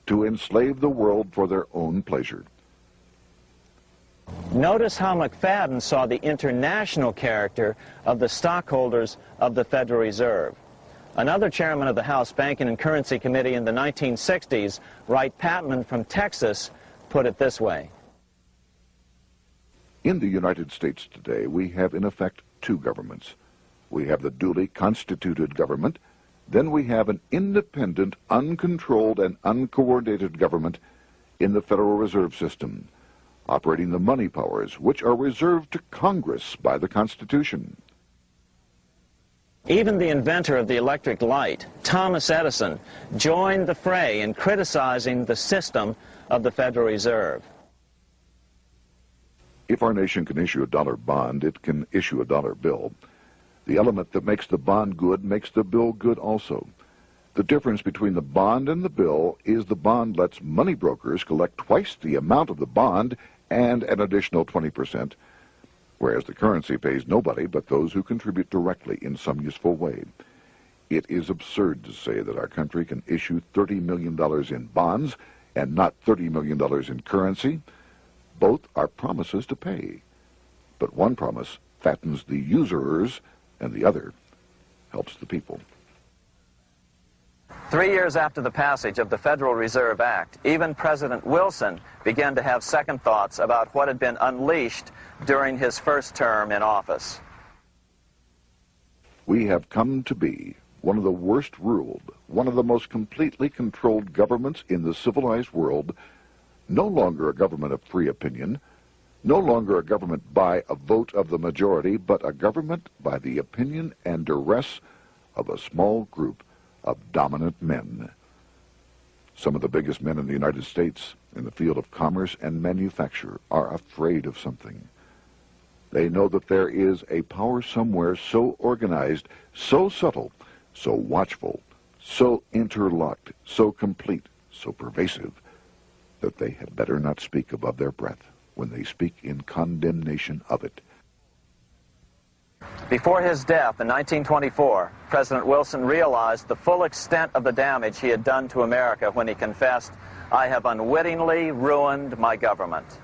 to enslave the world for their own pleasure. Notice how McFadden saw the international character of the stockholders of the Federal Reserve. Another chairman of the House Banking and Currency Committee in the 1960s, Wright Patman from Texas, put it this way. In the United States today, we have in effect two governments. We have the duly constituted government, then we have an independent, uncontrolled, and uncoordinated government in the Federal Reserve System, operating the money powers which are reserved to Congress by the Constitution. Even the inventor of the electric light, Thomas Edison, joined the fray in criticizing the system of the Federal Reserve. If our nation can issue a dollar bond, it can issue a dollar bill. The element that makes the bond good makes the bill good also. The difference between the bond and the bill is the bond lets money brokers collect twice the amount of the bond and an additional 20%, whereas the currency pays nobody but those who contribute directly in some useful way. It is absurd to say that our country can issue $30 million in bonds and not $30 million in currency. Both are promises to pay, but one promise fattens the usurers, and the other helps the people. 3 years after the passage of the Federal Reserve Act, even President Wilson began to have second thoughts about what had been unleashed during his first term in office. We have come to be one of the worst ruled, one of the most completely controlled governments in the civilized world, no longer a government of free opinion, no longer a government by a vote of the majority, but a government by the opinion and duress of a small group of dominant men. Some of the biggest men in the United States in the field of commerce and manufacture are afraid of something. They know that there is a power somewhere so organized, so subtle, so watchful, so interlocked, so complete, so pervasive, that they had better not speak above their breath when they speak in condemnation of it. Before his death in 1924, President Wilson realized the full extent of the damage he had done to America when he confessed, "I have unwittingly ruined my government."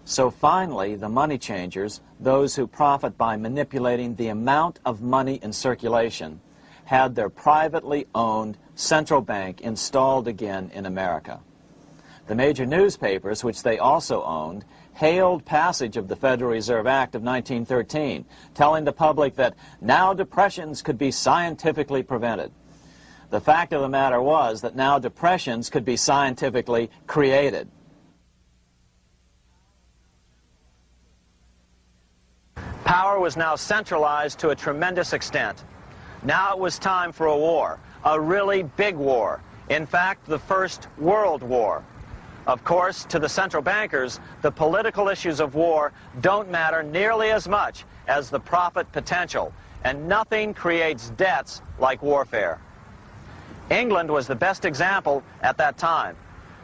So finally, the money changers, those who profit by manipulating the amount of money in circulation, had their privately owned central bank installed again in America. The major newspapers, which they also owned, hailed passage of the Federal Reserve Act of 1913, telling the public that now depressions could be scientifically prevented. The fact of the matter was that now depressions could be scientifically created. Power was now centralized to a tremendous extent. Now it was time for a war, a really big war. In fact, the First World War. Of course, to the central bankers, the political issues of war don't matter nearly as much as the profit potential, and nothing creates debts like warfare. England was the best example at that time.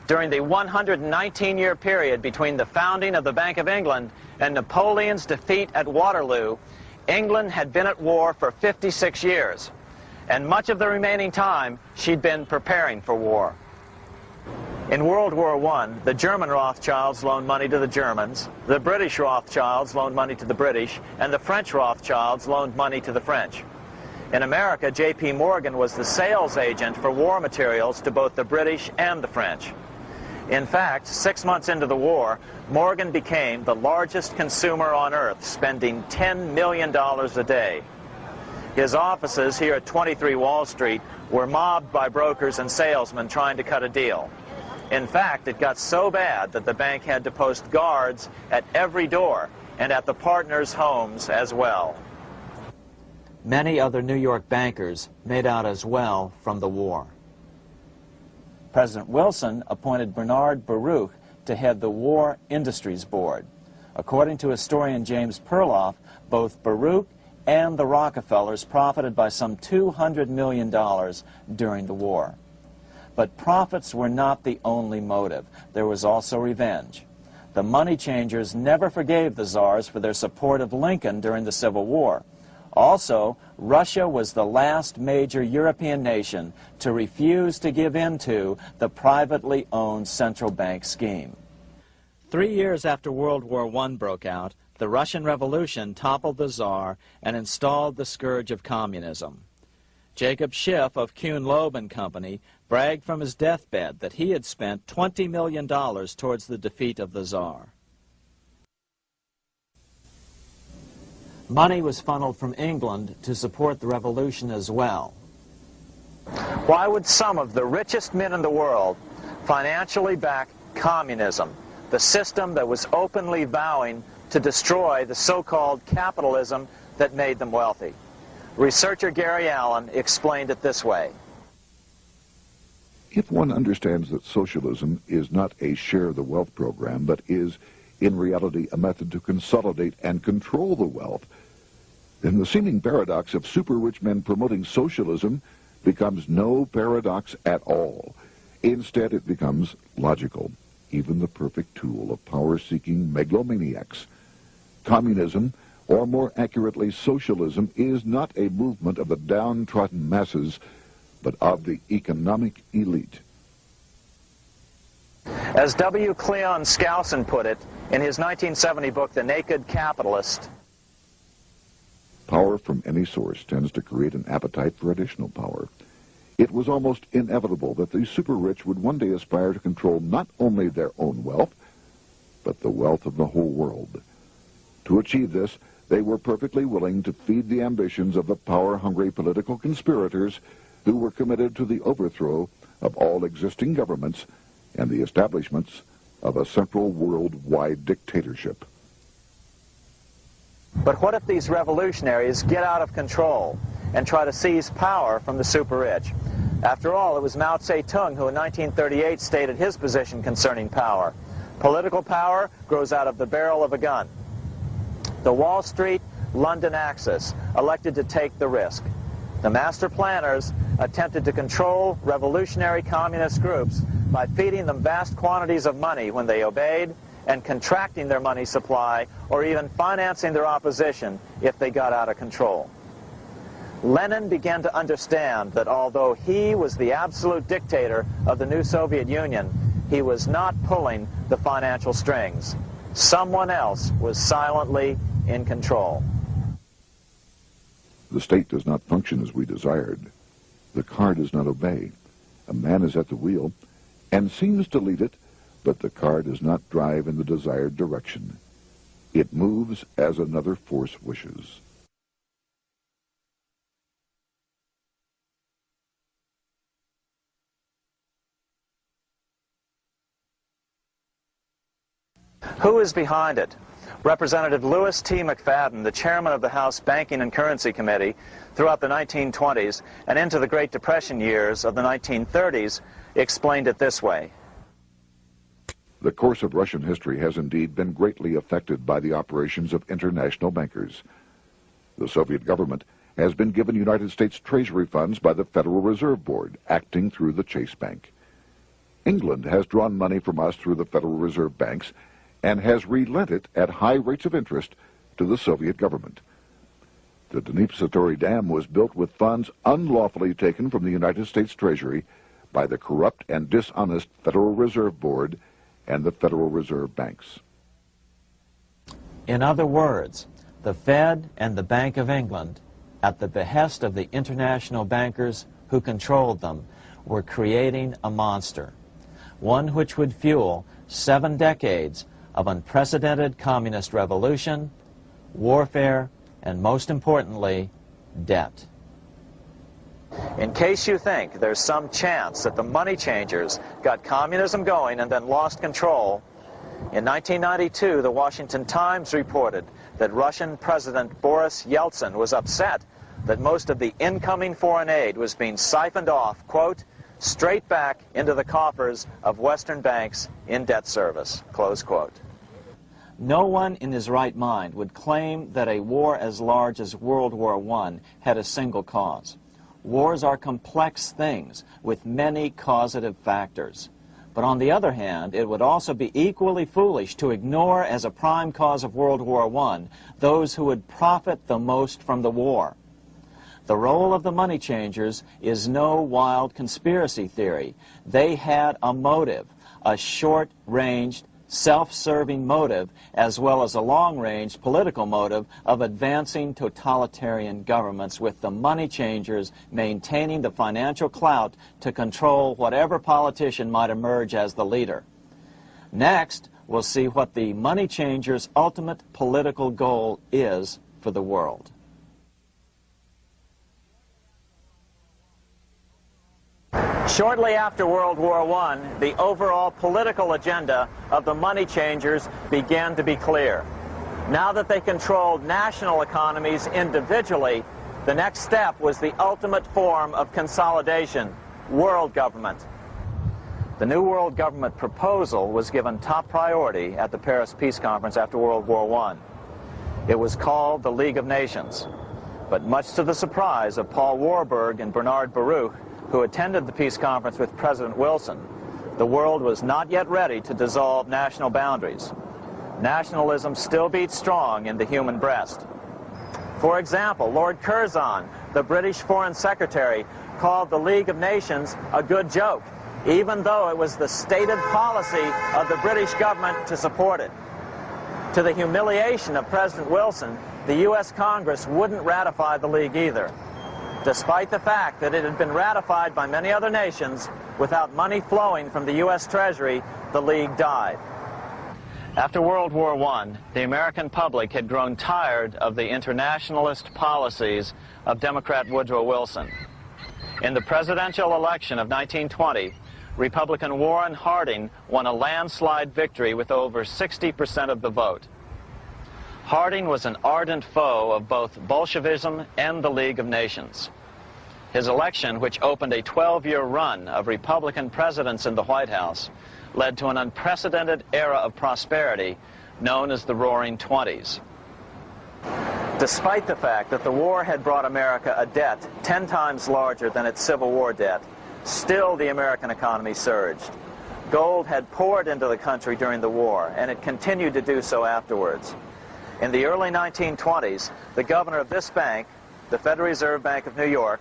During the 119-year period between the founding of the Bank of England and Napoleon's defeat at Waterloo, England had been at war for 56 years, and much of the remaining time she'd been preparing for war. In World War I, the German Rothschilds loaned money to the Germans, the British Rothschilds loaned money to the British, and the French Rothschilds loaned money to the French. In America, J.P. Morgan was the sales agent for war materials to both the British and the French. In fact, 6 months into the war, Morgan became the largest consumer on earth, spending $10 million a day. His offices here at 23 Wall Street were mobbed by brokers and salesmen trying to cut a deal. In fact, it got so bad that the bank had to post guards at every door and at the partners' homes as well. Many other New York bankers made out as well from the war. President Wilson appointed Bernard Baruch to head the War Industries Board. According to historian James Perloff, both Baruch and the Rockefellers profited by some $200 million during the war. But profits were not the only motive. There was also revenge. The money changers never forgave the czars for their support of Lincoln during the Civil War. Also, Russia was the last major European nation to refuse to give in to the privately owned central bank scheme. 3 years after World War I broke out, the Russian Revolution toppled the Tsar and installed the scourge of communism. Jacob Schiff of Kuhn Loeb and Company bragged from his deathbed that he had spent $20 million towards the defeat of the Tsar. Money was funneled from England to support the revolution as well. Why would some of the richest men in the world financially back communism, the system that was openly vowing to destroy the so-called capitalism that made them wealthy? Researcher Gary Allen explained it this way. If one understands that socialism is not a share the wealth program, but is in reality a method to consolidate and control the wealth, then the seeming paradox of super-rich men promoting socialism becomes no paradox at all. Instead, it becomes logical, even the perfect tool of power-seeking megalomaniacs. Communism, or more accurately socialism, is not a movement of the downtrodden masses, but of the economic elite. As W. Cleon Skousen put it in his 1970 book, The Naked Capitalist, power from any source tends to create an appetite for additional power. It was almost inevitable that the super-rich would one day aspire to control not only their own wealth, but the wealth of the whole world. To achieve this, they were perfectly willing to feed the ambitions of the power-hungry political conspirators who were committed to the overthrow of all existing governments and the establishments of a central worldwide dictatorship. but what if these revolutionaries get out of control and try to seize power from the super-rich? After all, it was Mao Zedong who in 1938 stated his position concerning power. Political power grows out of the barrel of a gun. The Wall Street, London axis elected to take the risk. The master planners attempted to control revolutionary communist groups by feeding them vast quantities of money when they obeyed and contracting their money supply or even financing their opposition if they got out of control. Lenin began to understand that although he was the absolute dictator of the new Soviet Union, he was not pulling the financial strings. Someone else was silently in control. The state does not function as we desired. The car does not obey. A man is at the wheel and seems to lead it, but the car does not drive in the desired direction. It moves as another force wishes. Who is behind it? Representative Louis T. McFadden, the chairman of the House Banking and Currency Committee throughout the 1920s and into the Great Depression years of the 1930s, explained it this way. The course of Russian history has indeed been greatly affected by the operations of international bankers. The Soviet government has been given United States Treasury funds by the Federal Reserve Board, acting through the Chase Bank. England has drawn money from us through the Federal Reserve banks and has relent it at high rates of interest to the Soviet government. The Dnipro Dam was built with funds unlawfully taken from the United States Treasury by the corrupt and dishonest Federal Reserve Board and the Federal Reserve banks. In other words, the Fed and the Bank of England, at the behest of the international bankers who controlled them, were creating a monster, one which would fuel 7 decades of unprecedented communist revolution, warfare, and most importantly, debt. In case you think there's some chance that the money changers got communism going and then lost control, in 1992, the Washington Times reported that Russian President Boris Yeltsin was upset that most of the incoming foreign aid was being siphoned off, quote, straight back into the coffers of Western banks in debt service, close quote. No one in his right mind would claim that a war as large as World War I had a single cause. Wars are complex things with many causative factors. But on the other hand, it would also be equally foolish to ignore as a prime cause of World War I those who would profit the most from the war. The role of the money changers is no wild conspiracy theory. They had a motive, a short-ranged, self-serving motive, as well as a long-range political motive of advancing totalitarian governments, with the money changers maintaining the financial clout to control whatever politician might emerge as the leader. Next, we'll see what the money changers' ultimate political goal is for the world. Shortly after World War I, the overall political agenda of the money changers began to be clear. Now that they controlled national economies individually, the next step was the ultimate form of consolidation, world government. The new world government proposal was given top priority at the Paris Peace Conference after World War I. It was called the League of Nations, but much to the surprise of Paul Warburg and Bernard Baruch, who attended the peace conference with President Wilson, the world was not yet ready to dissolve national boundaries. Nationalism still beats strong in the human breast. For example, Lord Curzon, the British Foreign Secretary, called the League of Nations a good joke even though it was the stated policy of the British government to support it. To the humiliation of President Wilson, the U.S. Congress wouldn't ratify the League either, despite the fact that it had been ratified by many other nations. Without money flowing from the U.S. Treasury, the League died. After World War I, the American public had grown tired of the internationalist policies of Democrat Woodrow Wilson. In the presidential election of 1920, Republican Warren Harding won a landslide victory with over 60% of the vote. Harding was an ardent foe of both Bolshevism and the League of Nations. His election, which opened a 12-year run of Republican presidents in the White House, led to an unprecedented era of prosperity known as the Roaring Twenties. Despite the fact that the war had brought America a debt 10 times larger than its Civil War debt, still the American economy surged. Gold had poured into the country during the war, and it continued to do so afterwards. In the early 1920s, the governor of this bank, the Federal Reserve Bank of New York,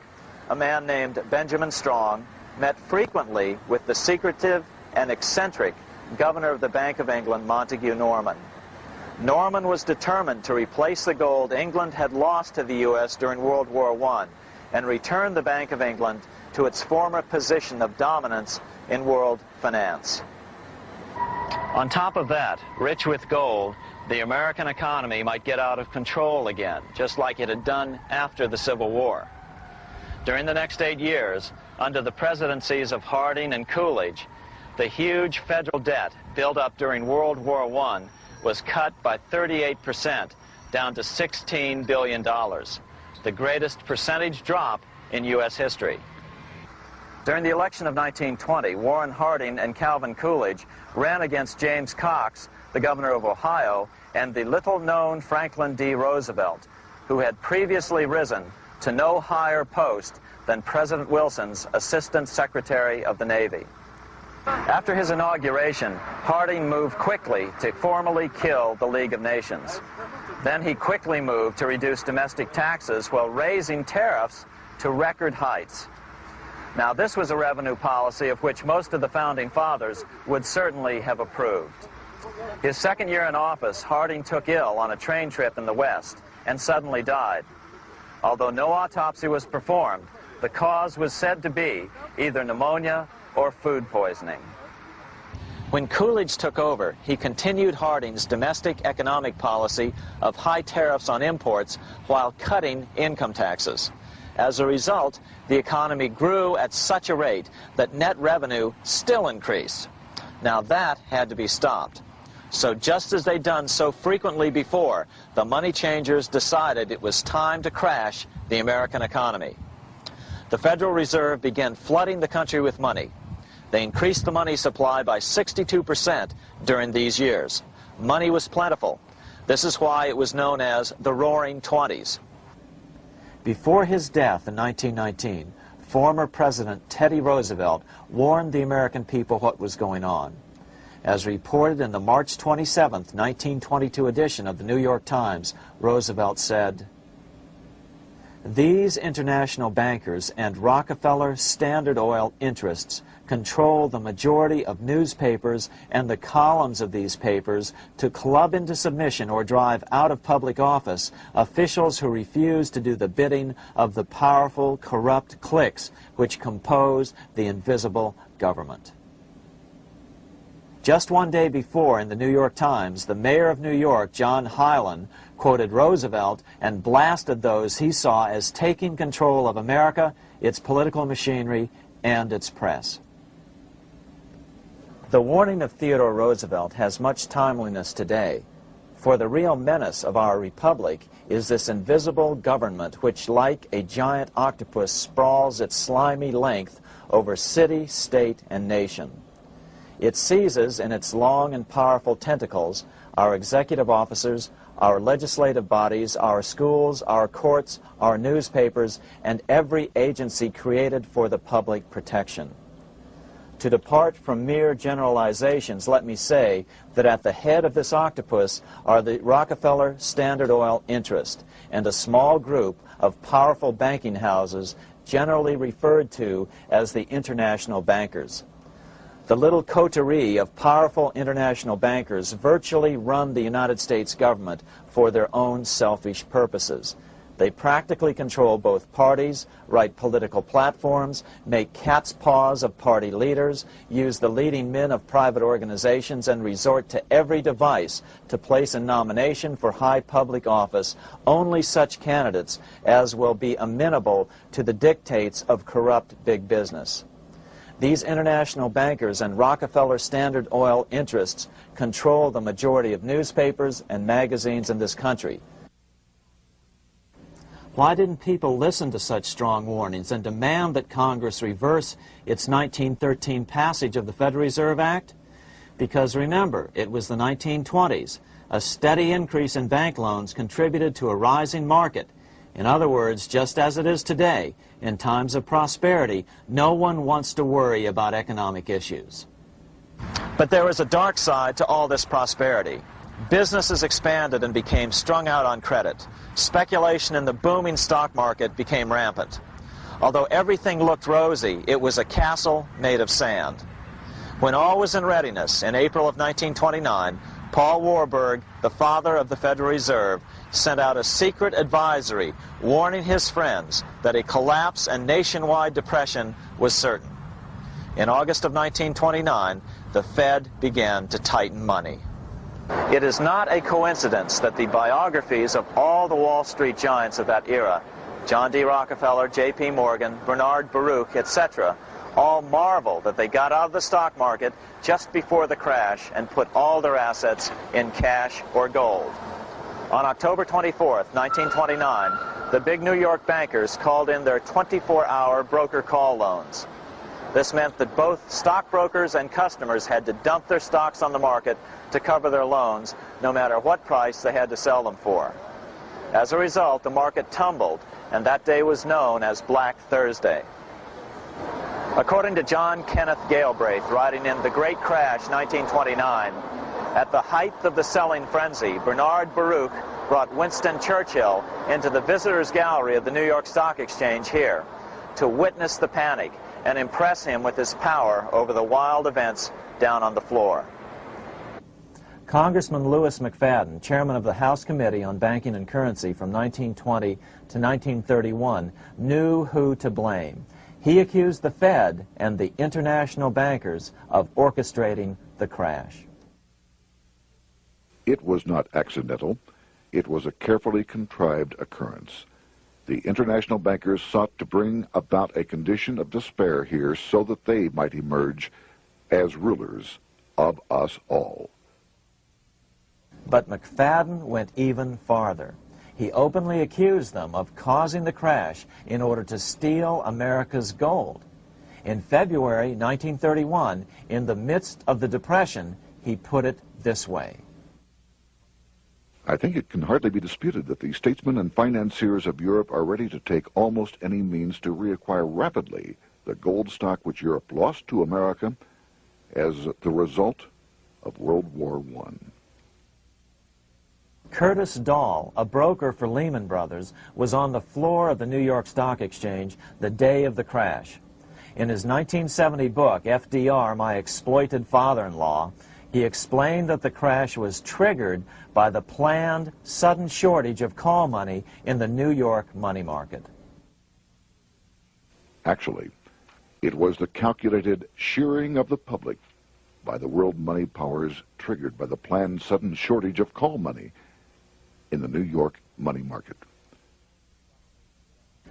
a man named Benjamin Strong, met frequently with the secretive and eccentric governor of the Bank of England, Montague Norman. Norman was determined to replace the gold England had lost to the U.S. during World War I and return the Bank of England to its former position of dominance in world finance. On top of that, rich with gold, the American economy might get out of control again, just like it had done after the Civil War. During the next 8 years, under the presidencies of Harding and Coolidge, the huge federal debt built up during World War I was cut by 38%, down to $16 billion, the greatest percentage drop in U.S. history. During the election of 1920, Warren Harding and Calvin Coolidge ran against James Cox, the governor of Ohio, and the little-known Franklin D. Roosevelt, who had previously risen to no higher post than President Wilson's Assistant Secretary of the Navy. After his inauguration, Harding moved quickly to formally kill the League of Nations. Then he quickly moved to reduce domestic taxes while raising tariffs to record heights. Now, this was a revenue policy of which most of the Founding Fathers would certainly have approved. His second year in office, Harding took ill on a train trip in the West and suddenly died. Although no autopsy was performed, the cause was said to be either pneumonia or food poisoning. When Coolidge took over, he continued Harding's domestic economic policy of high tariffs on imports while cutting income taxes. As a result, the economy grew at such a rate that net revenue still increased. Now that had to be stopped. So just as they'd done so frequently before, the money changers decided it was time to crash the American economy. The Federal Reserve began flooding the country with money. They increased the money supply by 62% during these years. Money was plentiful. This is why it was known as the Roaring Twenties. Before his death in 1919, former President Teddy Roosevelt warned the American people what was going on. As reported in the March 27, 1922 edition of the New York Times, Roosevelt said, "These international bankers and Rockefeller Standard Oil interests control the majority of newspapers and the columns of these papers to club into submission or drive out of public office officials who refuse to do the bidding of the powerful, corrupt cliques which compose the invisible government." Just one day before, in the New York Times, the mayor of New York, John Hylan, quoted Roosevelt and blasted those he saw as taking control of America, its political machinery, and its press. The warning of Theodore Roosevelt has much timeliness today, for the real menace of our republic is this invisible government which, like a giant octopus, sprawls its slimy length over city, state, and nation. It seizes in its long and powerful tentacles our executive officers, our legislative bodies, our schools, our courts, our newspapers, and every agency created for the public protection. To depart from mere generalizations, let me say that at the head of this octopus are the Rockefeller Standard Oil interest and a small group of powerful banking houses generally referred to as the international bankers. The little coterie of powerful international bankers virtually run the United States government for their own selfish purposes. They practically control both parties, write political platforms, make cat's paws of party leaders, use the leading men of private organizations, and resort to every device to place in nomination for high public office only such candidates as will be amenable to the dictates of corrupt big business. These international bankers and Rockefeller Standard Oil interests control the majority of newspapers and magazines in this country. Why didn't people listen to such strong warnings and demand that Congress reverse its 1913 passage of the Federal Reserve Act? Because remember, it was the 1920s. A steady increase in bank loans contributed to a rising market. In other words, just as it is today, in times of prosperity, no one wants to worry about economic issues. But there was a dark side to all this prosperity. Businesses expanded and became strung out on credit. Speculation in the booming stock market became rampant. Although everything looked rosy, it was a castle made of sand. When all was in readiness, in April of 1929, Paul Warburg, the father of the Federal Reserve, sent out a secret advisory warning his friends that a collapse and nationwide depression was certain. In August of 1929, the Fed began to tighten money. It is not a coincidence that the biographies of all the Wall Street giants of that era, John D. Rockefeller, J.P. Morgan, Bernard Baruch, etc., all marvel that they got out of the stock market just before the crash and put all their assets in cash or gold. On October 24th, 1929, the big New York bankers called in their 24-hour broker call loans. This meant that both stockbrokers and customers had to dump their stocks on the market to cover their loans, no matter what price they had to sell them for. As a result, the market tumbled, and that day was known as Black Thursday. According to John Kenneth Galbraith, writing in The Great Crash, 1929, at the height of the selling frenzy, Bernard Baruch brought Winston Churchill into the visitors' gallery of the New York Stock Exchange here to witness the panic and impress him with his power over the wild events down on the floor. Congressman Louis McFadden, chairman of the House Committee on Banking and Currency from 1920 to 1931, knew who to blame. He accused the Fed and the international bankers of orchestrating the crash. It was not accidental. It was a carefully contrived occurrence. The international bankers sought to bring about a condition of despair here so that they might emerge as rulers of us all. But McFadden went even farther. He openly accused them of causing the crash in order to steal America's gold. In February 1931, in the midst of the Depression, he put it this way. I think it can hardly be disputed that the statesmen and financiers of Europe are ready to take almost any means to reacquire rapidly the gold stock which Europe lost to America as the result of World War I. Curtis Dahl, a broker for Lehman Brothers, was on the floor of the New York Stock Exchange the day of the crash. In his 1970 book, FDR, My Exploited Father-in-Law, he explained that the crash was triggered by the planned sudden shortage of call money in the New York money market. Actually, it was the calculated shearing of the public by the world money powers triggered by the planned sudden shortage of call money in the New York money market.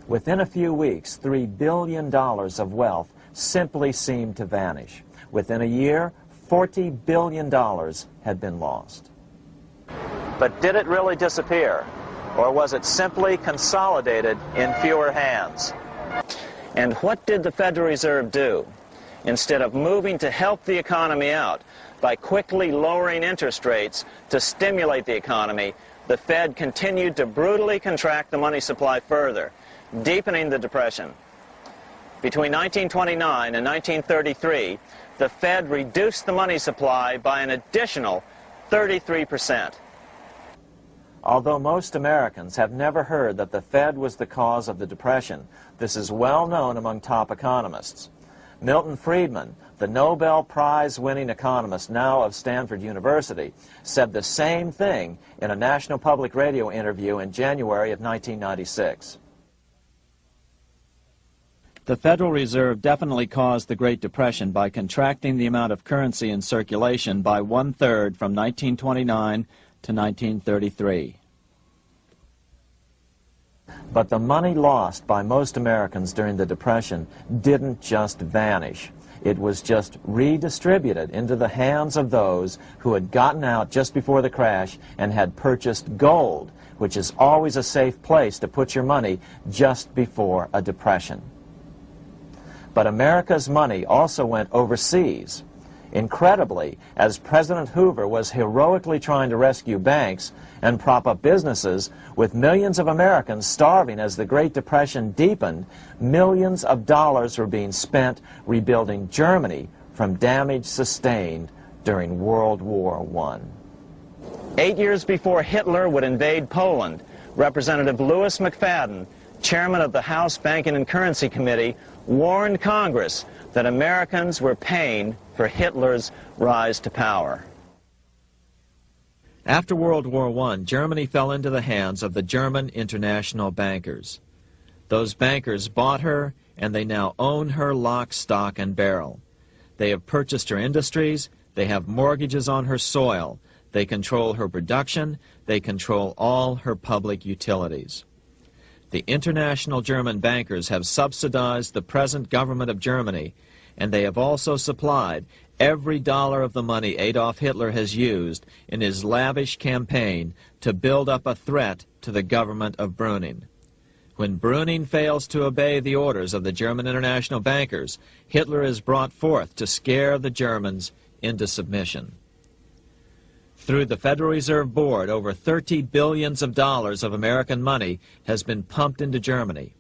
Within a few weeks, $3 billion of wealth simply seemed to vanish. Within a year, $40 billion had been lost. But did it really disappear? Or was it simply consolidated in fewer hands? And what did the Federal Reserve do? Instead of moving to help the economy out by quickly lowering interest rates to stimulate the economy, the Fed continued to brutally contract the money supply further, deepening the Depression. Between 1929 and 1933, the Fed reduced the money supply by an additional 33%. Although most Americans have never heard that the Fed was the cause of the Depression, this is well known among top economists. Milton Friedman, the Nobel Prize-winning economist now of Stanford University, said the same thing in a National Public Radio interview in January of 1996. The Federal Reserve definitely caused the Great Depression by contracting the amount of currency in circulation by 1/3 from 1929 to 1933. But the money lost by most Americans during the Depression didn't just vanish. It was just redistributed into the hands of those who had gotten out just before the crash and had purchased gold, which is always a safe place to put your money just before a depression. But America's money also went overseas. Incredibly, as President Hoover was heroically trying to rescue banks and prop up businesses, with millions of Americans starving as the Great Depression deepened, millions of dollars were being spent rebuilding Germany from damage sustained during World War I. 8 years before Hitler would invade Poland, Representative Louis McFadden, chairman of the House Banking and Currency Committee, warned Congress that Americans were paying for Hitler's rise to power. After World War I, Germany fell into the hands of the German international bankers. Those bankers bought her, and they now own her lock, stock, and barrel. They have purchased her industries, they have mortgages on her soil, they control her production, they control all her public utilities. The international German bankers have subsidized the present government of Germany, and they have also supplied every dollar of the money Adolf Hitler has used in his lavish campaign to build up a threat to the government of Brüning. When Brüning fails to obey the orders of the German international bankers, Hitler is brought forth to scare the Germans into submission. Through the Federal Reserve Board, over $30 billion of American money has been pumped into Germany.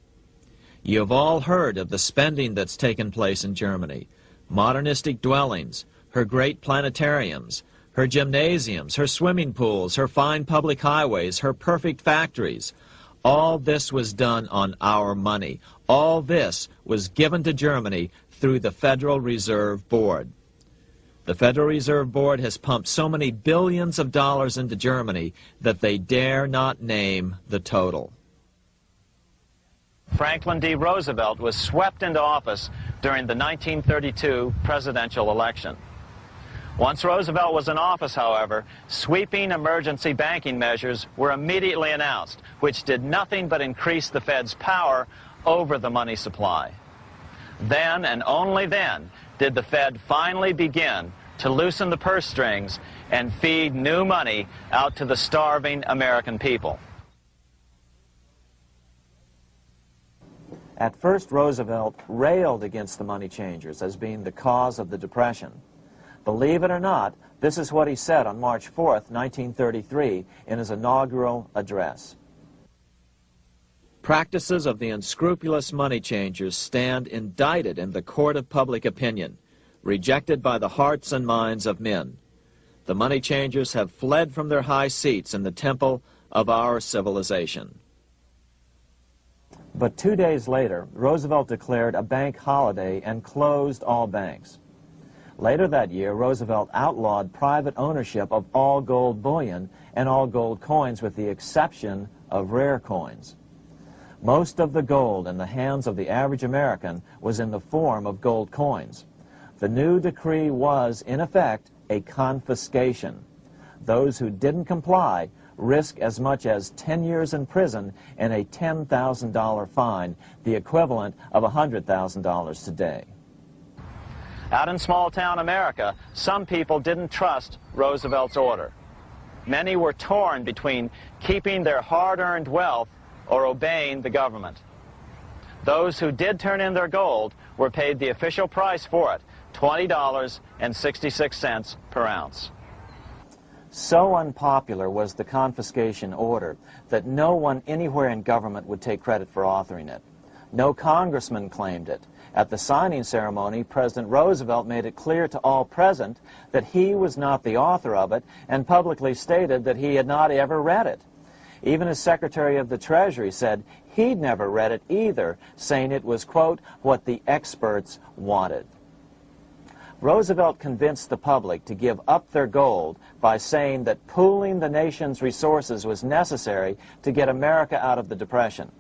You have all heard of the spending that's taken place in Germany. Modernistic dwellings, her great planetariums, her gymnasiums, her swimming pools, her fine public highways, her perfect factories. All this was done on our money. All this was given to Germany through the Federal Reserve Board. The Federal Reserve Board has pumped so many billions of dollars into Germany that they dare not name the total. Franklin D. Roosevelt was swept into office during the 1932 presidential election. Once Roosevelt was in office, however, sweeping emergency banking measures were immediately announced, which did nothing but increase the Fed's power over the money supply. Then, and only then, did the Fed finally begin to loosen the purse strings and feed new money out to the starving American people. At first, Roosevelt railed against the money changers as being the cause of the Depression. Believe it or not, this is what he said on March 4th, 1933, in his inaugural address. Practices of the unscrupulous money changers stand indicted in the court of public opinion, rejected by the hearts and minds of men. The money changers have fled from their high seats in the temple of our civilization. But 2 days later, Roosevelt declared a bank holiday and closed all banks. Later that year, Roosevelt outlawed private ownership of all gold bullion and all gold coins with the exception of rare coins. Most of the gold in the hands of the average American was in the form of gold coins. The new decree was, in effect, a confiscation. Those who didn't comply risk as much as 10 years in prison and a $10,000 fine, the equivalent of $100,000 today. Out in small-town America, some people didn't trust Roosevelt's order. Many were torn between keeping their hard-earned wealth or obeying the government. Those who did turn in their gold were paid the official price for it, $20.66 per ounce. So unpopular was the confiscation order that no one anywhere in government would take credit for authoring it. No congressman claimed it. At the signing ceremony, President Roosevelt made it clear to all present that he was not the author of it and publicly stated that he had not ever read it. Even his Secretary of the Treasury said he'd never read it either, saying it was, quote, what the experts wanted. Roosevelt convinced the public to give up their gold by saying that pooling the nation's resources was necessary to get America out of the Depression.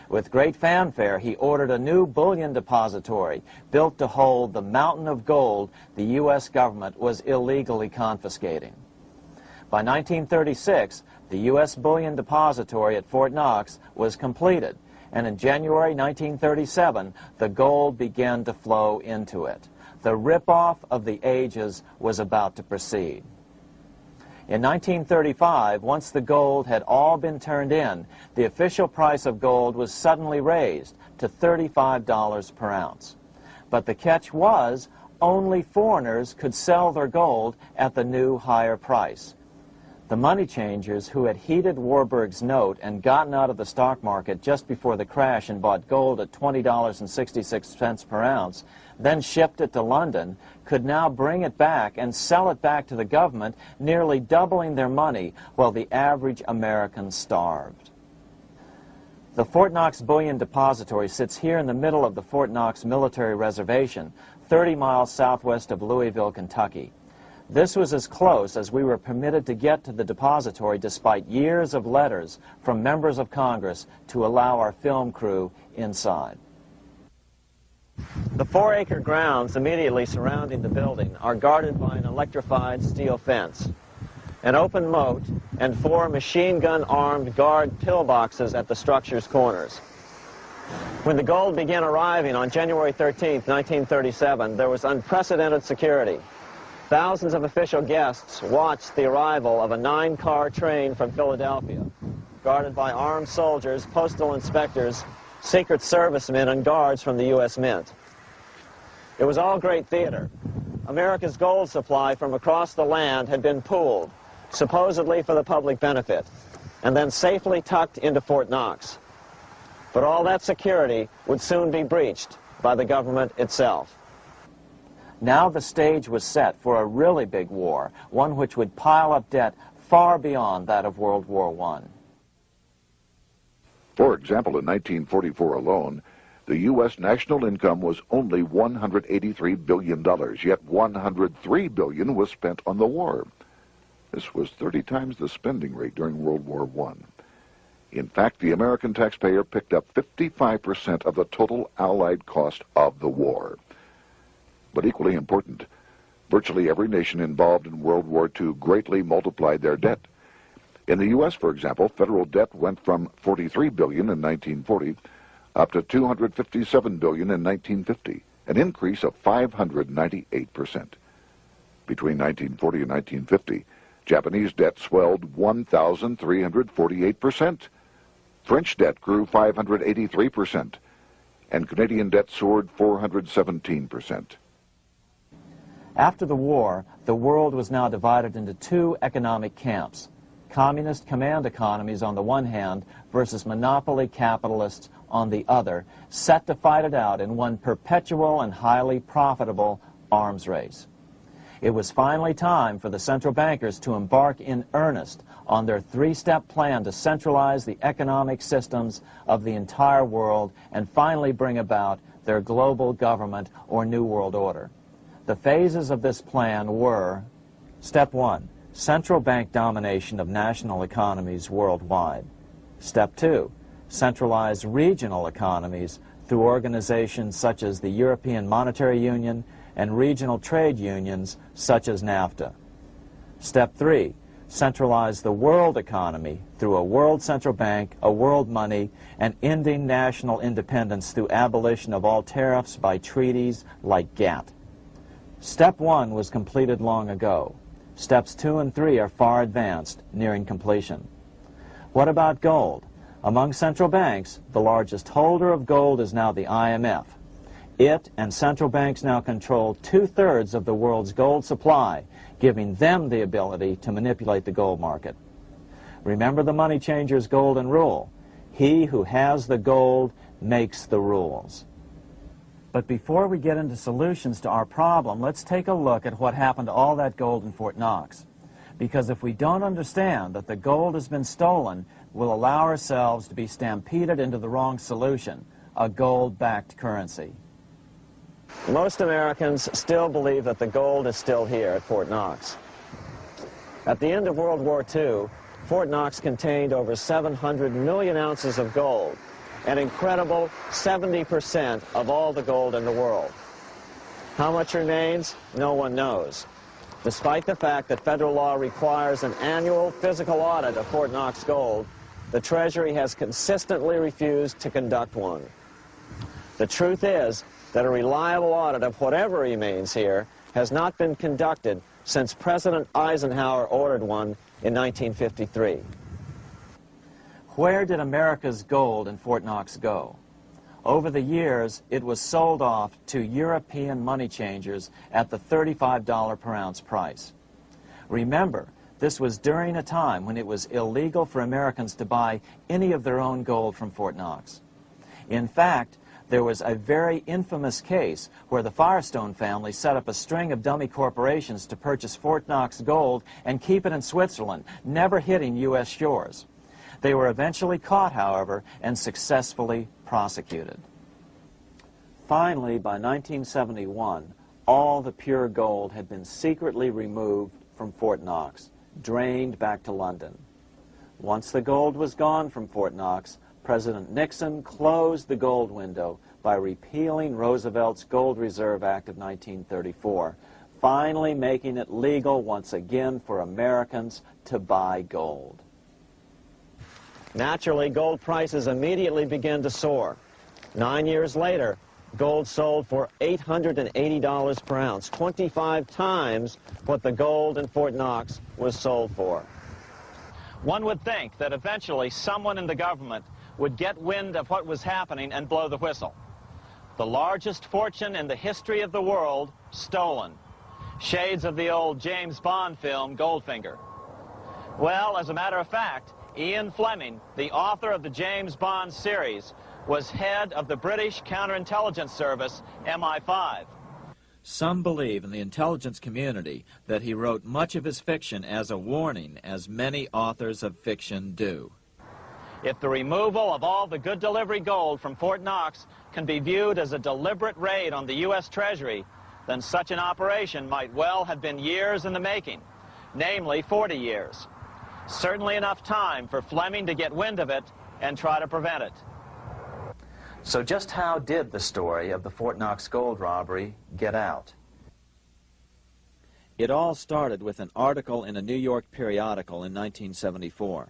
With great fanfare, he ordered a new bullion depository built to hold the mountain of gold the U.S. government was illegally confiscating. By 1936, the U.S. bullion depository at Fort Knox was completed, and in January 1937, the gold began to flow into it. The rip-off of the ages was about to proceed. In 1935, once the gold had all been turned in, the official price of gold was suddenly raised to $35 per ounce. But the catch was, only foreigners could sell their gold at the new higher price. The money changers who had heeded Warburg's note and gotten out of the stock market just before the crash and bought gold at $20.66 per ounce, then shipped it to London, could now bring it back and sell it back to the government, nearly doubling their money, while the average American starved. The Fort Knox Bullion Depository sits here in the middle of the Fort Knox Military Reservation, 30 miles southwest of Louisville, Kentucky. This was as close as we were permitted to get to the depository despite years of letters from members of Congress to allow our film crew inside. The 4-acre grounds immediately surrounding the building are guarded by an electrified steel fence, an open moat, and 4 machine-gun-armed guard pillboxes at the structure's corners. When the gold began arriving on January 13, 1937, there was unprecedented security. Thousands of official guests watched the arrival of a 9-car train from Philadelphia, guarded by armed soldiers, postal inspectors, Secret Servicemen, and guards from the U.S. Mint. It was all great theater. America's gold supply from across the land had been pooled, supposedly for the public benefit, and then safely tucked into Fort Knox. But all that security would soon be breached by the government itself. Now the stage was set for a really big war, one which would pile up debt far beyond that of World War I. For example, in 1944 alone, the U.S. national income was only $183 billion, yet $103 billion was spent on the war. This was 30 times the spending rate during World War I. In fact, the American taxpayer picked up 55% of the total Allied cost of the war. But equally important, virtually every nation involved in World War II greatly multiplied their debt. In the U.S., for example, federal debt went from $43 billion in 1940 up to $257 billion in 1950, an increase of 598%. Between 1940 and 1950, Japanese debt swelled 1,348%. French debt grew 583%, and Canadian debt soared 417%. After the war, the world was now divided into 2 economic camps: communist command economies on the one hand versus monopoly capitalists on the other, set to fight it out in one perpetual and highly profitable arms race. It was finally time for the central bankers to embark in earnest on their 3-step plan to centralize the economic systems of the entire world and finally bring about their global government or New World Order. The phases of this plan were: Step 1, central bank domination of national economies worldwide. Step 2, centralize regional economies through organizations such as the European Monetary Union and regional trade unions such as NAFTA. Step 3, centralize the world economy through a world central bank, a world money, and ending national independence through abolition of all tariffs by treaties like GATT. Step 1 was completed long ago. Steps 2 and 3 are far advanced, nearing completion. What about gold? Among central banks, the largest holder of gold is now the IMF. It and central banks now control 2/3 of the world's gold supply, giving them the ability to manipulate the gold market. Remember the money changer's golden rule: he who has the gold makes the rules. But before we get into solutions to our problem, let's take a look at what happened to all that gold in Fort Knox. Because if we don't understand that the gold has been stolen, we'll allow ourselves to be stampeded into the wrong solution, a gold-backed currency. Most Americans still believe that the gold is still here at Fort Knox. At the end of World War II, Fort Knox contained over 700 million ounces of gold, an incredible 70% of all the gold in the world. How much remains? No one knows. Despite the fact that federal law requires an annual physical audit of Fort Knox gold, the Treasury has consistently refused to conduct one. The truth is that a reliable audit of whatever remains here has not been conducted since President Eisenhower ordered one in 1953. Where did America's gold in Fort Knox go? Over the years, it was sold off to European money changers at the $35 per ounce price. Remember, this was during a time when it was illegal for Americans to buy any of their own gold from Fort Knox. In fact, there was a very infamous case where the Firestone family set up a string of dummy corporations to purchase Fort Knox gold and keep it in Switzerland, never hitting U.S. shores. They were eventually caught, however, and successfully prosecuted. Finally, by 1971, all the pure gold had been secretly removed from Fort Knox, drained back to London. Once the gold was gone from Fort Knox, President Nixon closed the gold window by repealing Roosevelt's Gold Reserve Act of 1934, finally making it legal once again for Americans to buy gold. Naturally, gold prices immediately began to soar. 9 years later, gold sold for $880 per ounce, 25 times what the gold in Fort Knox was sold for. One would think that eventually someone in the government would get wind of what was happening and blow the whistle. The largest fortune in the history of the world stolen. Shades of the old James Bond film, Goldfinger. Well, as a matter of fact, Ian Fleming, the author of the James Bond series, was head of the British counterintelligence service, MI5. Some believe in the intelligence community that he wrote much of his fiction as a warning, as many authors of fiction do. If the removal of all the good delivery gold from Fort Knox can be viewed as a deliberate raid on the U.S. Treasury, then such an operation might well have been years in the making, namely 40 years. Certainly enough time for Fleming to get wind of it and try to prevent it. So just how did the story of the Fort Knox gold robbery get out? It all started with an article in a New York periodical in 1974.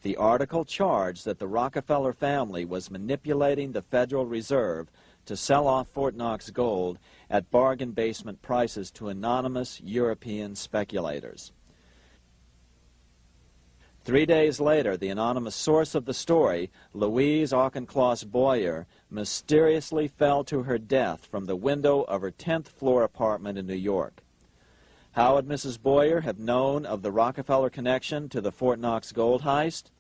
The article charged that the Rockefeller family was manipulating the Federal Reserve to sell off Fort Knox gold at bargain basement prices to anonymous European speculators. 3 days later, the anonymous source of the story, Louise Auchincloss Boyer, mysteriously fell to her death from the window of her 10th floor apartment in New York. How would Mrs. Boyer have known of the Rockefeller connection to the Fort Knox gold heist?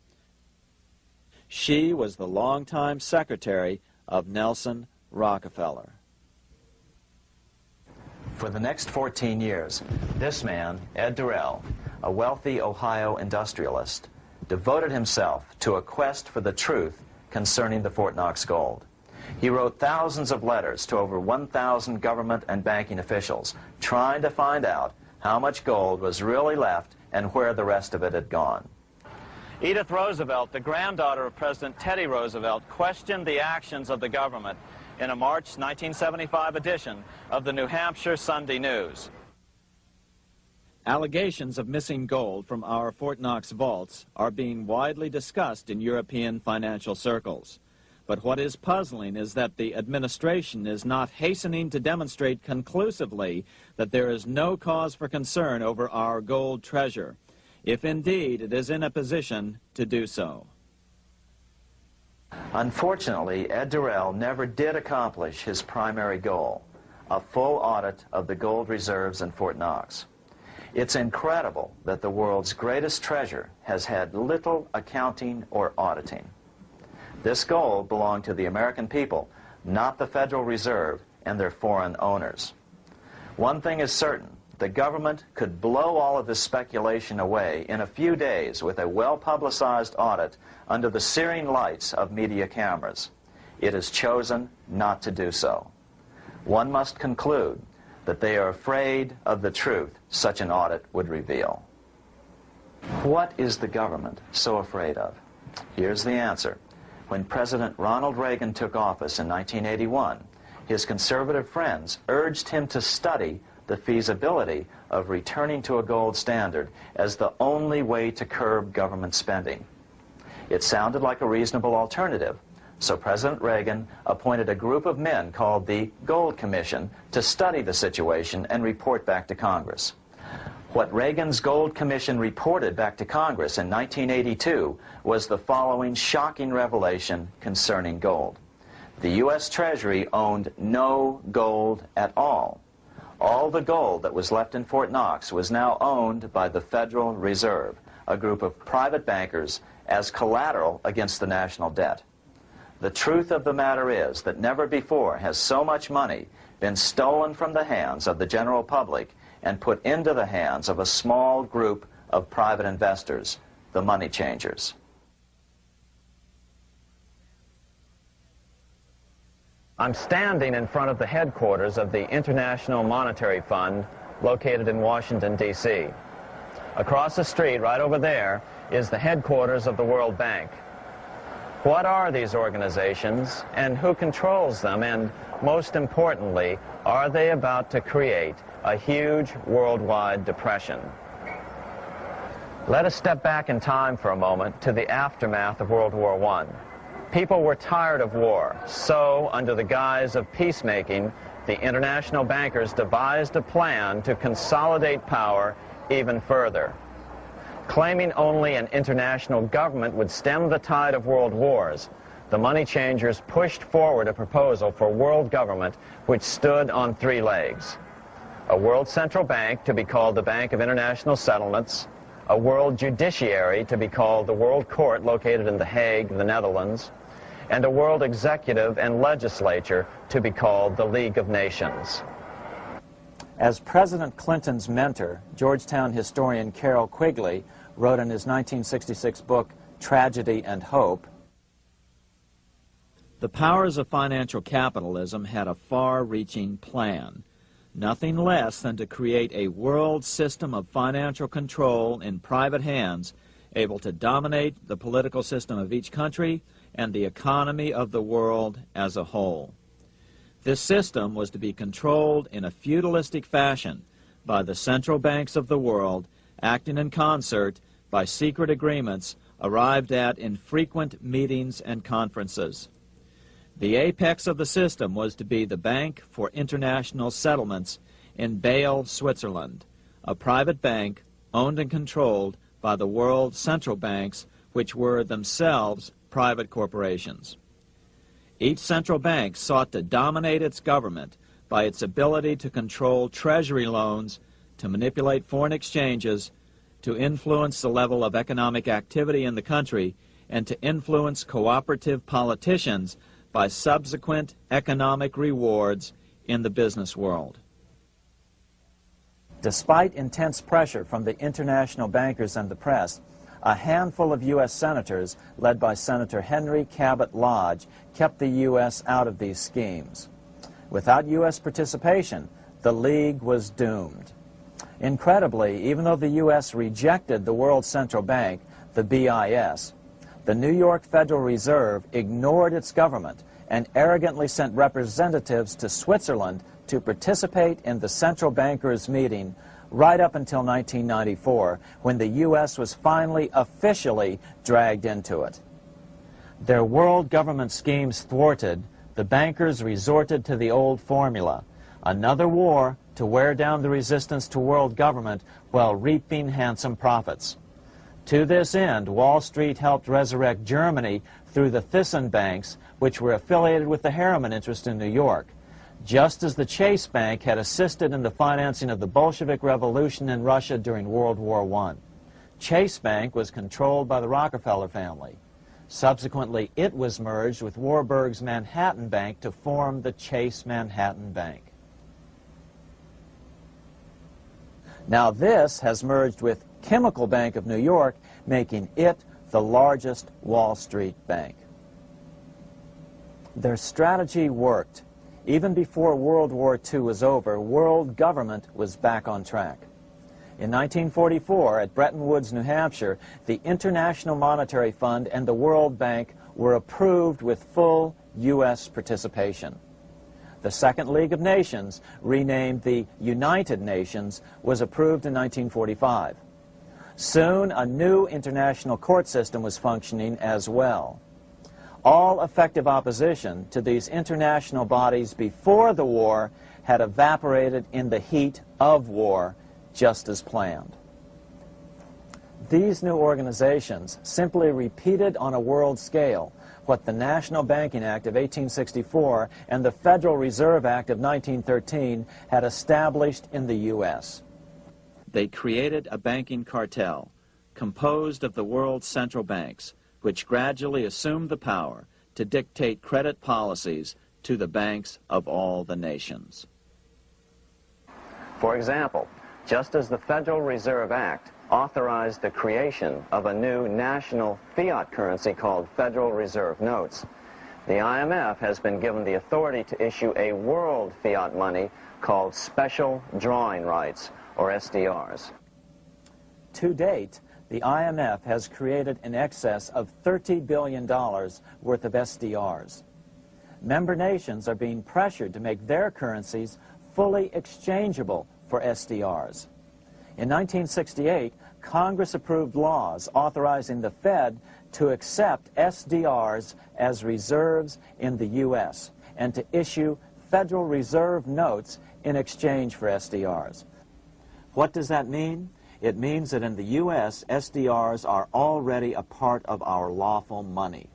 She was the longtime secretary of Nelson Rockefeller. For the next 14 years, this man, Ed Durrell, a wealthy Ohio industrialist, devoted himself to a quest for the truth concerning the Fort Knox gold. He wrote thousands of letters to over 1,000 government and banking officials, trying to find out how much gold was really left and where the rest of it had gone. Edith Roosevelt, the granddaughter of President Teddy Roosevelt, questioned the actions of the government in a March 1975 edition of the New Hampshire Sunday News. Allegations of missing gold from our Fort Knox vaults are being widely discussed in European financial circles. But what is puzzling is that the administration is not hastening to demonstrate conclusively that there is no cause for concern over our gold treasure, if indeed it is in a position to do so. Unfortunately, Ed Durrell never did accomplish his primary goal, a full audit of the gold reserves in Fort Knox. It's incredible that the world's greatest treasure has had little accounting or auditing. This gold belonged to the American people, not the Federal Reserve and their foreign owners. One thing is certain, the government could blow all of this speculation away in a few days with a well-publicized audit under the searing lights of media cameras. It has chosen not to do so. One must conclude that they are afraid of the truth such an audit would reveal. What is the government so afraid of? Here's the answer. When President Ronald Reagan took office in 1981, his conservative friends urged him to study the feasibility of returning to a gold standard as the only way to curb government spending. It sounded like a reasonable alternative, so President Reagan appointed a group of men called the Gold Commission to study the situation and report back to Congress. What Reagan's Gold Commission reported back to Congress in 1982 was the following shocking revelation concerning gold. The U.S. Treasury owned no gold at all. All the gold that was left in Fort Knox was now owned by the Federal Reserve, a group of private bankers, as collateral against the national debt. The truth of the matter is that never before has so much money been stolen from the hands of the general public and put into the hands of a small group of private investors, the money changers. I'm standing in front of the headquarters of the International Monetary Fund located in Washington, D.C. Across the street, right over there, is the headquarters of the World Bank. What are these organizations, and who controls them, and most importantly, are they about to create a huge worldwide depression? Let us step back in time for a moment to the aftermath of World War I. People were tired of war, so under the guise of peacemaking, the international bankers devised a plan to consolidate power even further. Claiming only an international government would stem the tide of world wars, the money changers pushed forward a proposal for world government which stood on three legs. A world central bank to be called the Bank of International Settlements, a world judiciary to be called the World Court located in The Hague, the Netherlands, and a world executive and legislature to be called the League of Nations. As President Clinton's mentor, Georgetown historian Carroll Quigley wrote in his 1966 book, Tragedy and Hope, the powers of financial capitalism had a far-reaching plan, nothing less than to create a world system of financial control in private hands, able to dominate the political system of each country and the economy of the world as a whole. This system was to be controlled in a feudalistic fashion by the central banks of the world, acting in concert by secret agreements arrived at in frequent meetings and conferences. The apex of the system was to be the Bank for International Settlements in Bâle, Switzerland, a private bank owned and controlled by the world central banks, which were themselves private corporations. Each central bank sought to dominate its government by its ability to control treasury loans, to manipulate foreign exchanges, to influence the level of economic activity in the country, and to influence cooperative politicians by subsequent economic rewards in the business world. Despite intense pressure from the international bankers and the press, a handful of U.S. senators, led by Senator Henry Cabot Lodge, kept the U.S. out of these schemes. Without U.S. participation, the League was doomed. Incredibly, even though the U.S. rejected the World Central Bank, the BIS, the New York Federal Reserve ignored its government and arrogantly sent representatives to Switzerland to participate in the central bankers' meeting right up until 1994, when the U.S. was finally officially dragged into it. Their world government schemes thwarted, the bankers resorted to the old formula: another war to wear down the resistance to world government while reaping handsome profits. To this end, Wall Street helped resurrect Germany through the Thyssen banks, which were affiliated with the Harriman interest in New York, just as the Chase Bank had assisted in the financing of the Bolshevik Revolution in Russia during World War I. Chase Bank was controlled by the Rockefeller family. Subsequently, it was merged with Warburg's Manhattan Bank to form the Chase Manhattan Bank. Now this has merged with Chemical Bank of New York, making it the largest Wall Street bank. Their strategy worked. Even before World War II was over, world government was back on track. In 1944, at Bretton Woods, New Hampshire, the International Monetary Fund and the World Bank were approved with full U.S. participation. The Second League of Nations, renamed the United Nations, was approved in 1945. Soon, a new international court system was functioning as well. All effective opposition to these international bodies before the war had evaporated in the heat of war, just as planned. These new organizations simply repeated on a world scale what the National Banking Act of 1864 and the Federal Reserve Act of 1913 had established in the U.S. They created a banking cartel composed of the world's central banks, which gradually assumed the power to dictate credit policies to the banks of all the nations. For example, just as the Federal Reserve Act authorized the creation of a new national fiat currency called Federal Reserve Notes, the IMF has been given the authority to issue a world fiat money called Special Drawing Rights, or SDRs. To date, the IMF has created in excess of $30 billion worth of SDRs. Member nations are being pressured to make their currencies fully exchangeable for SDRs. In 1968, Congress approved laws authorizing the Fed to accept SDRs as reserves in the U.S. and to issue Federal Reserve notes in exchange for SDRs. What does that mean? It means that in the U.S., SDRs are already a part of our lawful money.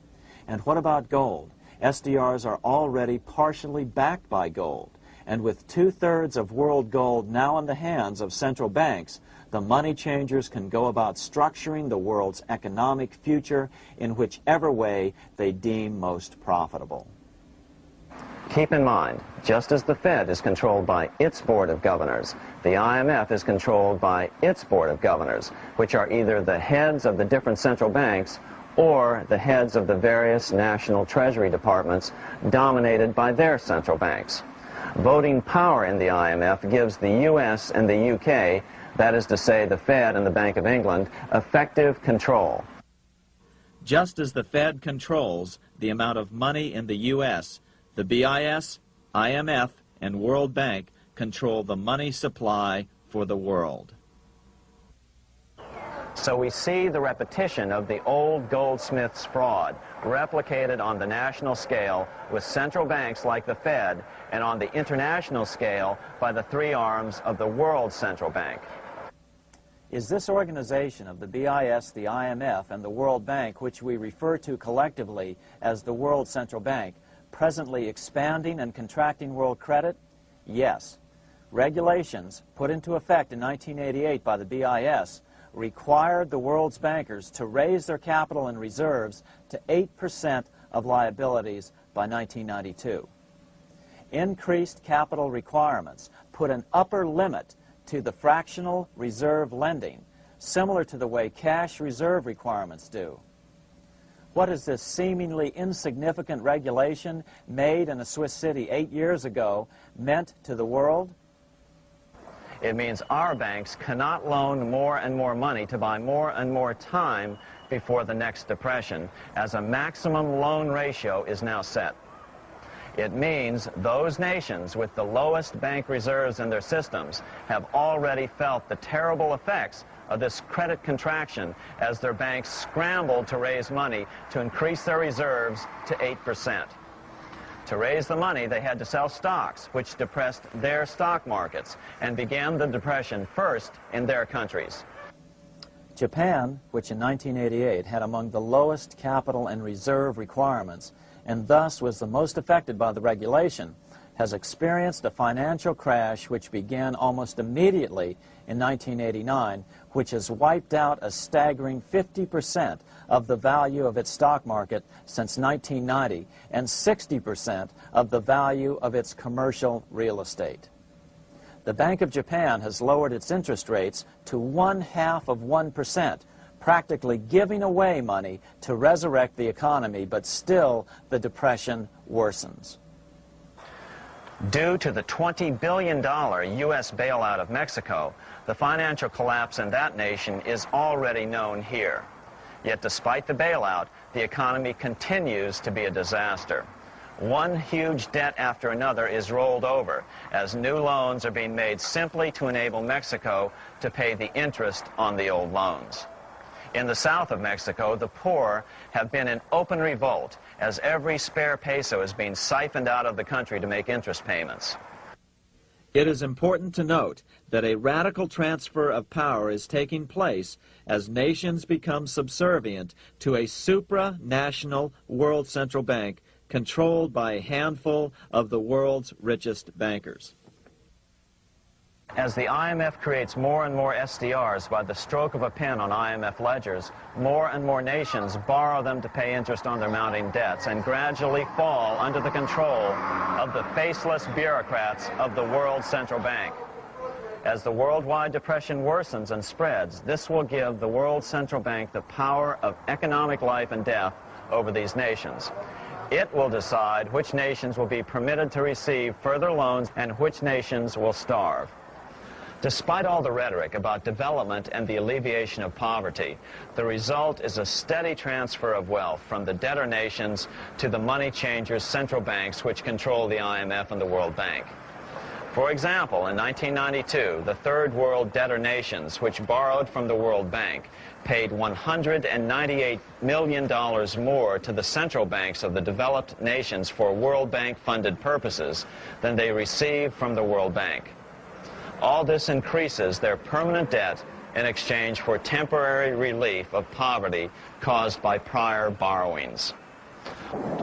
And what about gold? SDRs are already partially backed by gold. And with 2/3 of world gold now in the hands of central banks, the money changers can go about structuring the world's economic future in whichever way they deem most profitable. Keep in mind, just as the Fed is controlled by its Board of Governors, the IMF is controlled by its Board of Governors, which are either the heads of the different central banks or the heads of the various national treasury departments dominated by their central banks. Voting power in the IMF gives the U.S. and the UK, that is to say the Fed and the Bank of England, effective control. Just as the Fed controls the amount of money in the U.S., the BIS, IMF, and World Bank control the money supply for the world. So we see the repetition of the old goldsmith's fraud replicated on the national scale with central banks like the Fed and on the international scale by the three arms of the world central bank. Is this organization of the BIS, the IMF, and the World Bank, which we refer to collectively as the World Central Bank, presently expanding and contracting world credit? Yes. Regulations put into effect in 1988 by the BIS required the world's bankers to raise their capital and reserves to 8% of liabilities by 1992. Increased capital requirements put an upper limit to the fractional reserve lending, similar to the way cash reserve requirements do. What has this seemingly insignificant regulation made in a Swiss city 8 years ago meant to the world? It means our banks cannot loan more and more money to buy more and more time before the next depression, as a maximum loan ratio is now set. It means those nations with the lowest bank reserves in their systems have already felt the terrible effects of this credit contraction as their banks scrambled to raise money to increase their reserves to 8%. To raise the money, they had to sell stocks, which depressed their stock markets and began the depression first in their countries. Japan, which in 1988 had among the lowest capital and reserve requirements and thus was the most affected by the regulation, has experienced a financial crash which began almost immediately in 1989, which has wiped out a staggering 50% of the value of its stock market since 1990 and 60% of the value of its commercial real estate. The Bank of Japan has lowered its interest rates to 0.5%, practically giving away money to resurrect the economy, but still the depression worsens. Due to the $20 billion U.S. bailout of Mexico, the financial collapse in that nation is already known here. Yet despite the bailout, the economy continues to be a disaster. One huge debt after another is rolled over as new loans are being made simply to enable Mexico to pay the interest on the old loans. In the south of Mexico, the poor have been in open revolt as every spare peso is being siphoned out of the country to make interest payments. It is important to note that a radical transfer of power is taking place as nations become subservient to a supranational world central bank controlled by a handful of the world's richest bankers. As the IMF creates more and more SDRs by the stroke of a pen on IMF ledgers, more and more nations borrow them to pay interest on their mounting debts and gradually fall under the control of the faceless bureaucrats of the World Central Bank. As the worldwide depression worsens and spreads, this will give the World Central Bank the power of economic life and death over these nations. It will decide which nations will be permitted to receive further loans and which nations will starve. Despite all the rhetoric about development and the alleviation of poverty, the result is a steady transfer of wealth from the debtor nations to the money changers' central banks which control the IMF and the World Bank. For example, in 1992, the third world debtor nations, which borrowed from the World Bank, paid $198 million more to the central banks of the developed nations for World Bank-funded purposes than they received from the World Bank. All this increases their permanent debt in exchange for temporary relief of poverty caused by prior borrowings.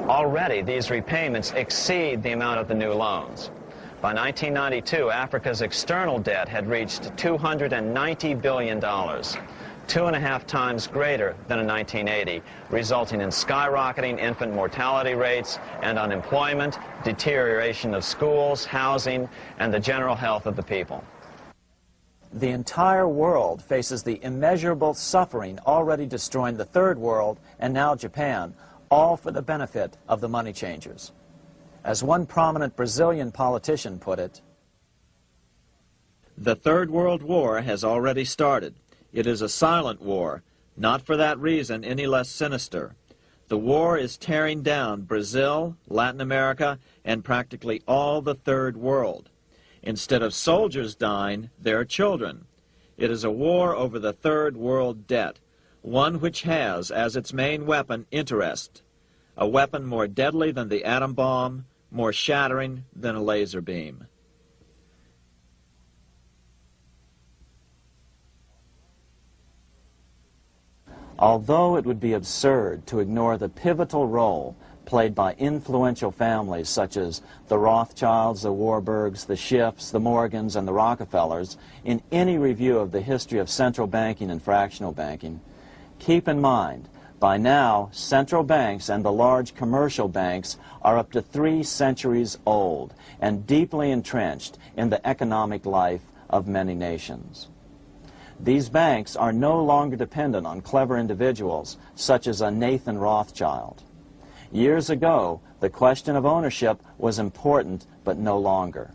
Already, these repayments exceed the amount of the new loans. By 1992, Africa's external debt had reached $290 billion, 2.5 times greater than in 1980, resulting in skyrocketing infant mortality rates and unemployment, deterioration of schools, housing, and the general health of the people. The entire world faces the immeasurable suffering already destroying the third world and now Japan, all for the benefit of the money changers. As one prominent Brazilian politician put it, "The Third World War has already started. It is a silent war, not for that reason any less sinister. The war is tearing down Brazil, Latin America, and practically all the Third World. Instead of soldiers dying, there are children. It is a war over the Third World debt, one which has as its main weapon interest, a weapon more deadly than the atom bomb, more shattering than a laser beam." Although it would be absurd to ignore the pivotal role played by influential families such as the Rothschilds, the Warburgs, the Schiffs, the Morgans, and the Rockefellers in any review of the history of central banking and fractional banking, keep in mind, by now, central banks and the large commercial banks are up to 3 centuries old and deeply entrenched in the economic life of many nations. These banks are no longer dependent on clever individuals such as a Nathan Rothschild. Years ago, the question of ownership was important, but no longer.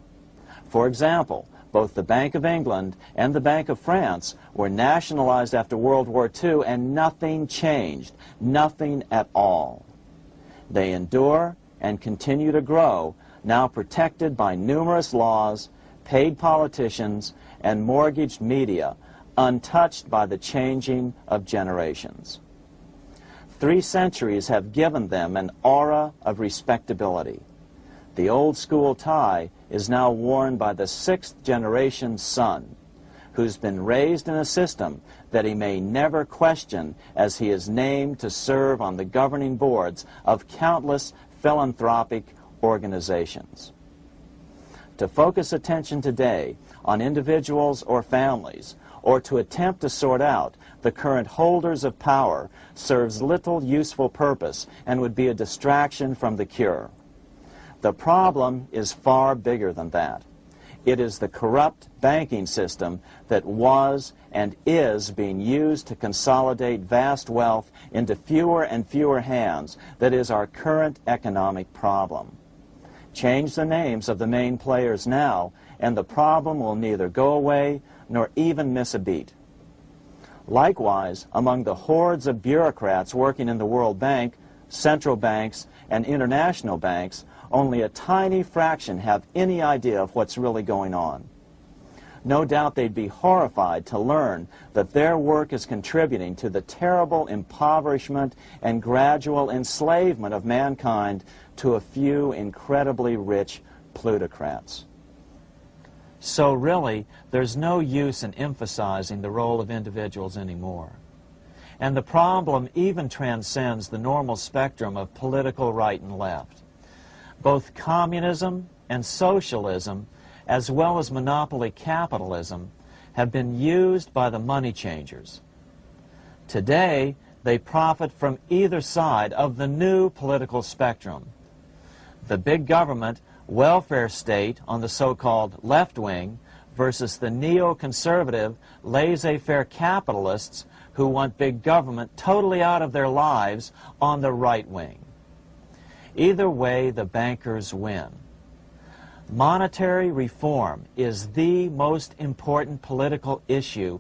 For example, both the Bank of England and the Bank of France were nationalized after World War II, and nothing changed, nothing at all. They endure and continue to grow, now protected by numerous laws, paid politicians, and mortgaged media, untouched by the changing of generations. 3 centuries have given them an aura of respectability. The old school tie is now worn by the 6th generation son, who's been raised in a system that he may never question as he is named to serve on the governing boards of countless philanthropic organizations. To focus attention today on individuals or families, or to attempt to sort out the current holders of power, serves little useful purpose and would be a distraction from the cure. The problem is far bigger than that. It is the corrupt banking system that was and is being used to consolidate vast wealth into fewer and fewer hands that is our current economic problem. Change the names of the main players now, and the problem will neither go away nor even miss a beat. Likewise, among the hordes of bureaucrats working in the World Bank, central banks, and international banks, only a tiny fraction have any idea of what's really going on. No doubt they'd be horrified to learn that their work is contributing to the terrible impoverishment and gradual enslavement of mankind to a few incredibly rich plutocrats. So really, there's no use in emphasizing the role of individuals anymore. And the problem even transcends the normal spectrum of political right and left. Both communism and socialism, as well as monopoly capitalism, have been used by the money changers. Today, they profit from either side of the new political spectrum. The big government, welfare state on the so-called left wing versus the neoconservative, laissez-faire capitalists who want big government totally out of their lives on the right wing. Either way, the bankers win. Monetary reform is the most important political issue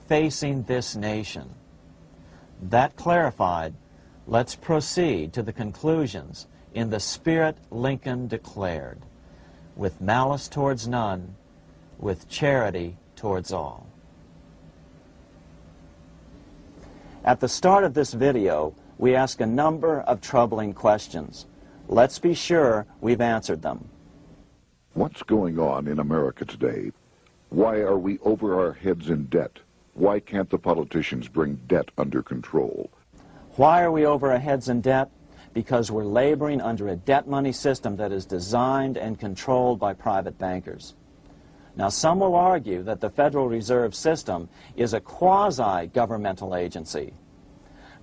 facing this nation. That clarified, let's proceed to the conclusions in the spirit Lincoln declared, with malice towards none, with charity towards all. At the start of this video, we ask a number of troubling questions. Let's be sure we've answered them. What's going on in America today? Why are we over our heads in debt? Why can't the politicians bring debt under control? Why are we over our heads in debt? Because we're laboring under a debt money system that is designed and controlled by private bankers. Now, some will argue that the Federal Reserve System is a quasi-governmental agency.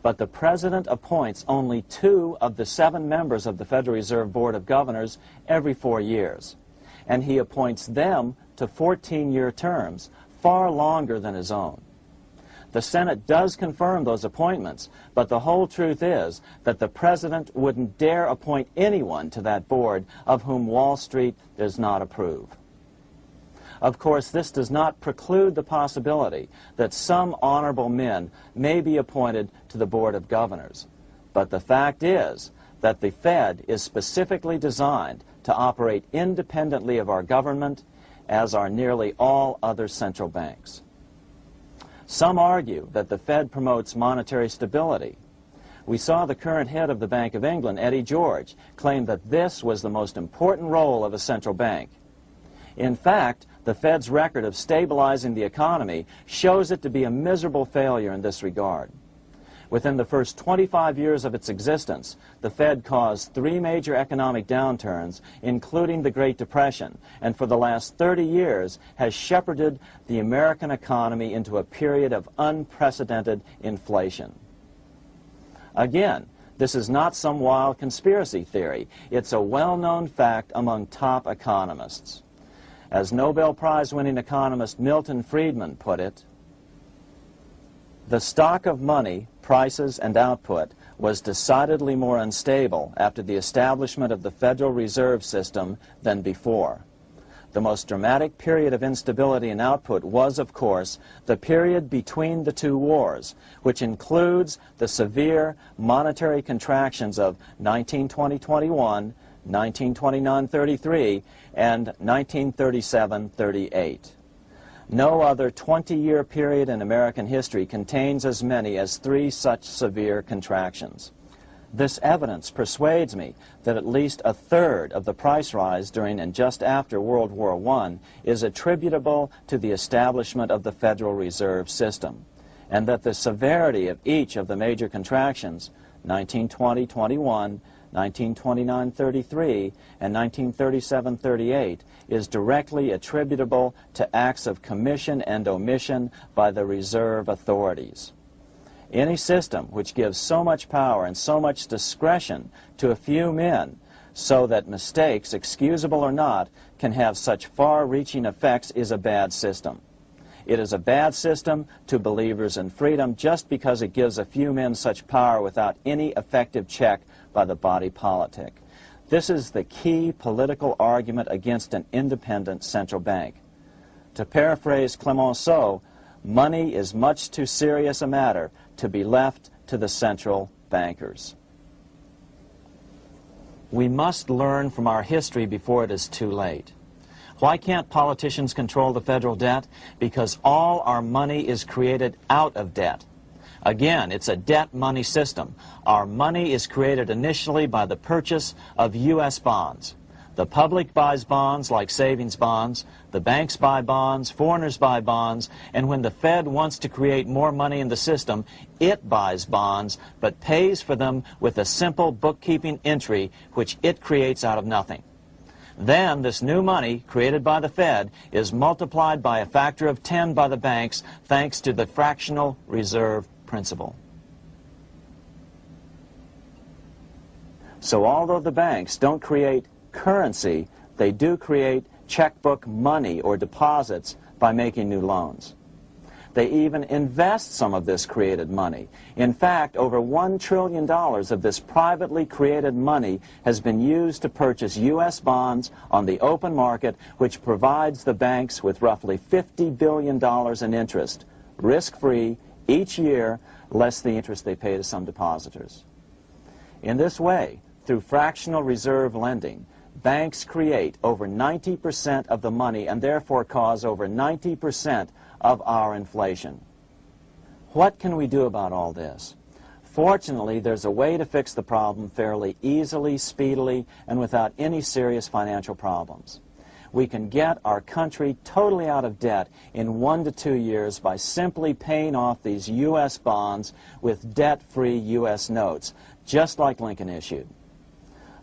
But the President appoints only 2 of the 7 members of the Federal Reserve Board of Governors every 4 years. And he appoints them to 14-year terms, far longer than his own. The Senate does confirm those appointments, but the whole truth is that the President wouldn't dare appoint anyone to that board of whom Wall Street does not approve. Of course, this does not preclude the possibility that some honorable men may be appointed to the Board of Governors. But the fact is that the Fed is specifically designed to operate independently of our government, as are nearly all other central banks. Some argue that the Fed promotes monetary stability. We saw the current head of the Bank of England, Eddie George, claim that this was the most important role of a central bank. In fact, the Fed's record of stabilizing the economy shows it to be a miserable failure in this regard. Within the first 25 years of its existence, the Fed caused 3 major economic downturns, including the Great Depression, and for the last 30 years has shepherded the American economy into a period of unprecedented inflation. Again, this is not some wild conspiracy theory. It's a well-known fact among top economists. As Nobel Prize-winning economist Milton Friedman put it, the stock of money, prices, and output was decidedly more unstable after the establishment of the Federal Reserve System than before. The most dramatic period of instability in output was, of course, the period between the 2 wars, which includes the severe monetary contractions of 1920-21, 1929-33, and 1937-38. No other 20-year period in American history contains as many as 3 such severe contractions. This evidence persuades me that at least a third of the price rise during and just after World War I is attributable to the establishment of the Federal Reserve System, and that the severity of each of the major contractions, 1920-21, 1929-33, and 1937-38, is directly attributable to acts of commission and omission by the reserve authorities. Any system which gives so much power and so much discretion to a few men so that mistakes, excusable or not, can have such far-reaching effects is a bad system. It is a bad system to believers in freedom just because it gives a few men such power without any effective check by the body politic. This is the key political argument against an independent central bank. To paraphrase Clemenceau, money is much too serious a matter to be left to the central bankers. We must learn from our history before it is too late. Why can't politicians control the federal debt? Because all our money is created out of debt. Again, it's a debt money system. Our money is created initially by the purchase of U.S. bonds. The public buys bonds like savings bonds, the banks buy bonds, foreigners buy bonds, and when the Fed wants to create more money in the system, it buys bonds, but pays for them with a simple bookkeeping entry which it creates out of nothing. Then this new money created by the Fed is multiplied by a factor of 10 by the banks thanks to the fractional reserve principle. So although the banks don't create currency, they do create checkbook money or deposits by making new loans. They even invest some of this created money. In fact, over $1 trillion of this privately created money has been used to purchase U.S. bonds on the open market, which provides the banks with roughly $50 billion in interest, risk-free, each year, less the interest they pay to some depositors. In this way, through fractional reserve lending, banks create over 90% of the money and therefore cause over 90% of our inflation. What can we do about all this? Fortunately, there's a way to fix the problem fairly easily, speedily, and without any serious financial problems. We can get our country totally out of debt in 1 to 2 years by simply paying off these U.S. bonds with debt-free U.S. notes, just like Lincoln issued.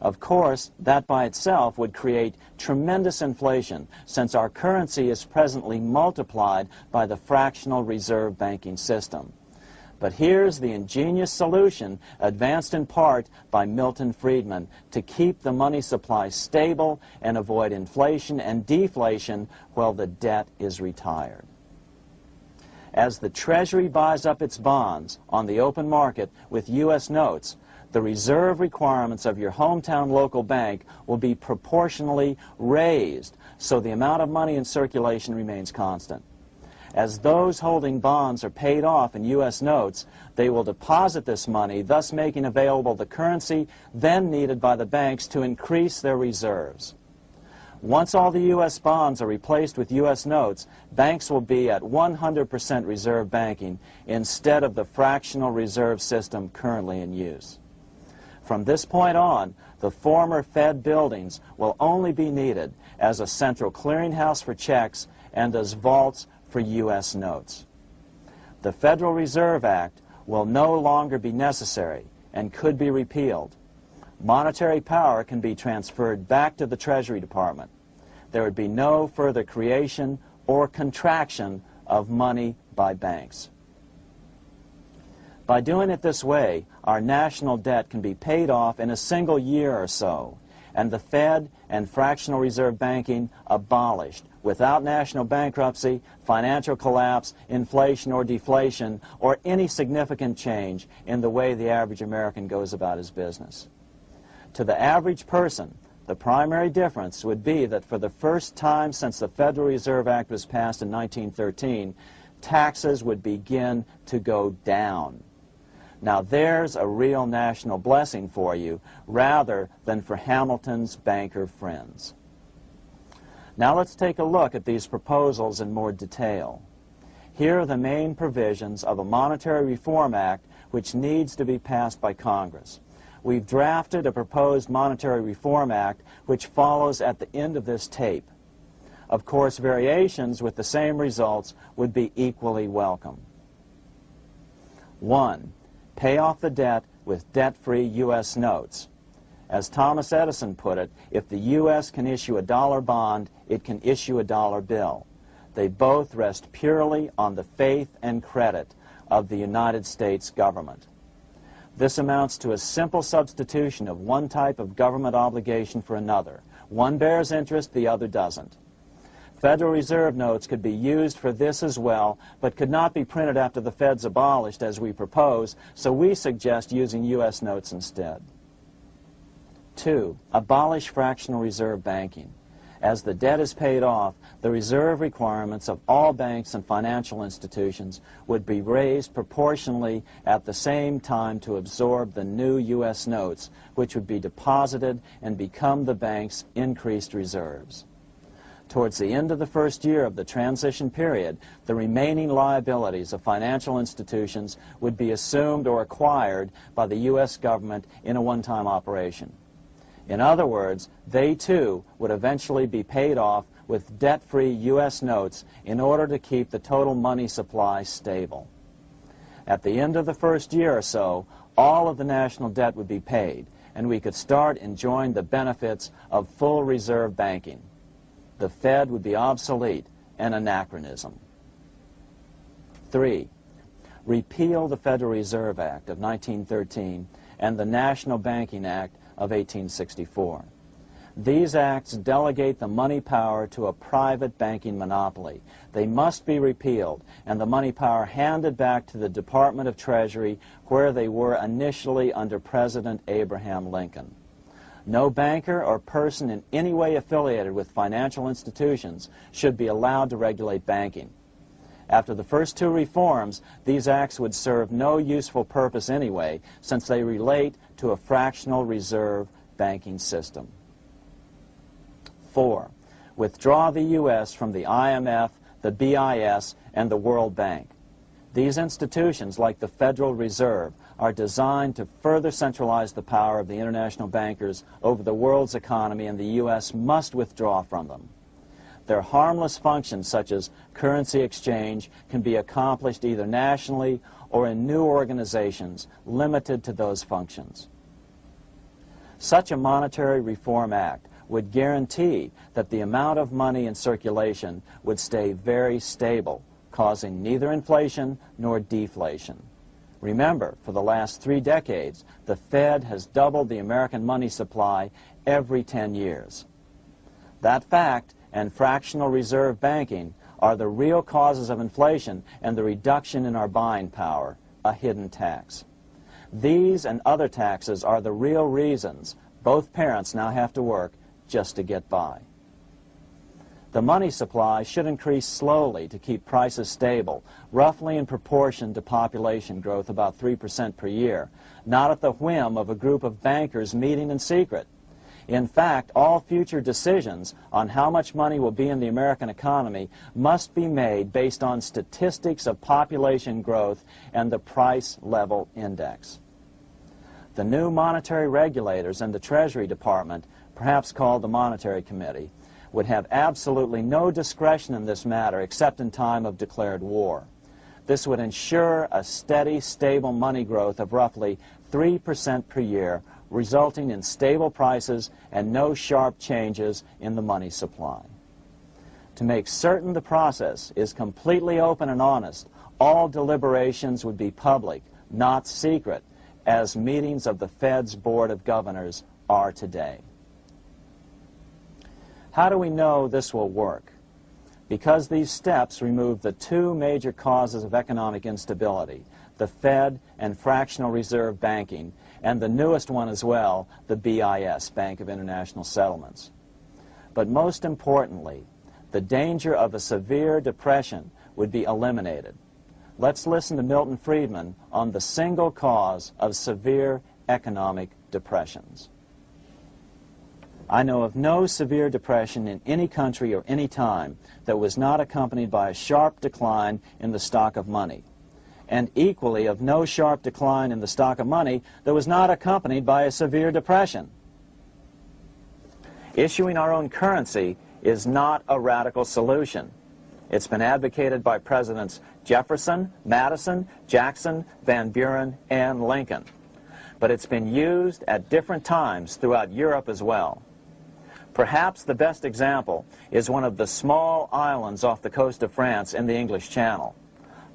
Of course, that by itself would create tremendous inflation, since our currency is presently multiplied by the fractional reserve banking system. But here's the ingenious solution, advanced in part by Milton Friedman, to keep the money supply stable and avoid inflation and deflation while the debt is retired. As the Treasury buys up its bonds on the open market with U.S. notes, the reserve requirements of your hometown local bank will be proportionally raised, so the amount of money in circulation remains constant. As those holding bonds are paid off in U.S. notes, they will deposit this money, thus making available the currency then needed by the banks to increase their reserves. Once all the U.S. bonds are replaced with U.S. notes, banks will be at 100% reserve banking instead of the fractional reserve system currently in use. From this point on, the former Fed buildings will only be needed as a central clearinghouse for checks and as vaults for U.S. notes. The Federal Reserve Act will no longer be necessary and could be repealed. Monetary power can be transferred back to the Treasury Department. There would be no further creation or contraction of money by banks. By doing it this way, our national debt can be paid off in a single year or so, and the Fed and fractional reserve banking abolished, without national bankruptcy, financial collapse, inflation or deflation, or any significant change in the way the average American goes about his business. To the average person, the primary difference would be that for the first time since the Federal Reserve Act was passed in 1913, taxes would begin to go down. Now there's a real national blessing for you, rather than for Hamilton's banker friends. Now let's take a look at these proposals in more detail. Here are the main provisions of a Monetary Reform Act which needs to be passed by Congress. We've drafted a proposed Monetary Reform Act which follows at the end of this tape. Of course, variations with the same results would be equally welcome. 1. Pay off the debt with debt-free U.S. notes. As Thomas Edison put it, if the U.S. can issue a dollar bond, it can issue a dollar bill. They both rest purely on the faith and credit of the United States government. This amounts to a simple substitution of one type of government obligation for another. One bears interest, the other doesn't. Federal Reserve notes could be used for this as well, but could not be printed after the Fed's abolished as we propose, so we suggest using U.S. notes instead. 2. Abolish fractional reserve banking. As the debt is paid off, the reserve requirements of all banks and financial institutions would be raised proportionally at the same time to absorb the new U.S. notes, which would be deposited and become the bank's increased reserves. Towards the end of the first year of the transition period, the remaining liabilities of financial institutions would be assumed or acquired by the U.S. government in a one-time operation. In other words, they too would eventually be paid off with debt-free U.S. notes in order to keep the total money supply stable. At the end of the first year or so, all of the national debt would be paid, and we could start enjoying the benefits of full reserve banking. The Fed would be obsolete, an anachronism. 3. Repeal the Federal Reserve Act of 1913 and the National Banking Act of 1864. These acts delegate the money power to a private banking monopoly. They must be repealed, and the money power handed back to the Department of Treasury, where they were initially under President Abraham Lincoln. No banker or person in any way affiliated with financial institutions should be allowed to regulate banking. After the first two reforms, these acts would serve no useful purpose anyway, since they relate to a fractional reserve banking system. 4. Withdraw the U.S. from the IMF, the BIS, and the World Bank. These institutions, like the Federal Reserve, are designed to further centralize the power of the international bankers over the world's economy, and the U.S. must withdraw from them. Their harmless functions, such as currency exchange, can be accomplished either nationally or in new organizations limited to those functions. Such a monetary reform act would guarantee that the amount of money in circulation would stay very stable, causing neither inflation nor deflation. Remember, for the last 3 decades, the Fed has doubled the American money supply every 10 years. That fact and fractional reserve banking are the real causes of inflation and the reduction in our buying power, a hidden tax. These and other taxes are the real reasons both parents now have to work just to get by. The money supply should increase slowly to keep prices stable, roughly in proportion to population growth, about 3% per year, not at the whim of a group of bankers meeting in secret. In fact, all future decisions on how much money will be in the American economy must be made based on statistics of population growth and the price level index. The new monetary regulators and the Treasury Department, perhaps called the Monetary Committee, would have absolutely no discretion in this matter except in time of declared war. This would ensure a steady, stable money growth of roughly 3% per year, resulting in stable prices and no sharp changes in the money supply. To make certain the process is completely open and honest, all deliberations would be public, not secret, as meetings of the Fed's Board of Governors are today. How do we know this will work? Because these steps remove the 2 major causes of economic instability, the Fed and fractional reserve banking, and the newest one as well, the BIS, Bank of International Settlements. But most importantly, the danger of a severe depression would be eliminated. Let's listen to Milton Friedman on the single cause of severe economic depressions. I know of no severe depression in any country or any time that was not accompanied by a sharp decline in the stock of money, and equally of no sharp decline in the stock of money that was not accompanied by a severe depression. Issuing our own currency is not a radical solution. It's been advocated by Presidents Jefferson, Madison, Jackson, Van Buren, and Lincoln. But it's been used at different times throughout Europe as well. Perhaps the best example is one of the small islands off the coast of France in the English Channel.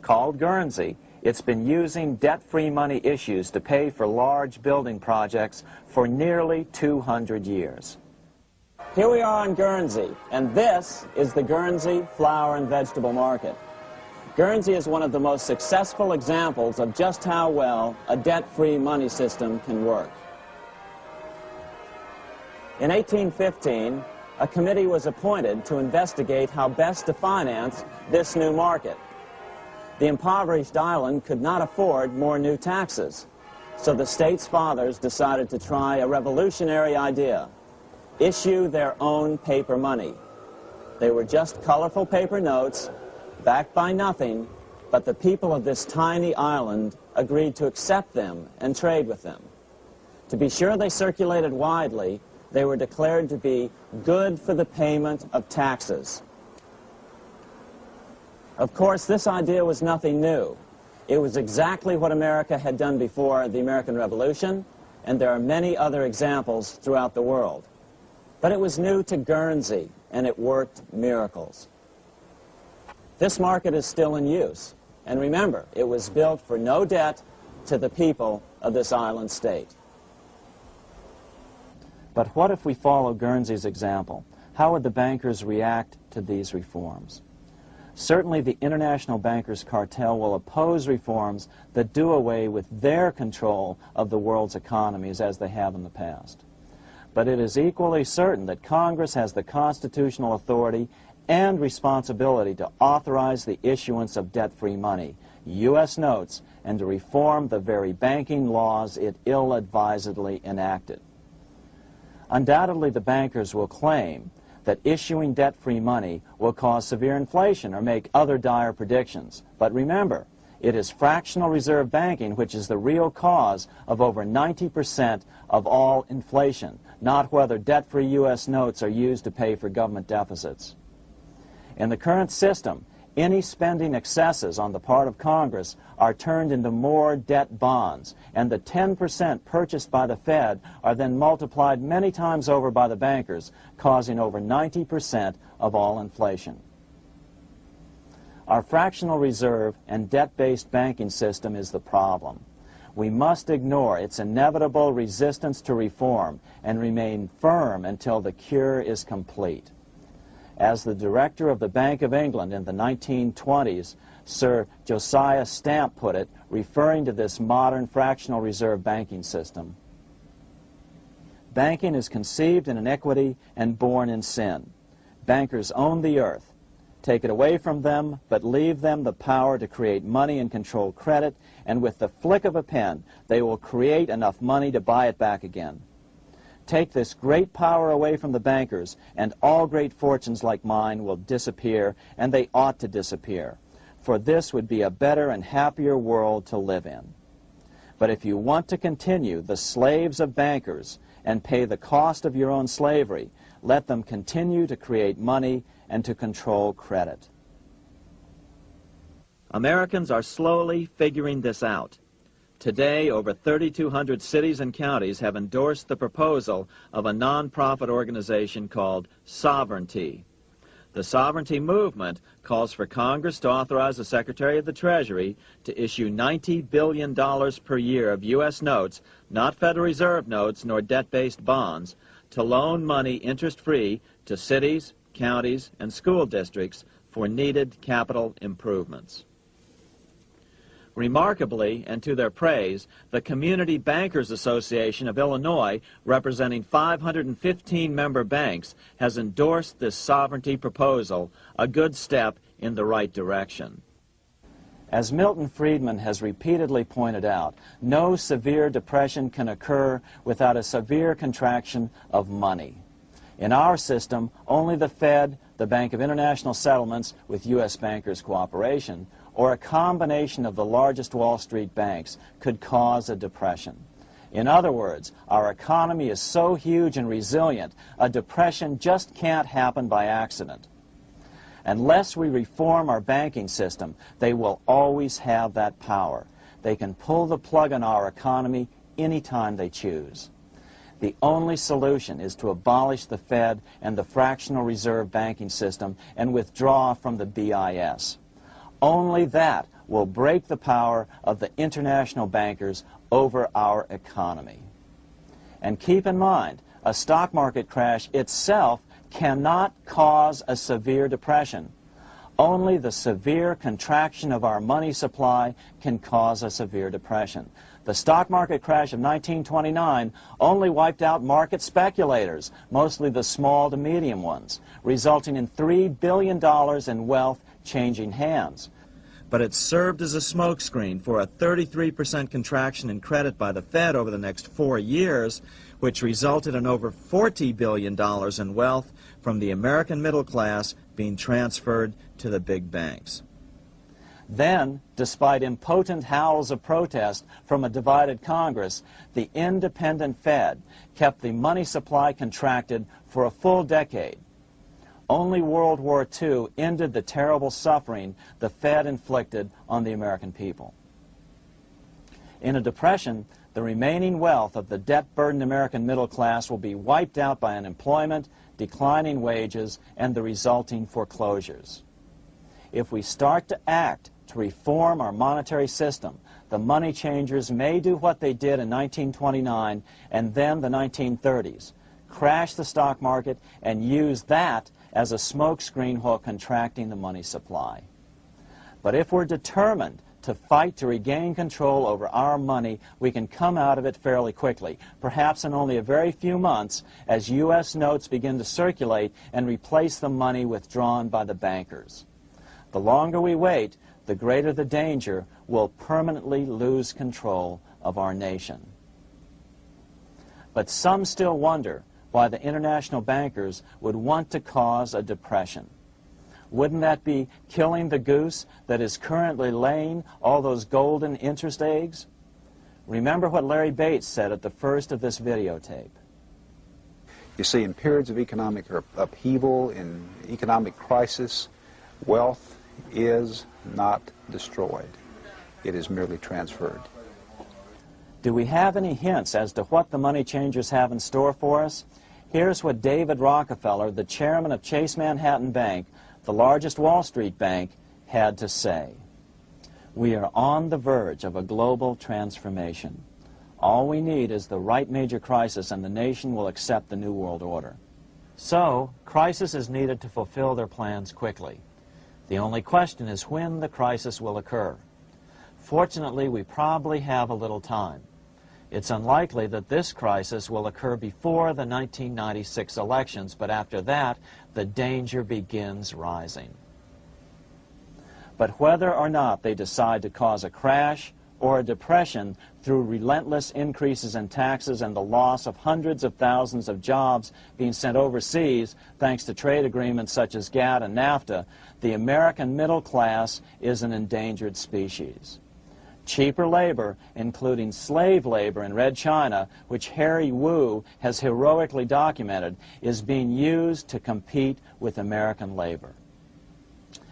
Called Guernsey, It's been using debt-free money issues to pay for large building projects for nearly 200 years. Here we are on Guernsey, and this is the Guernsey flower and vegetable market. Guernsey is one of the most successful examples of just how well a debt-free money system can work. In 1815, a committee was appointed to investigate how best to finance this new market. The impoverished island could not afford more new taxes, so the state's fathers decided to try a revolutionary idea: issue their own paper money. They were just colorful paper notes, backed by nothing, but the people of this tiny island agreed to accept them and trade with them. To be sure they circulated widely, they were declared to be good for the payment of taxes. Of course, this idea was nothing new. It was exactly what America had done before the American Revolution, and there are many other examples throughout the world. But it was new to Guernsey, and it worked miracles. This market is still in use, and remember, it was built for no debt to the people of this island state. But what if we follow Guernsey's example? How would the bankers react to these reforms? Certainly the international bankers' cartel will oppose reforms that do away with their control of the world's economies as they have in the past. But it is equally certain that Congress has the constitutional authority and responsibility to authorize the issuance of debt-free money, U.S. notes, and to reform the very banking laws it ill-advisedly enacted. Undoubtedly, the bankers will claim that issuing debt-free money will cause severe inflation or make other dire predictions. But remember, it is fractional reserve banking which is the real cause of over 90% of all inflation, not whether debt-free U.S. notes are used to pay for government deficits. In the current system, any spending excesses on the part of Congress are turned into more debt bonds, and the 10% purchased by the Fed are then multiplied many times over by the bankers, causing over 90% of all inflation. Our fractional reserve and debt-based banking system is the problem. We must ignore its inevitable resistance to reform and remain firm until the cure is complete. As the director of the Bank of England in the 1920s, Sir Josiah Stamp put it, referring to this modern fractional reserve banking system, banking is conceived in iniquity and born in sin. Bankers own the earth. Take it away from them, but leave them the power to create money and control credit, and with the flick of a pen, they will create enough money to buy it back again. Take this great power away from the bankers, and all great fortunes like mine will disappear, and they ought to disappear, for this would be a better and happier world to live in. But if you want to continue the slaves of bankers and pay the cost of your own slavery, let them continue to create money and to control credit. Americans are slowly figuring this out. Today, over 3,200 cities and counties have endorsed the proposal of a nonprofit organization called Sovereignty. The Sovereignty movement calls for Congress to authorize the Secretary of the Treasury to issue $90 billion per year of U.S. notes, not Federal Reserve notes nor debt-based bonds, to loan money interest-free to cities, counties, and school districts for needed capital improvements. Remarkably, and to their praise, the Community Bankers Association of Illinois, representing 515 member banks, has endorsed this sovereignty proposal, a good step in the right direction. As Milton Friedman has repeatedly pointed out, no severe depression can occur without a severe contraction of money. In our system, only the Fed, the Bank of International Settlements, with U.S. bankers' cooperation, or a combination of the largest Wall Street banks could cause a depression. In other words, our economy is so huge and resilient, a depression just can't happen by accident. Unless we reform our banking system, they will always have that power. They can pull the plug on our economy anytime they choose. The only solution is to abolish the Fed and the fractional reserve banking system and withdraw from the BIS. Only that will break the power of the international bankers over our economy. And keep in mind, a stock market crash itself cannot cause a severe depression. Only the severe contraction of our money supply can cause a severe depression. The stock market crash of 1929 only wiped out market speculators, mostly the small to medium ones, resulting in $3 billion in wealth changing hands. But it served as a smokescreen for a 33% contraction in credit by the Fed over the next 4 years, which resulted in over $40 billion in wealth from the American middle class being transferred to the big banks. Then, despite impotent howls of protest from a divided Congress, the independent Fed kept the money supply contracted for a full decade. Only World War II ended the terrible suffering the Fed inflicted on the American people. In a depression, the remaining wealth of the debt-burdened American middle class will be wiped out by unemployment, declining wages, and the resulting foreclosures. If we start to act to reform our monetary system, the money changers may do what they did in 1929 and then the 1930s, crash the stock market and use that as a smokescreen while contracting the money supply. But if we're determined to fight to regain control over our money, we can come out of it fairly quickly, perhaps in only a very few months, as U.S. notes begin to circulate and replace the money withdrawn by the bankers. The longer we wait, the greater the danger we'll permanently lose control of our nation. But some still wonder why the international bankers would want to cause a depression. Wouldn't that be killing the goose that is currently laying all those golden interest eggs? Remember what Larry Bates said at the first of this videotape. You see, in periods of economic upheaval, in economic crisis, wealth is not destroyed. It is merely transferred. Do we have any hints as to what the money changers have in store for us? Here's what David Rockefeller, the chairman of Chase Manhattan Bank, the largest Wall Street bank, had to say. We are on the verge of a global transformation. All we need is the right major crisis and the nation will accept the New World Order. So, crisis is needed to fulfill their plans quickly. The only question is when the crisis will occur. Fortunately, we probably have a little time. It's unlikely that this crisis will occur before the 1996 elections, but after that, the danger begins rising. But whether or not they decide to cause a crash or a depression through relentless increases in taxes and the loss of hundreds of thousands of jobs being sent overseas thanks to trade agreements such as GATT and NAFTA, the American middle class is an endangered species. Cheaper labor, including slave labor in Red China, which Harry Wu has heroically documented, is being used to compete with American labor.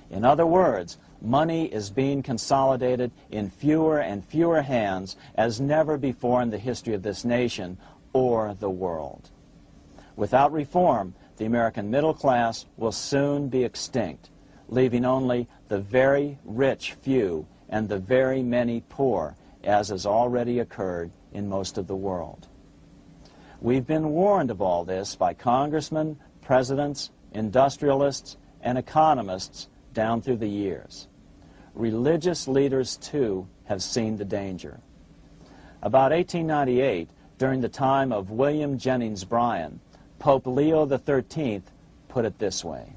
In other words, money is being consolidated in fewer and fewer hands as never before in the history of this nation or the world. Without reform, the American middle class will soon be extinct, leaving only the very rich few and the very many poor, as has already occurred in most of the world. We've been warned of all this by congressmen, presidents, industrialists, and economists down through the years. Religious leaders, too, have seen the danger. About 1898, during the time of William Jennings Bryan, Pope Leo XIII put it this way.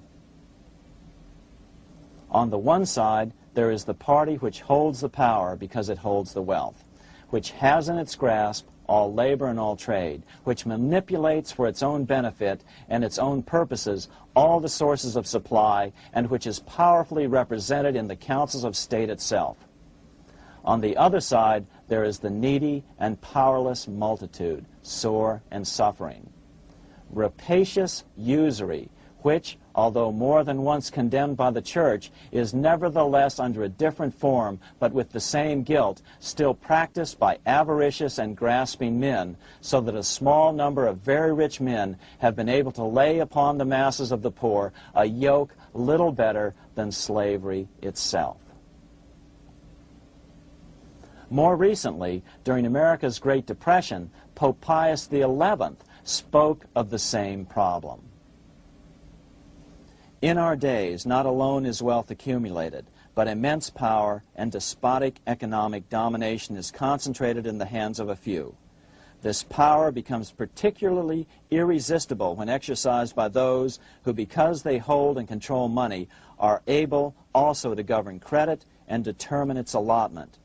On the one side, there is the party which holds the power because it holds the wealth, which has in its grasp all labor and all trade, which manipulates for its own benefit and its own purposes all the sources of supply, and which is powerfully represented in the councils of state itself. On the other side, there is the needy and powerless multitude, sore and suffering. Rapacious usury, which, although more than once condemned by the Church, is nevertheless under a different form, but with the same guilt, still practiced by avaricious and grasping men, so that a small number of very rich men have been able to lay upon the masses of the poor a yoke little better than slavery itself. More recently, during America's Great Depression, Pope Pius XI spoke of the same problem. In our days, not alone is wealth accumulated, but immense power and despotic economic domination is concentrated in the hands of a few. This power becomes particularly irresistible when exercised by those who, because they hold and control money, are able also to govern credit and determine its allotment.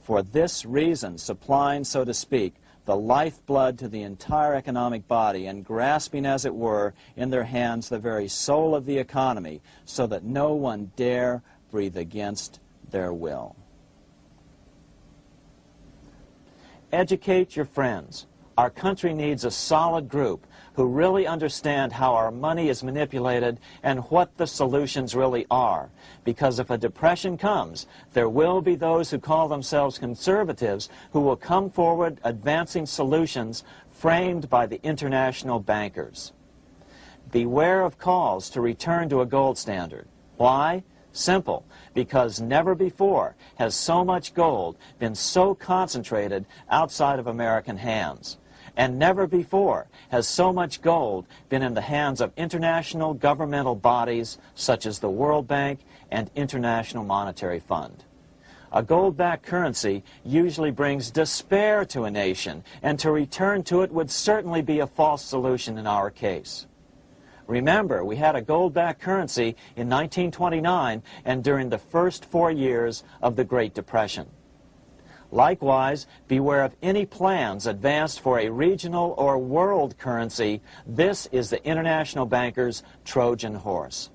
For this reason, supplying, so to speak, the lifeblood to the entire economic body and grasping, as it were, in their hands the very soul of the economy, so that no one dare breathe against their will. Educate your friends. Our country needs a solid group who really understand how our money is manipulated and what the solutions really are. Because if a depression comes, there will be those who call themselves conservatives who will come forward advancing solutions framed by the international bankers. Beware of calls to return to a gold standard. Why? Simple, because never before has so much gold been so concentrated outside of American hands. And never before has so much gold been in the hands of international governmental bodies such as the World Bank and International Monetary Fund. A gold-backed currency usually brings despair to a nation, and to return to it would certainly be a false solution in our case. Remember, we had a gold-backed currency in 1929 and during the first 4 years of the Great Depression. Likewise, beware of any plans advanced for a regional or world currency. This is the international bankers' Trojan horse.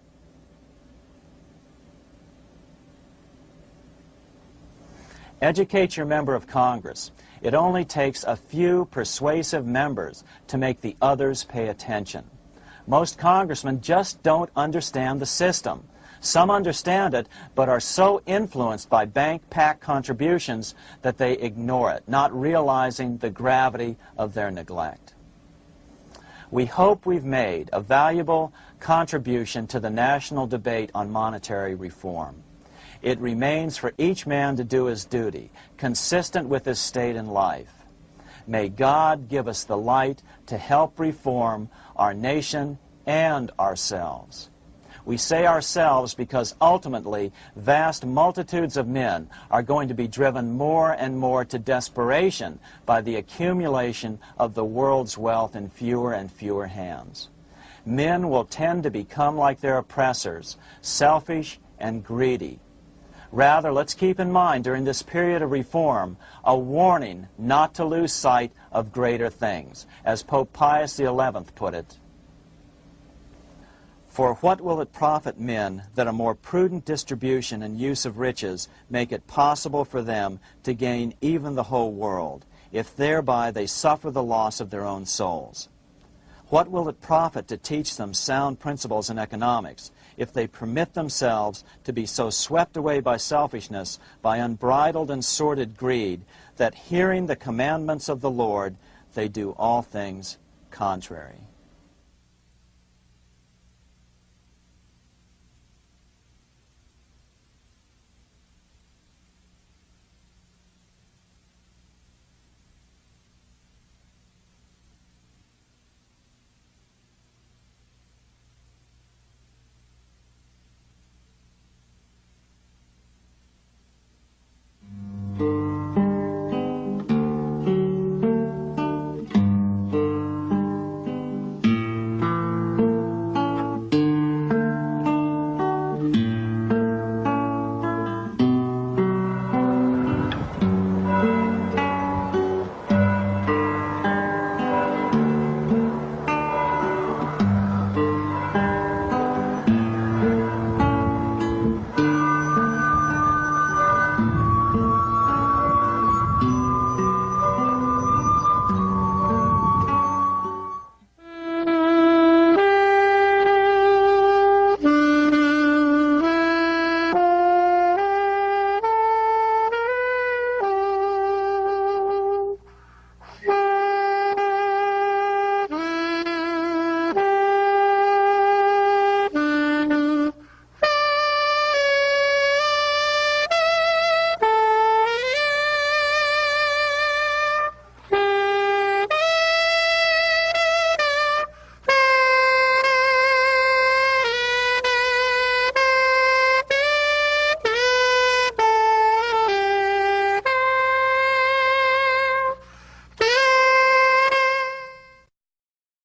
Educate your member of Congress. It only takes a few persuasive members to make the others pay attention. Most congressmen just don't understand the system. Some understand it, but are so influenced by bank-packed contributions that they ignore it, not realizing the gravity of their neglect. We hope we've made a valuable contribution to the national debate on monetary reform. It remains for each man to do his duty, consistent with his state in life. May God give us the light to help reform our nation and ourselves. We say ourselves because ultimately vast multitudes of men are going to be driven more and more to desperation by the accumulation of the world's wealth in fewer and fewer hands. Men will tend to become like their oppressors, selfish and greedy. Rather, let's keep in mind during this period of reform a warning not to lose sight of greater things, as Pope Pius XI put it. For what will it profit men that a more prudent distribution and use of riches make it possible for them to gain even the whole world, if thereby they suffer the loss of their own souls? What will it profit to teach them sound principles in economics, if they permit themselves to be so swept away by selfishness, by unbridled and sordid greed, that hearing the commandments of the Lord, they do all things contrary?